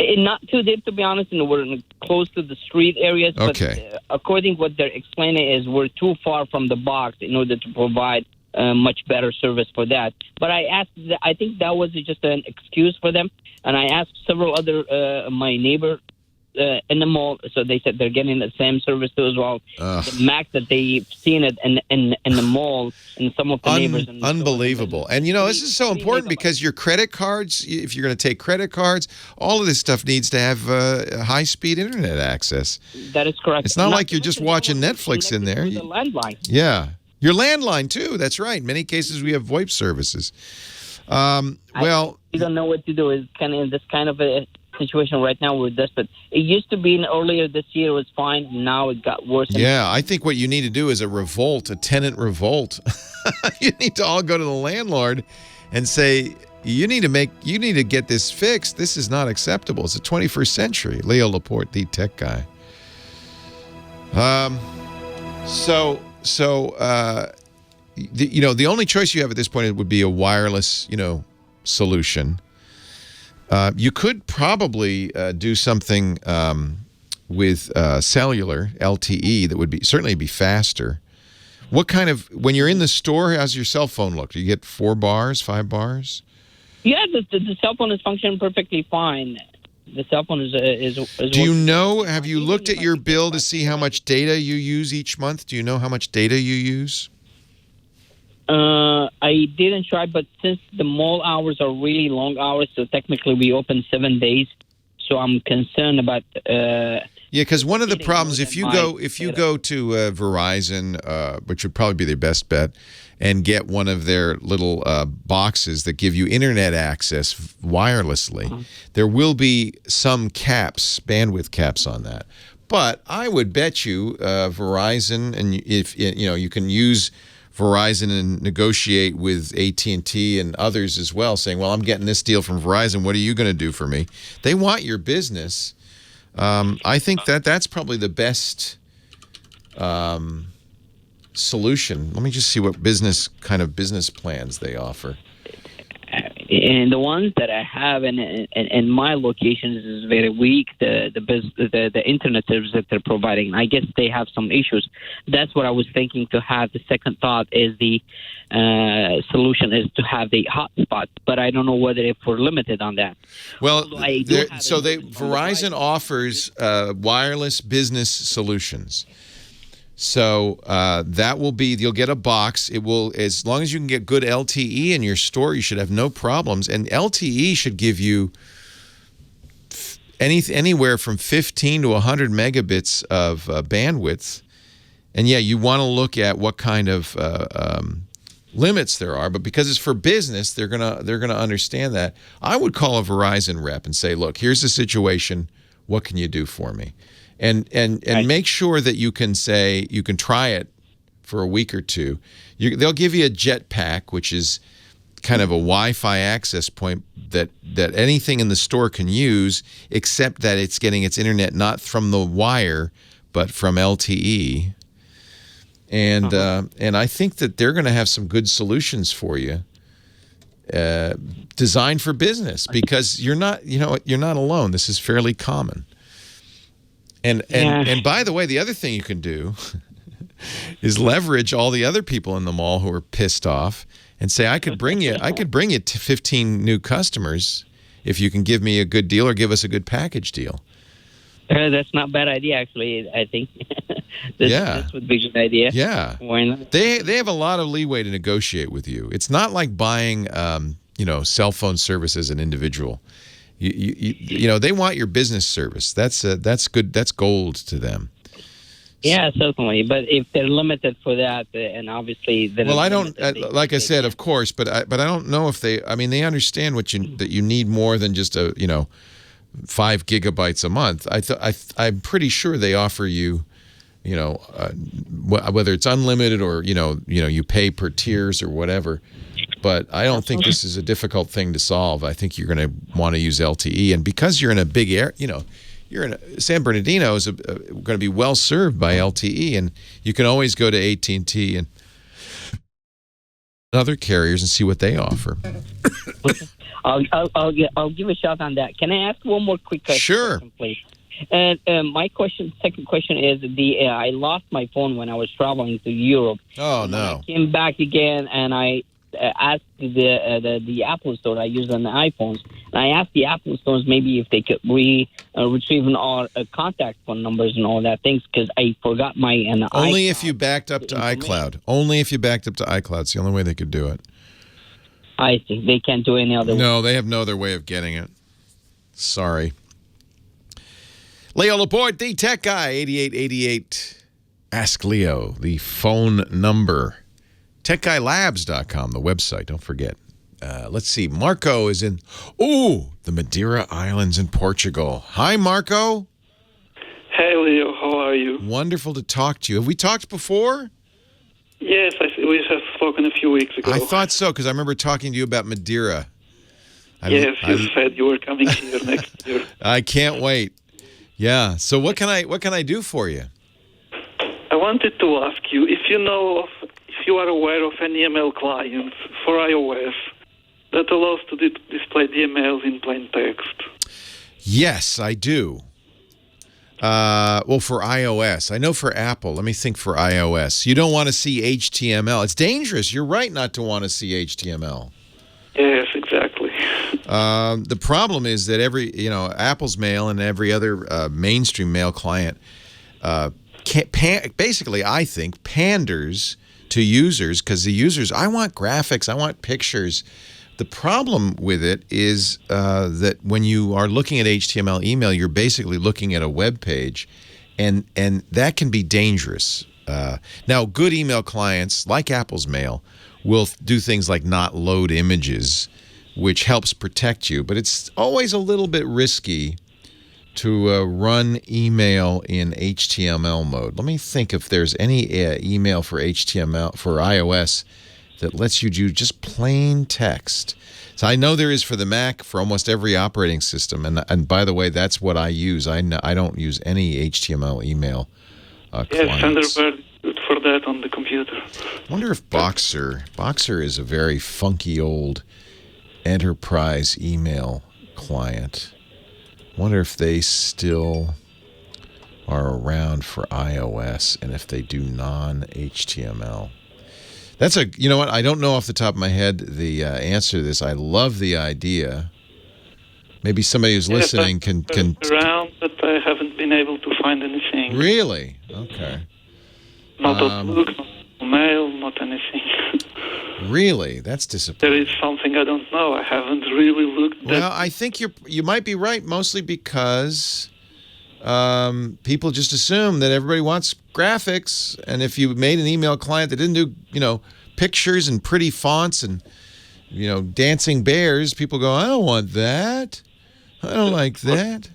Not too deep, to be honest, and we're close to the street areas. Okay. But according to what they're explaining is we're too far from the box in order to provide much better service for that. But I think that was just an excuse for them. And I asked several other, my neighbor in the mall, so they said they're getting the same service too as well. The max that they've seen it in the mall and some of the neighbors. Unbelievable. And, this is so important because your credit cards, if you're going to take credit cards, all of this stuff needs to have high-speed internet access. That is correct. It's not like you're just watching Netflix in there. The landline. Yeah. Your landline, too. That's right. In many cases, we have VoIP services. We don't know what to do. It's kind of in this kind of a situation right now. We're desperate. It used to be earlier this year. It was fine. Now it got worse. Yeah, I think what you need to do is a tenant revolt. You need to all go to the landlord and say, you need to get this fixed. This is not acceptable. It's the 21st century. Leo Laporte, the tech guy. The only choice you have at this point would be a wireless, solution. You could probably do something with cellular LTE that would certainly be faster. When you're in the store, how's your cell phone look? Do you get 4 bars, 5 bars? Yeah, the cell phone is functioning perfectly fine. The cell phone is Do you know, have you looked at your bill to see how much data you use each month? Do you know how much data you use? I didn't try, but since the mall hours are really long hours, so technically we open 7 days, so I'm concerned about... yeah, because one of the problems, if you go to Verizon, which would probably be their best bet, and get one of their little boxes that give you internet access wirelessly, there will be some bandwidth caps on that. But I would bet you Verizon, and if you can use Verizon and negotiate with AT&T and others as well, saying, well, I'm getting this deal from Verizon. What are you going to do for me? They want your business. I think that's probably the best solution. Let me just see what business plans they offer. And the ones that I have in my locations is very weak. The internet service that they're providing, I guess they have some issues. That's what I was thinking to have. The second thought is the solution is to have the hotspot, but I don't know whether if we're limited on that. Well, Verizon offers wireless business solutions. So that will be, you'll get a box. It will, as long as you can get good LTE in your store, you should have no problems. And LTE should give you anywhere from 15 to 100 megabits of bandwidth. And yeah, you want to look at what kind of limits there are, but because it's for business, they're gonna understand that. I would call a Verizon rep and say, look, here's the situation. What can you do for me? And make sure that you can say, you can try it for a week or two. They'll give you a jet pack, which is kind of a Wi-Fi access point that anything in the store can use, except that it's getting its internet not from the wire, but from LTE. And I think that they're going to have some good solutions for you, designed for business, because you're not alone. This is fairly common. And by the way, the other thing you can do is leverage all the other people in the mall who are pissed off and say, I could bring you to 15 new customers if you can give me a good deal or give us a good package deal. That's not a bad idea, actually. I think this would be a good idea. Yeah, why not? They have a lot of leeway to negotiate with you. It's not like buying cell phone service as an individual. They want your business service. That's good. That's gold to them. Yeah, certainly. But if they're limited for that, and obviously, well, I don't. Like I said, of course, but I don't know if they. I mean, they understand that you need more than just 5 gigabytes a month. I'm pretty sure they offer you, whether it's unlimited or you pay per tiers or whatever. But I don't think this is a difficult thing to solve. I think you're going to want to use LTE, and because you're in a big area, you're in San Bernardino is going to be well served by LTE, and you can always go to AT&T and other carriers and see what they offer. I'll give a shot on that. Can I ask one more quick question? Sure. Please? And my second question is I lost my phone when I was traveling to Europe. Oh no! I came back again and I asked the Apple Store. I use on the iPhones. And I asked the Apple stores maybe if they could retrieve our contact phone numbers and all that things because I forgot my only iCloud. If you backed up to iCloud. Only if you backed up to iCloud. It's the only way they could do it. I see. They can't do any other way. No, they have no other way of getting it. Sorry. Leo Laporte, the tech guy, 8888. Ask Leo, the phone number. TechGuyLabs.com, the website. Don't forget. Let's see. Marco is in, the Madeira Islands in Portugal. Hi, Marco. Hey, Leo. How are you? Wonderful to talk to you. Have we talked before? Yes, we have spoken a few weeks ago. I thought so, because I remember talking to you about Madeira. You said you were coming here next year. I can't wait. Yeah. So what can I do for you? I wanted to ask you if you are aware of any email clients for iOS that allows to display the emails in plain text. Yes, I do. Well, for iOS. I know for Apple. Let me think for iOS. You don't want to see HTML. It's dangerous. You're right not to want to see HTML. Yes, exactly. The problem is that Apple's mail and every other mainstream mail client basically, I think, panders to users because the users, I want graphics, I want pictures. The problem with it is that when you are looking at HTML email, you're basically looking at a web page, and that can be dangerous. Now, good email clients, like Apple's Mail, will do things like not load images, which helps protect you, but it's always a little bit risky to run email in HTML mode. Let me think if there's any email for HTML for iOS that lets you do just plain text. So I know there is for the Mac for almost every operating system, and by the way, that's what I use. I don't use any HTML email clients. Yes, Thunderbird for that on the computer. I wonder if Boxer is a very funky old enterprise email client. Wonder if they still are around for iOS and if they do non-HTML. That's you know what? I don't know off the top of my head the answer to this. I love the idea. Maybe somebody who's listening can around, but I haven't been able to find anything. Really? Okay. Not Outlook, not mail, not anything. Really? That's disappointing. There is something I don't know. I haven't really looked. Well, I think you might be right, mostly because people just assume that everybody wants graphics, and if you made an email client that didn't do pictures and pretty fonts and dancing bears, people go, I don't want that. I don't like that.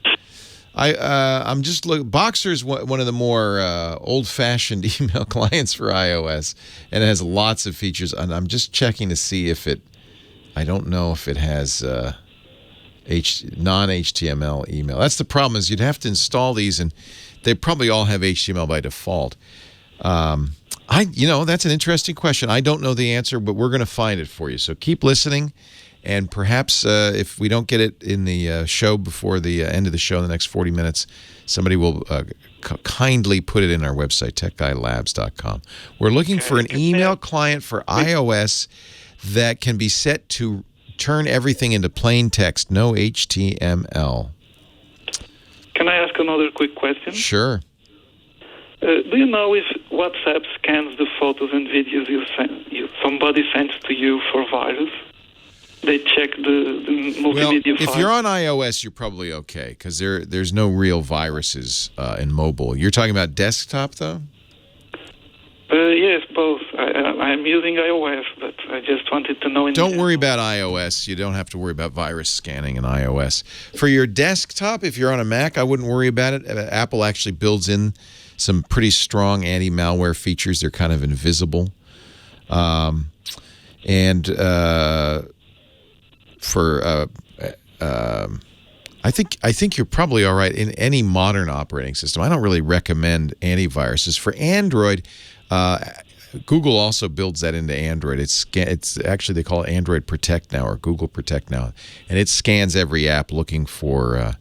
I'm just looking. Boxer's one of the more old-fashioned email clients for iOS, and it has lots of features. And I'm just checking to see if it. I don't know if it has non-HTML email. That's the problem. Is you'd have to install these, and they probably all have HTML by default. That's an interesting question. I don't know the answer, but we're going to find it for you. So keep listening. And perhaps if we don't get it in the show before the end of the show in the next 40 minutes, somebody will kindly put it in our website, techguylabs.com. We're looking for an email client for iOS that can be set to turn everything into plain text, no HTML. Can I ask another quick question? Sure. Do you know if WhatsApp scans the photos and videos somebody sends to you for virus? They check the multimedia If you're on iOS, you're probably okay because there's no real viruses in mobile. You're talking about desktop, though? Yes, both. I'm using iOS, but I just wanted to know. Don't worry about iOS. You don't have to worry about virus scanning in iOS. For your desktop, if you're on a Mac, I wouldn't worry about it. Apple actually builds in some pretty strong anti-malware features. They're kind of invisible. I think you're probably all right in any modern operating system. I don't really recommend antiviruses. For Android, Google also builds that into Android. It's actually, they call it Android Protect now or Google Protect now, and it scans every app looking for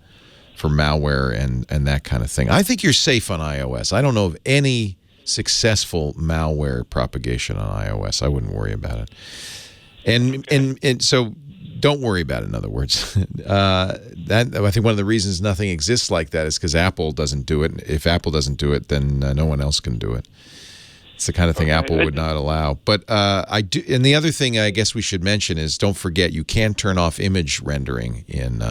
malware and that kind of thing. I think you're safe on iOS. I don't know of any successful malware propagation on iOS. I wouldn't worry about it. And so don't worry about it, in other words. I think one of the reasons nothing exists like that is because Apple doesn't do it. If Apple doesn't do it, then no one else can do it. It's the kind of thing Apple would not allow. But I do. And the other thing I guess we should mention is don't forget you can turn off image rendering in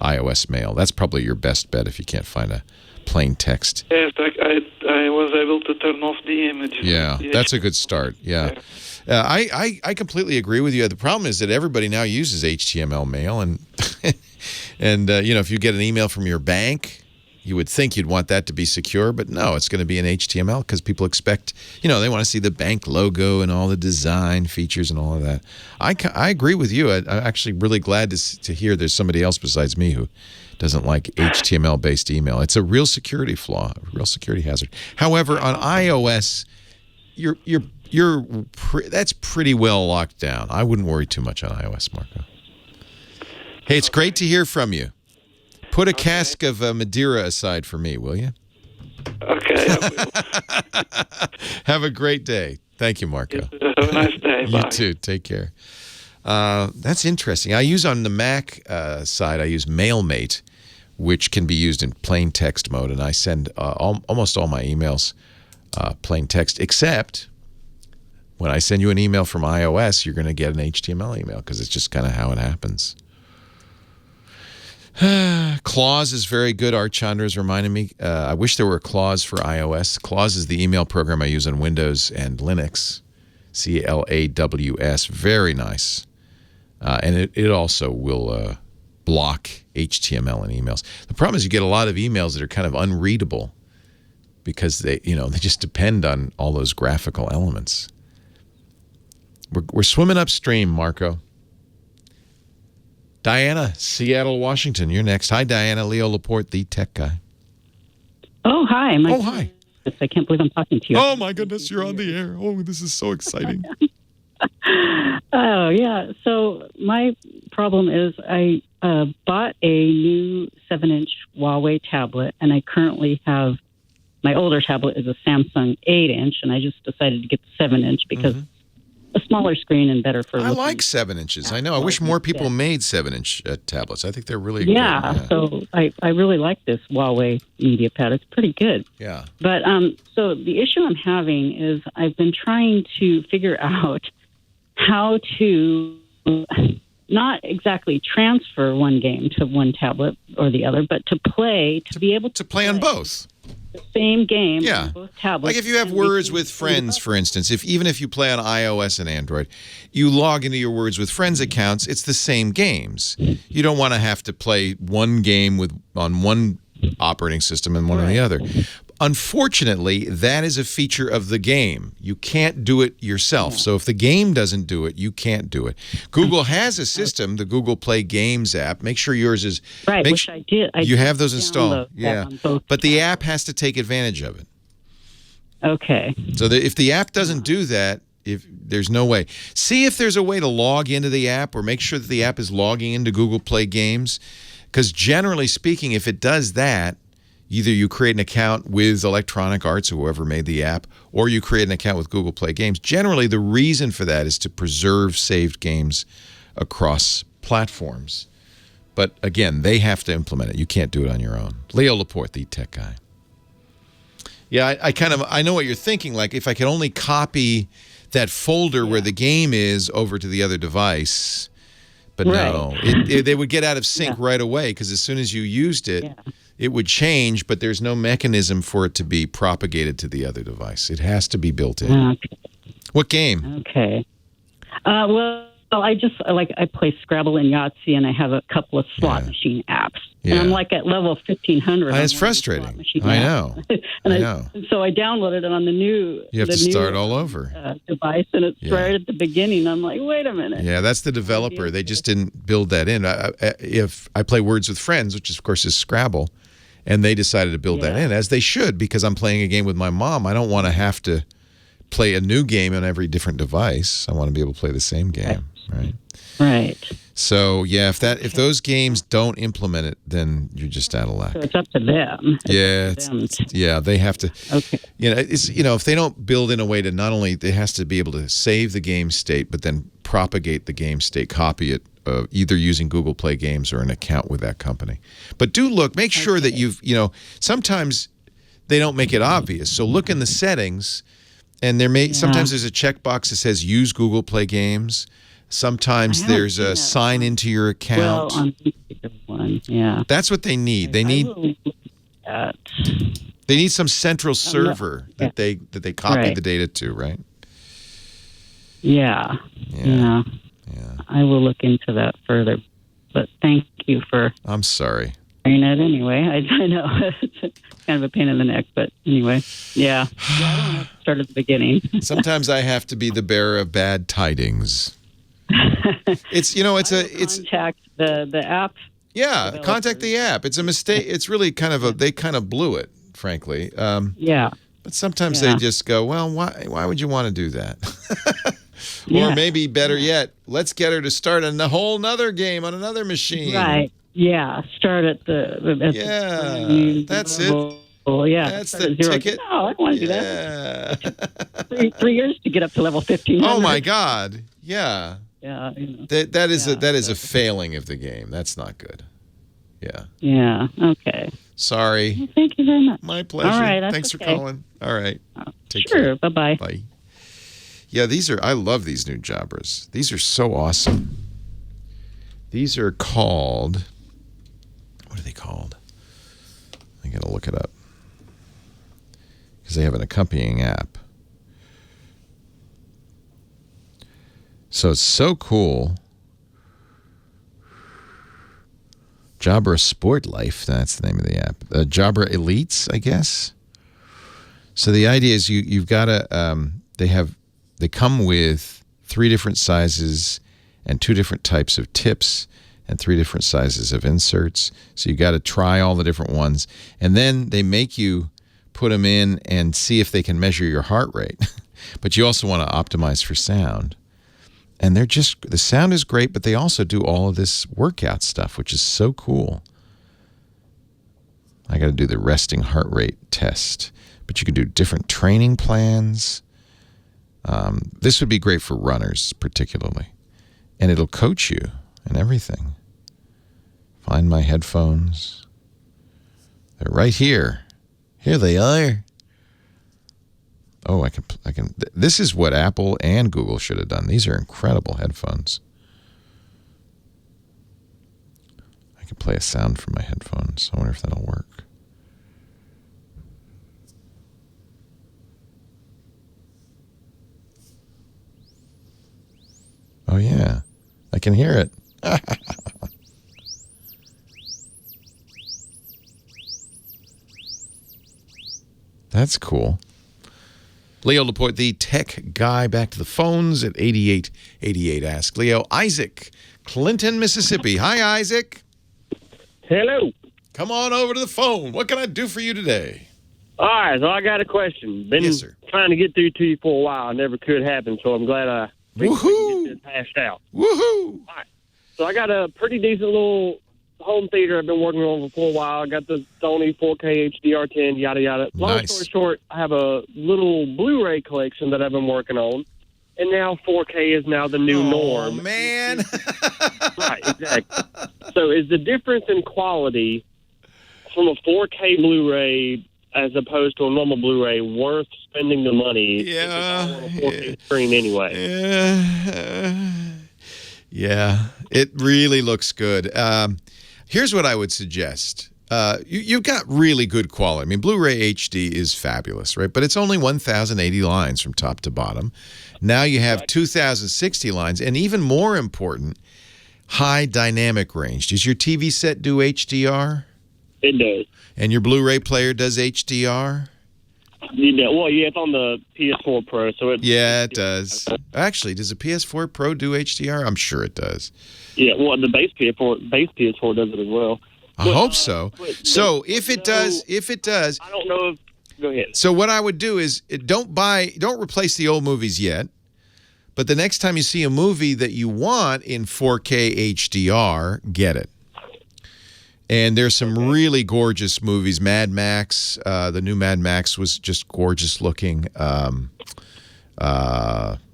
iOS Mail. That's probably your best bet if you can't find a plain text. Yes, I was able to turn off the image. Yeah, that's a good start. Yeah. I completely agree with you. The problem is that everybody now uses HTML mail, and if you get an email from your bank, you would think you'd want that to be secure, but no, it's going to be in HTML because people expect, they want to see the bank logo and all the design features and all of that. I agree with you. I'm actually really glad to hear there's somebody else besides me who doesn't like HTML-based email. It's a real security flaw, a real security hazard. However, on iOS, that's pretty well locked down. I wouldn't worry too much on iOS, Marco. Hey, it's great to hear from you. Put a cask of Madeira aside for me, will you? Okay, I will. Have a great day. Thank you, Marco. Have a nice day. You Bye. too. Take care. That's interesting. I use on the Mac side, I use MailMate, which can be used in plain text mode, and I send almost all my emails plain text, except when I send you an email from iOS, you're going to get an HTML email because it's just kind of how it happens. Clause is very good. Art Chandra is reminding me. I wish there were a Clause for iOS. Clause is the email program I use on Windows and Linux. CLAWS. Very nice. And it also will block HTML in emails. The problem is you get a lot of emails that are kind of unreadable because they just depend on all those graphical elements. We're swimming upstream, Marco. Diana, Seattle, Washington. You're next. Hi, Diana. Leo Laporte, the tech guy. Oh, hi. Hi. I can't believe I'm talking to you. Oh, my goodness. You're on the air. Oh, this is so exciting. Oh, yeah. So my problem is I bought a new 7-inch Huawei tablet, and I currently have my older tablet is a Samsung 8-inch, and I just decided to get the 7-inch because a smaller screen and better for. I like 7 inches. I know. I wish more people made 7-inch tablets. I think they're really good. Yeah. So I really like this Huawei MediaPad. It's pretty good. Yeah. But so the issue I'm having is I've been trying to figure out how to not exactly transfer one game to one tablet or the other, but to be able to play on both. The same game Yeah. on both tablets. Like if you have Words with Friends, for instance, even if you play on iOS and Android, you log into your Words with Friends accounts, it's the same games. You don't want to have to play one game on one operating system and one on the other. Unfortunately, that is a feature of the game. You can't do it yourself. So if the game doesn't do it, you can't do it. Google has a system, the Google Play Games app. Make sure yours is right. Which I did. You have those installed. Yeah, but the app has to take advantage of it. Okay. So if the app doesn't do that, there's no way. See if there's a way to log into the app or make sure that the app is logging into Google Play Games. Because generally speaking, if it does that, either you create an account with Electronic Arts or whoever made the app, or you create an account with Google Play Games. Generally, the reason for that is to preserve saved games across platforms. But again, they have to implement it. You can't do it on your own. Leo Laporte, the tech guy. Yeah, I know what you're thinking. Like, if I could only copy that folder where the game is over to the other device. But no, they would get out of sync right away because as soon as you used it, it would change, but there's no mechanism for it to be propagated to the other device. It has to be built in. Okay. What game? Okay. Well, I play Scrabble and Yahtzee, and I have a couple of slot machine apps. And I'm like at level 1500. It's frustrating. I know. I know. So I downloaded it on the new. You have to start all over. Device, and it's right at the beginning. I'm like, wait a minute. Yeah, that's the developer. They just didn't build that in. If I play Words with Friends, which of course is Scrabble, and they decided to build that in, as they should, because I'm playing a game with my mom. I don't want to have to play a new game on every different device. I want to be able to play the same game, right? Right. So yeah, if those games don't implement it, then you're just out of luck. So it's up to them. They have to. Okay. If they don't build in a way to not only it has to be able to save the game state, but then propagate the game state, copy it, either using Google Play Games or an account with that company. But do make sure that sometimes they don't make it obvious. So look in the settings, and sometimes there's a checkbox that says use Google Play Games. Sometimes there's a sign into your account. Well, on the one, that's what they need. They need some central server that they copy the data to, right? Yeah. I will look into that further. But thank you for. I'm sorry. It anyway. I know it's kind of a pain in the neck, but anyway, I don't have to start at the beginning. Sometimes I have to be the bearer of bad tidings. Contact the app. Yeah, contact the app. It's a mistake. It's really they kind of blew it, frankly. But sometimes they just go, well, why would you want to do that? Or maybe better yet, let's get her to start a whole nother game on another machine. Right. Yeah. Start at that's it. Oh, yeah. That's the ticket. No, I don't want to do that. 3 years to get up to level 1500. Oh my God. Yeah. Yeah. That is a failing of the game. That's not good. Yeah. Yeah. Okay. Sorry. Well, thank you very much. My pleasure. All right. Thanks for calling. All right. Take care. Bye-bye. Bye. Yeah, I love these new Jabras. These are so awesome. These are called, what are they called? I got to look it up. Because they have an accompanying app. So it's so cool. Jabra Sport Life, that's the name of the app. Jabra Elites, I guess. So the idea is you've got to, they come with 3 different sizes and 2 different types of tips and 3 different sizes of inserts. So you got to try all the different ones. And then they make you put them in and see if they can measure your heart rate. But you also want to optimize for sound. And they're just, the sound is great, but they also do all of this workout stuff, which is so cool. I got to do the resting heart rate test, but you can do different training plans. This would be great for runners, particularly. And it'll coach you and everything. Find my headphones. They're right here. Here they are. Oh, I can. This is what Apple and Google should have done. These are incredible headphones. I can play a sound from my headphones. I wonder if that'll work. Oh, yeah. I can hear it. That's cool. Leo Laporte, the tech guy, back to the phones at 8888 Ask Leo. Isaac, Clinton, Mississippi. Hi, Isaac. Hello. Come on over to the phone. What can I do for you today? All right, so I got a question. Been trying to get through to you for a while. Never could happen, so I'm glad I get this hashed out. Woohoo! All right. So I got a pretty decent little home theater I've been working on for a while. I got the Sony 4K HDR10, yada, yada. Long story short, I have a little Blu-ray collection that I've been working on, and now 4K is now the new norm. Oh, man. Right, exactly. So is the difference in quality from a 4K Blu-ray as opposed to a normal Blu-ray worth spending the money? Yeah. On a 4K screen anyway. Yeah, it really looks good. Here's what I would suggest. You've got really good quality. I mean, Blu-ray HD is fabulous, right? But it's only 1,080 lines from top to bottom. Now you have 2,060 lines, and even more important, high dynamic range. Does your TV set do HDR? It does. And your Blu-ray player does HDR? Well, yeah, it's on the PS4 Pro, so it. Yeah, it does. Actually, does the PS4 Pro do HDR? I'm sure it does. Yeah, well, the base PS4 does it as well. I hope so. So if it does, I don't know if. Go ahead. So what I would do is don't replace the old movies yet. But the next time you see a movie that you want in 4K HDR, get it. And there's some really gorgeous movies. Mad Max, the new Mad Max was just gorgeous looking. I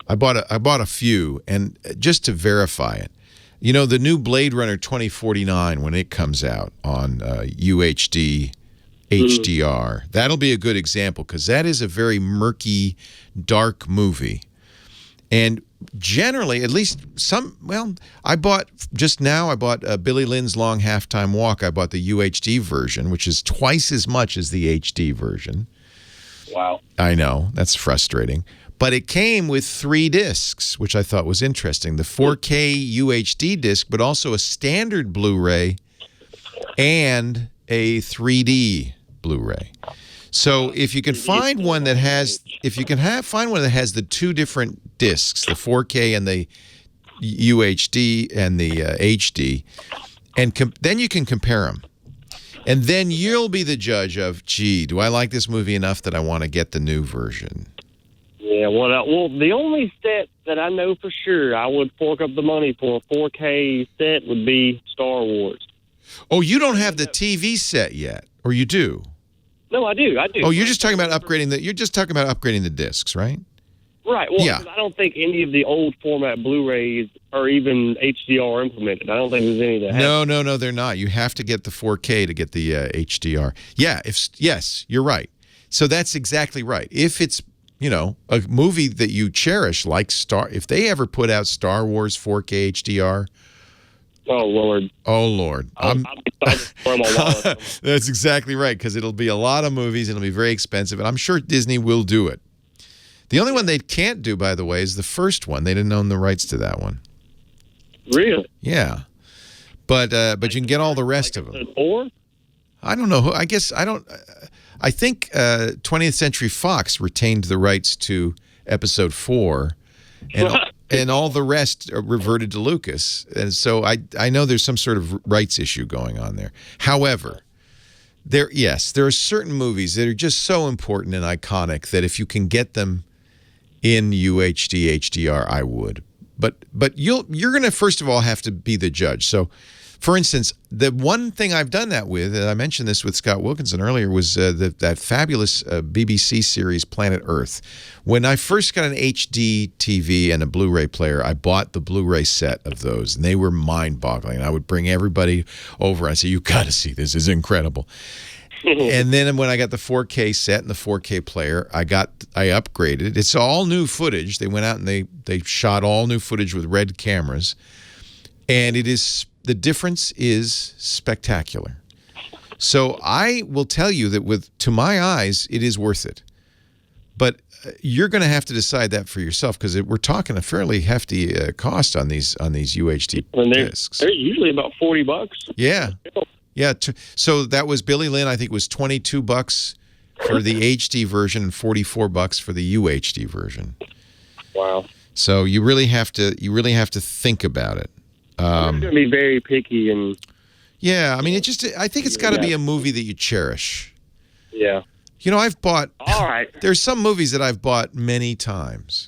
bought a few, and just to verify it, you know, the new Blade Runner 2049 when it comes out on UHD HDR, that'll be a good example because that is a very murky, dark movie. And generally, at least I bought Billy Lynn's Long Halftime Walk. I bought the UHD version, which is twice as much as the HD version. Wow. I know, that's frustrating. But it came with 3 discs, which I thought was interesting. The 4K UHD disc, but also a standard Blu-ray and a 3D Blu-ray. So if you can find one that has, find one that has the 2 different discs, the 4K and the UHD and the HD, and then you can compare them. And then you'll be the judge of, gee, do I like this movie enough that I want to get the new version? Yeah, well, the only set that I know for sure I would fork up the money for a 4K set would be Star Wars. Oh, you don't have the TV set yet, or you do? No, I do. Oh, you're just talking about upgrading the discs, right? Right. Well, yeah. I don't think any of the old format Blu-rays are even HDR implemented. I don't think there's any that. No, they're not. You have to get the 4K to get the HDR. Yeah. Yes, you're right. So that's exactly right. If it's a movie that you cherish, like if they ever put out Star Wars 4K HDR. Oh, Lord. Oh, Lord. That's exactly right, because it'll be a lot of movies and it'll be very expensive, and I'm sure Disney will do it. The only one they can't do, by the way, is the first one. They didn't own the rights to that one. Really? Yeah. But you can get all the rest of them. Or? I don't know. I guess I don't... I think 20th Century Fox retained the rights to Episode 4, and all the rest reverted to Lucas. And so I know there's some sort of rights issue going on there. However, there are certain movies that are just so important and iconic that if you can get them in UHD, HDR, I would. But you're going to first of all have to be the judge. So, for instance, the one thing I've done that with, and I mentioned this with Scott Wilkinson earlier, was that fabulous BBC series Planet Earth. When I first got an HD TV and a Blu-ray player, I bought the Blu-ray set of those, and they were mind-boggling. And I would bring everybody over and say, "You got to see this. It's incredible." And then when I got the 4K set and the 4K player, I upgraded. It's all new footage. They went out and they shot all new footage with red cameras, and the difference is spectacular. So I will tell you that to my eyes, it is worth it. But you're going to have to decide that for yourself, because we're talking a fairly hefty cost on these UHD discs. They're usually about $40. Yeah. Yeah, so that was Billy Lynn. I think was $22 for the HD version and $44 for the UHD version. Wow! So you really have to think about it. I'm going to be very picky and. Yeah, I mean, I think it's got to be a movie that you cherish. Yeah. You know, I've bought. All right. There's some movies that I've bought many times.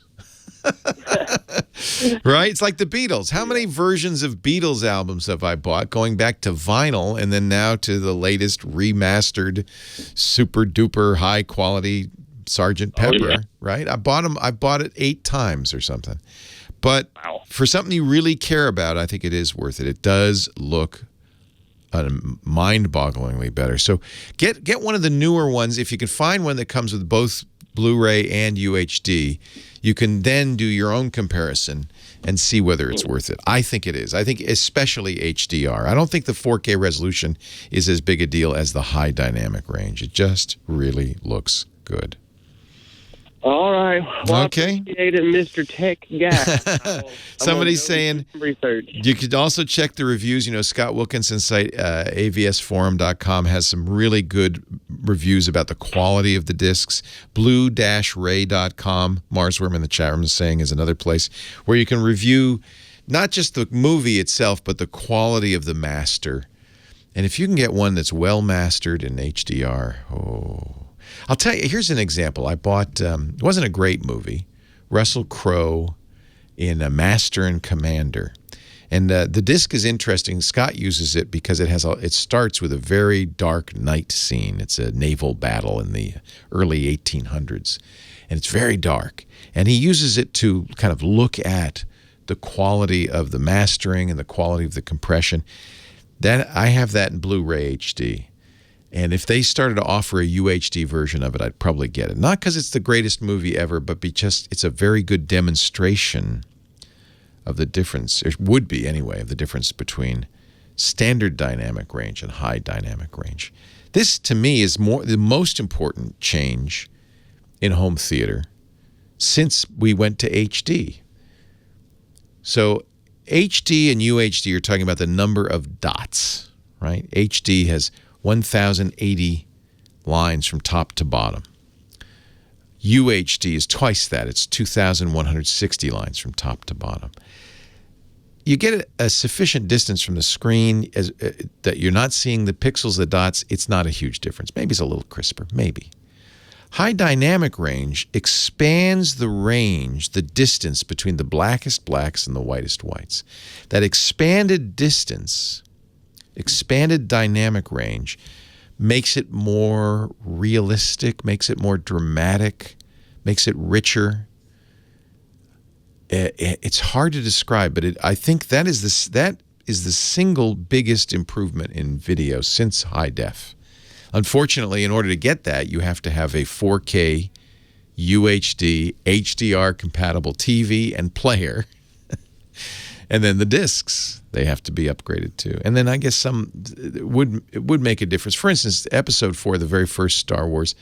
Right? It's like the Beatles. How many versions of Beatles albums have I bought, going back to vinyl and then now to the latest remastered super duper high quality Sgt. Pepper, right? I bought it 8 times or something. But for something you really care about, I think it is worth it. It does look mind-bogglingly better. So get one of the newer ones. If you can find one that comes with both Blu-ray and UHD, you can then do your own comparison and see whether it's worth it. I think it is. I think especially HDR. I don't think the 4K resolution is as big a deal as the high dynamic range. It just really looks good. All right. Well, okay. I appreciate it, Mr. Tech Guy. Somebody's saying research. You could also check the reviews. You know, Scott Wilkinson's site, avsforum.com, has some really good reviews about the quality of the discs. blue-ray.com, Marsworm in the chat room is saying, is another place where you can review not just the movie itself, but the quality of the master. And if you can get one that's well mastered in HDR, I'll tell you, here's an example. I bought, it wasn't a great movie, Russell Crowe in Master and Commander. And the disc is interesting. Scott uses it because it starts with a very dark night scene. It's a naval battle in the early 1800s. And it's very dark. And he uses it to kind of look at the quality of the mastering and the quality of the compression. I have that in Blu-ray HD. And if they started to offer a UHD version of it, I'd probably get it. Not because it's the greatest movie ever, but because it's a very good demonstration of the difference. It would be, anyway, of the difference between standard dynamic range and high dynamic range. This, to me, is the most important change in home theater since we went to HD. So HD and UHD are talking about the number of dots, right? HD has 1,080 lines from top to bottom. UHD is twice that. It's 2,160 lines from top to bottom. You get a sufficient distance from the screen that you're not seeing the pixels, the dots. It's not a huge difference. Maybe it's a little crisper. Maybe. High dynamic range expands the range, the distance between the blackest blacks and the whitest whites. That expanded distance, expanded dynamic range, makes it more realistic, makes it more dramatic, makes it richer. It's hard to describe, but I think that is the single biggest improvement in video since high def. Unfortunately, in order to get that, you have to have a 4K, UHD, HDR compatible TV and player. And then the discs, they have to be upgraded too. And then I guess it would make a difference. For instance, Episode 4, the very first Star Wars,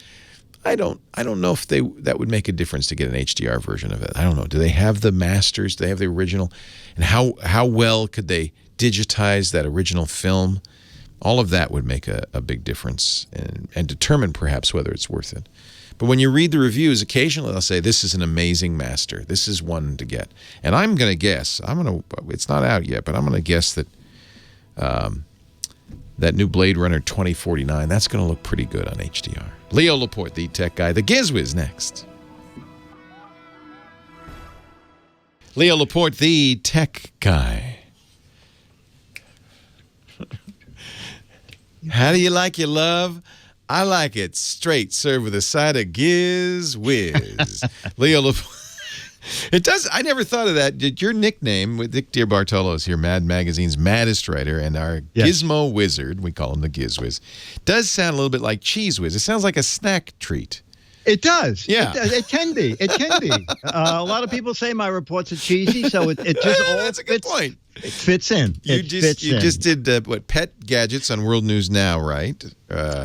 I don't know if that would make a difference to get an HDR version of it. I don't know. Do they have the masters? Do they have the original? And how well could they digitize that original film? All of that would make a big difference and determine perhaps whether it's worth it. But when you read the reviews, occasionally they'll say, this is an amazing master. This is one to get. And I'm going to guess, it's not out yet, but I'm going to guess that that new Blade Runner 2049, that's going to look pretty good on HDR. Leo Laporte, the tech guy. The GizWiz next. Leo Laporte, the tech guy. How do you like your love? I like it straight, served with a side of Giz Whiz. Leo Laporte. It does. I never thought of that. Your nickname with Dick DeBartolo is here, Mad Magazine's maddest writer, and our Gizmo Wizard, we call him the Giz Whiz, does sound a little bit like Cheese Whiz. It sounds like a snack treat. It does. Yeah. It can be. It can be. A lot of people say my reports are cheesy, so it just all That's a good point. It fits in. You just did what, pet gadgets on World News Now, right?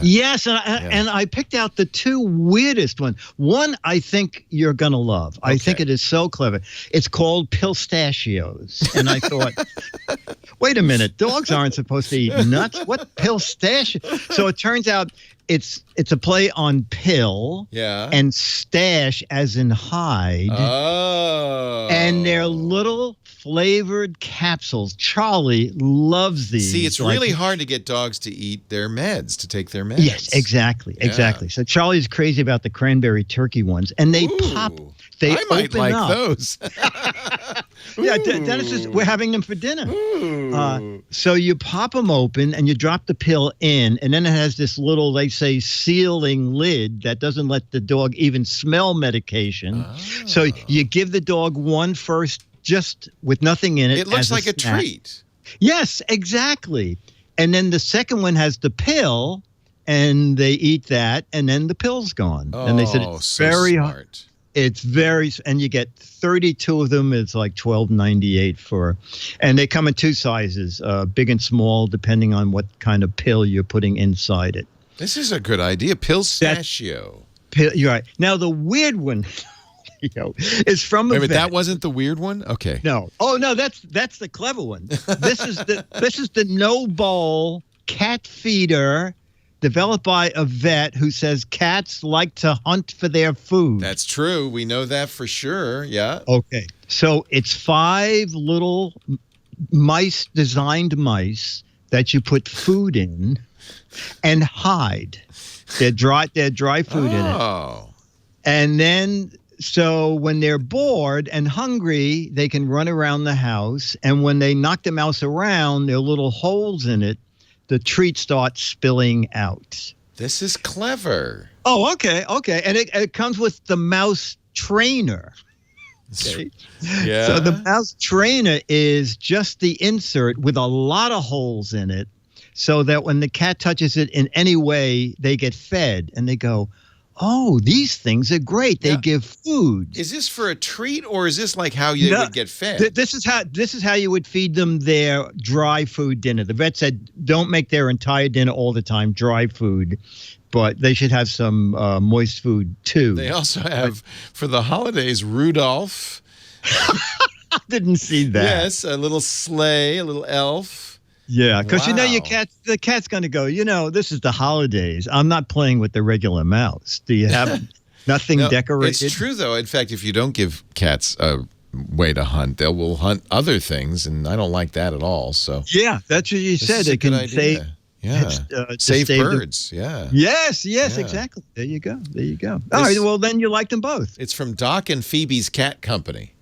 Yes, and I picked out the two weirdest ones. One I think you're gonna love. I think it is so clever. It's called Pistachios, and I thought, wait a minute, dogs aren't supposed to eat nuts. What pistachio? So it turns out it's a play on pill, and stash as in hide. Oh, and they're little flavored capsules. Charlie loves these. See, it's really hard to get dogs to eat their meds, to take their meds. Yes, exactly. So Charlie's crazy about the cranberry turkey ones, and they pop. They I might open like up. those. Yeah, Dennis is. We're having them for dinner. So you pop them open and you drop the pill in, and then it has this little, they say, sealing lid that doesn't let the dog even smell medication. So you give the dog one first, just with nothing in it. It looks like a snack. treat. Yes, exactly. And then the second one has the pill, and they eat that, and then the pill's gone. And they said it's so very smart. It's very, and you get 32 of them. It's like $12.98 for, and they come in two sizes, big and small, depending on what kind of pill you're putting inside it. This is a good idea. Pistachio. You're right. Now the weird one, is from a Wait, but vet. that wasn't the weird one? Okay. No. Oh no, that's the clever one. This is the no bowl cat feeder developed by a vet who says cats like to hunt for their food. That's true. We know that for sure. Yeah. Okay. So it's 5 little designed mice that you put food in and hide. They're dry food in it. And then so when they're bored and hungry, they can run around the house. And when they knock the mouse around, there are little holes in it. The treat starts spilling out. This is clever. Oh, okay. And it comes with the mouse trainer. Okay. Yeah. So the mouse trainer is just the insert with a lot of holes in it so that when the cat touches it in any way, they get fed and they go, oh, these things are great. They give food. Is this for a treat, or is this like how they would get fed? This is how you would feed them their dry food dinner. The vet said don't make their entire dinner all the time dry food, but they should have some moist food too. They also have, for the holidays, Rudolph. I didn't see that. Yes, a little sleigh, a little elf. Yeah, because Wow. the cat's going to go, this is the holidays. I'm not playing with the regular mouse. Do you have nothing No, decorated? It's true, though. In fact, if you don't give cats a way to hunt, they will hunt other things, and I don't like that at all. So yeah, that's what you said. is a It can good idea. save, Yeah. to Save save the- birds. Yeah. Yes, Yeah. exactly. There you go. All right, well, then you like them both. It's from Doc and Phoebe's Cat Company.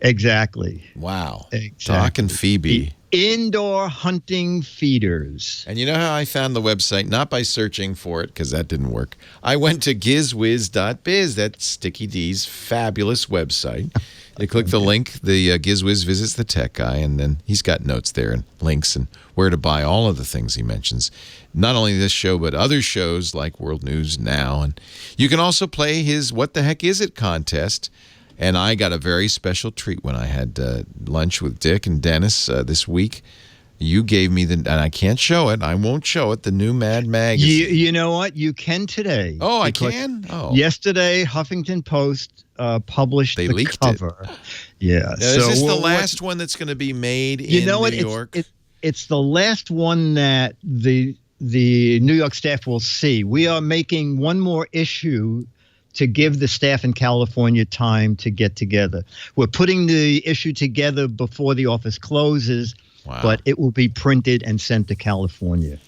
Exactly. Wow. Exactly. Doc and Phoebe. Indoor hunting feeders. And you know how I found the website? Not by searching for it, because that didn't work. I went to gizwiz.biz. That's Sticky D's fabulous website. You click the link, the GizWiz visits the tech guy, and then he's got notes there and links and where to buy all of the things he mentions. Not only this show, but other shows like World News Now. And you can also play his What the Heck Is It contest. And I got a very special treat when I had lunch with Dick and Dennis this week. You gave me and I can't show it. I won't show it. The new Mad Magazine. You know what? You can today. Oh, I can? Oh. Yesterday, Huffington Post published They the leaked cover. Yeah. Now, is this the last one that's going to be made in New York? It's the last one that the New York staff will see. We are making one more issue to give the staff in California time to get together. We're putting the issue together before the office closes, but it will be printed and sent to California.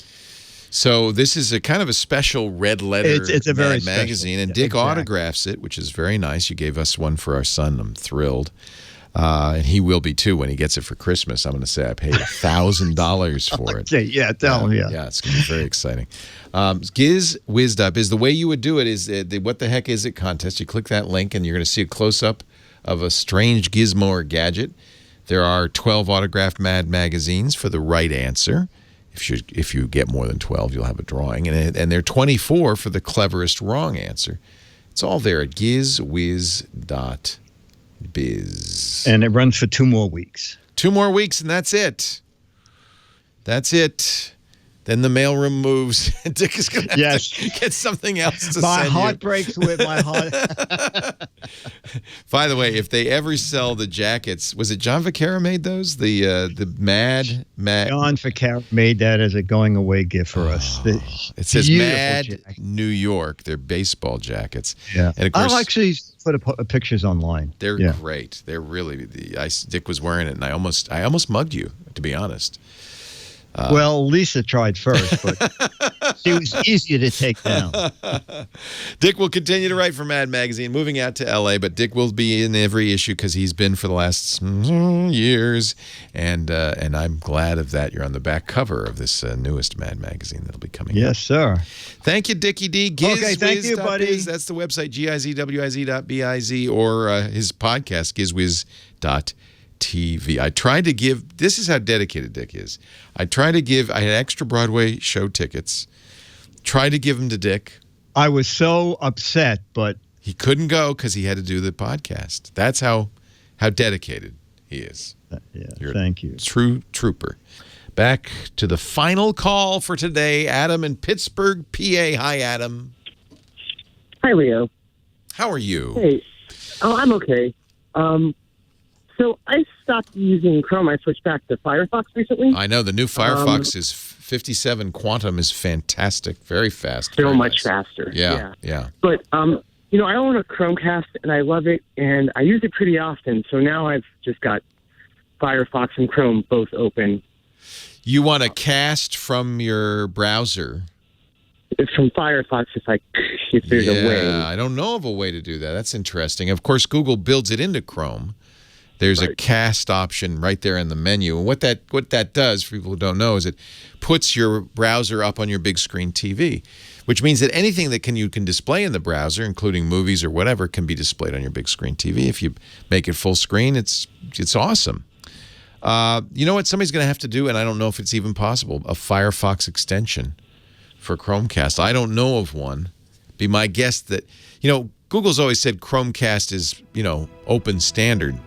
So this is a kind of a special red letter It's a very Mad magazine, and special, Dick autographs it, which is very nice. You gave us one for our son. I'm thrilled. And he will be too when he gets it for Christmas. I'm going to say I paid $1,000 for it. Okay, yeah, tell him, yeah. Yeah, it's going to be very exciting. Giz Whizzed Up is the way you would do it is the What the Heck Is It contest. You click that link and you're going to see a close-up of a strange gizmo or gadget. There are 12 autographed Mad magazines for the right answer. If you get more than 12, you'll have a drawing. And there are 24 for the cleverest wrong answer. It's all there at gizwiz.biz. And it runs for 2 more weeks. 2 more weeks, and that's it. That's it. Then the mailroom moves, and Dick is going to have to get something else to my send heart you. breaks with my heart. By the way, if they ever sell the jackets, was it John Vaccaro made those? The Mad. John Vaccaro made that as a going away gift for us. It says Beautiful Mad jacket. New York. They're baseball jackets. Yeah, and of course, I'll actually put pictures online. They're great. They're really. Dick was wearing it, and I almost mugged you, to be honest. Well, Lisa tried first, but she was easier to take down. Dick will continue to write for Mad Magazine, moving out to L.A., but Dick will be in every issue because he's been for the last years, and I'm glad of that. You're on the back cover of this newest Mad Magazine that'll be coming out. Yes, sir. Thank you, Dickie D. Okay, thank you, buddy. That's the website, gizwiz.biz, or his podcast, gizwiz.TV. I tried to give, this is how dedicated Dick is. I had extra Broadway show tickets, tried to give them to Dick. I was so upset, but he couldn't go because he had to do the podcast. That's how dedicated he is. Thank you. True trooper. Back to the final call for today. Adam in Pittsburgh, PA. Hi, Adam. Hi, Leo. How are you? Hey. Oh, I'm okay. So I stopped using Chrome. I switched back to Firefox recently. I know the new Firefox is 57 Quantum is fantastic, very fast. So much faster. Yeah. But I own a Chromecast and I love it and I use it pretty often. So now I've just got Firefox and Chrome both open. You want to cast from your browser? It's from Firefox if there's a way. I don't know of a way to do that. That's interesting. Of course, Google builds it into Chrome. There's a cast option right there in the menu. And what that does, for people who don't know, is it puts your browser up on your big screen TV, which means that anything that you can display in the browser, including movies or whatever, can be displayed on your big screen TV. If you make it full screen, it's awesome. You know what somebody's going to have to do, and I don't know if it's even possible, a Firefox extension for Chromecast. I don't know of one. Be my guess that, Google's always said Chromecast is, open standard.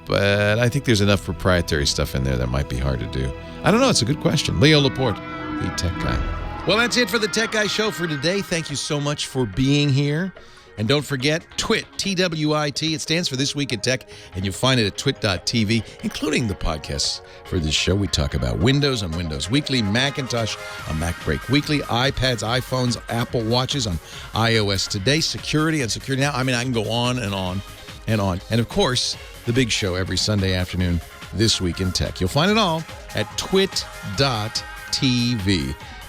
But I think there's enough proprietary stuff in there that might be hard to do. I don't know. It's a good question. Leo Laporte, the Tech Guy. Well, that's it for the Tech Guy Show for today. Thank you so much for being here. And don't forget, TWIT, T-W-I-T. It stands for This Week in Tech, and you'll find it at twit.tv, including the podcasts for this show. We talk about Windows on Windows Weekly, Macintosh on Mac Break Weekly, iPads, iPhones, Apple Watches on iOS Today, security on Security Now. I mean, I can go on and on and on. And, of course, the big show every Sunday afternoon, This Week in Tech. You'll find it all at twit.tv.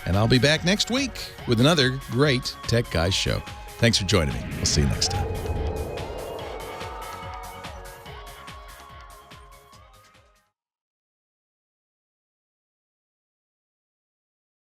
And I'll be back next week with another great Tech Guys show. Thanks for joining me. We'll see you next time.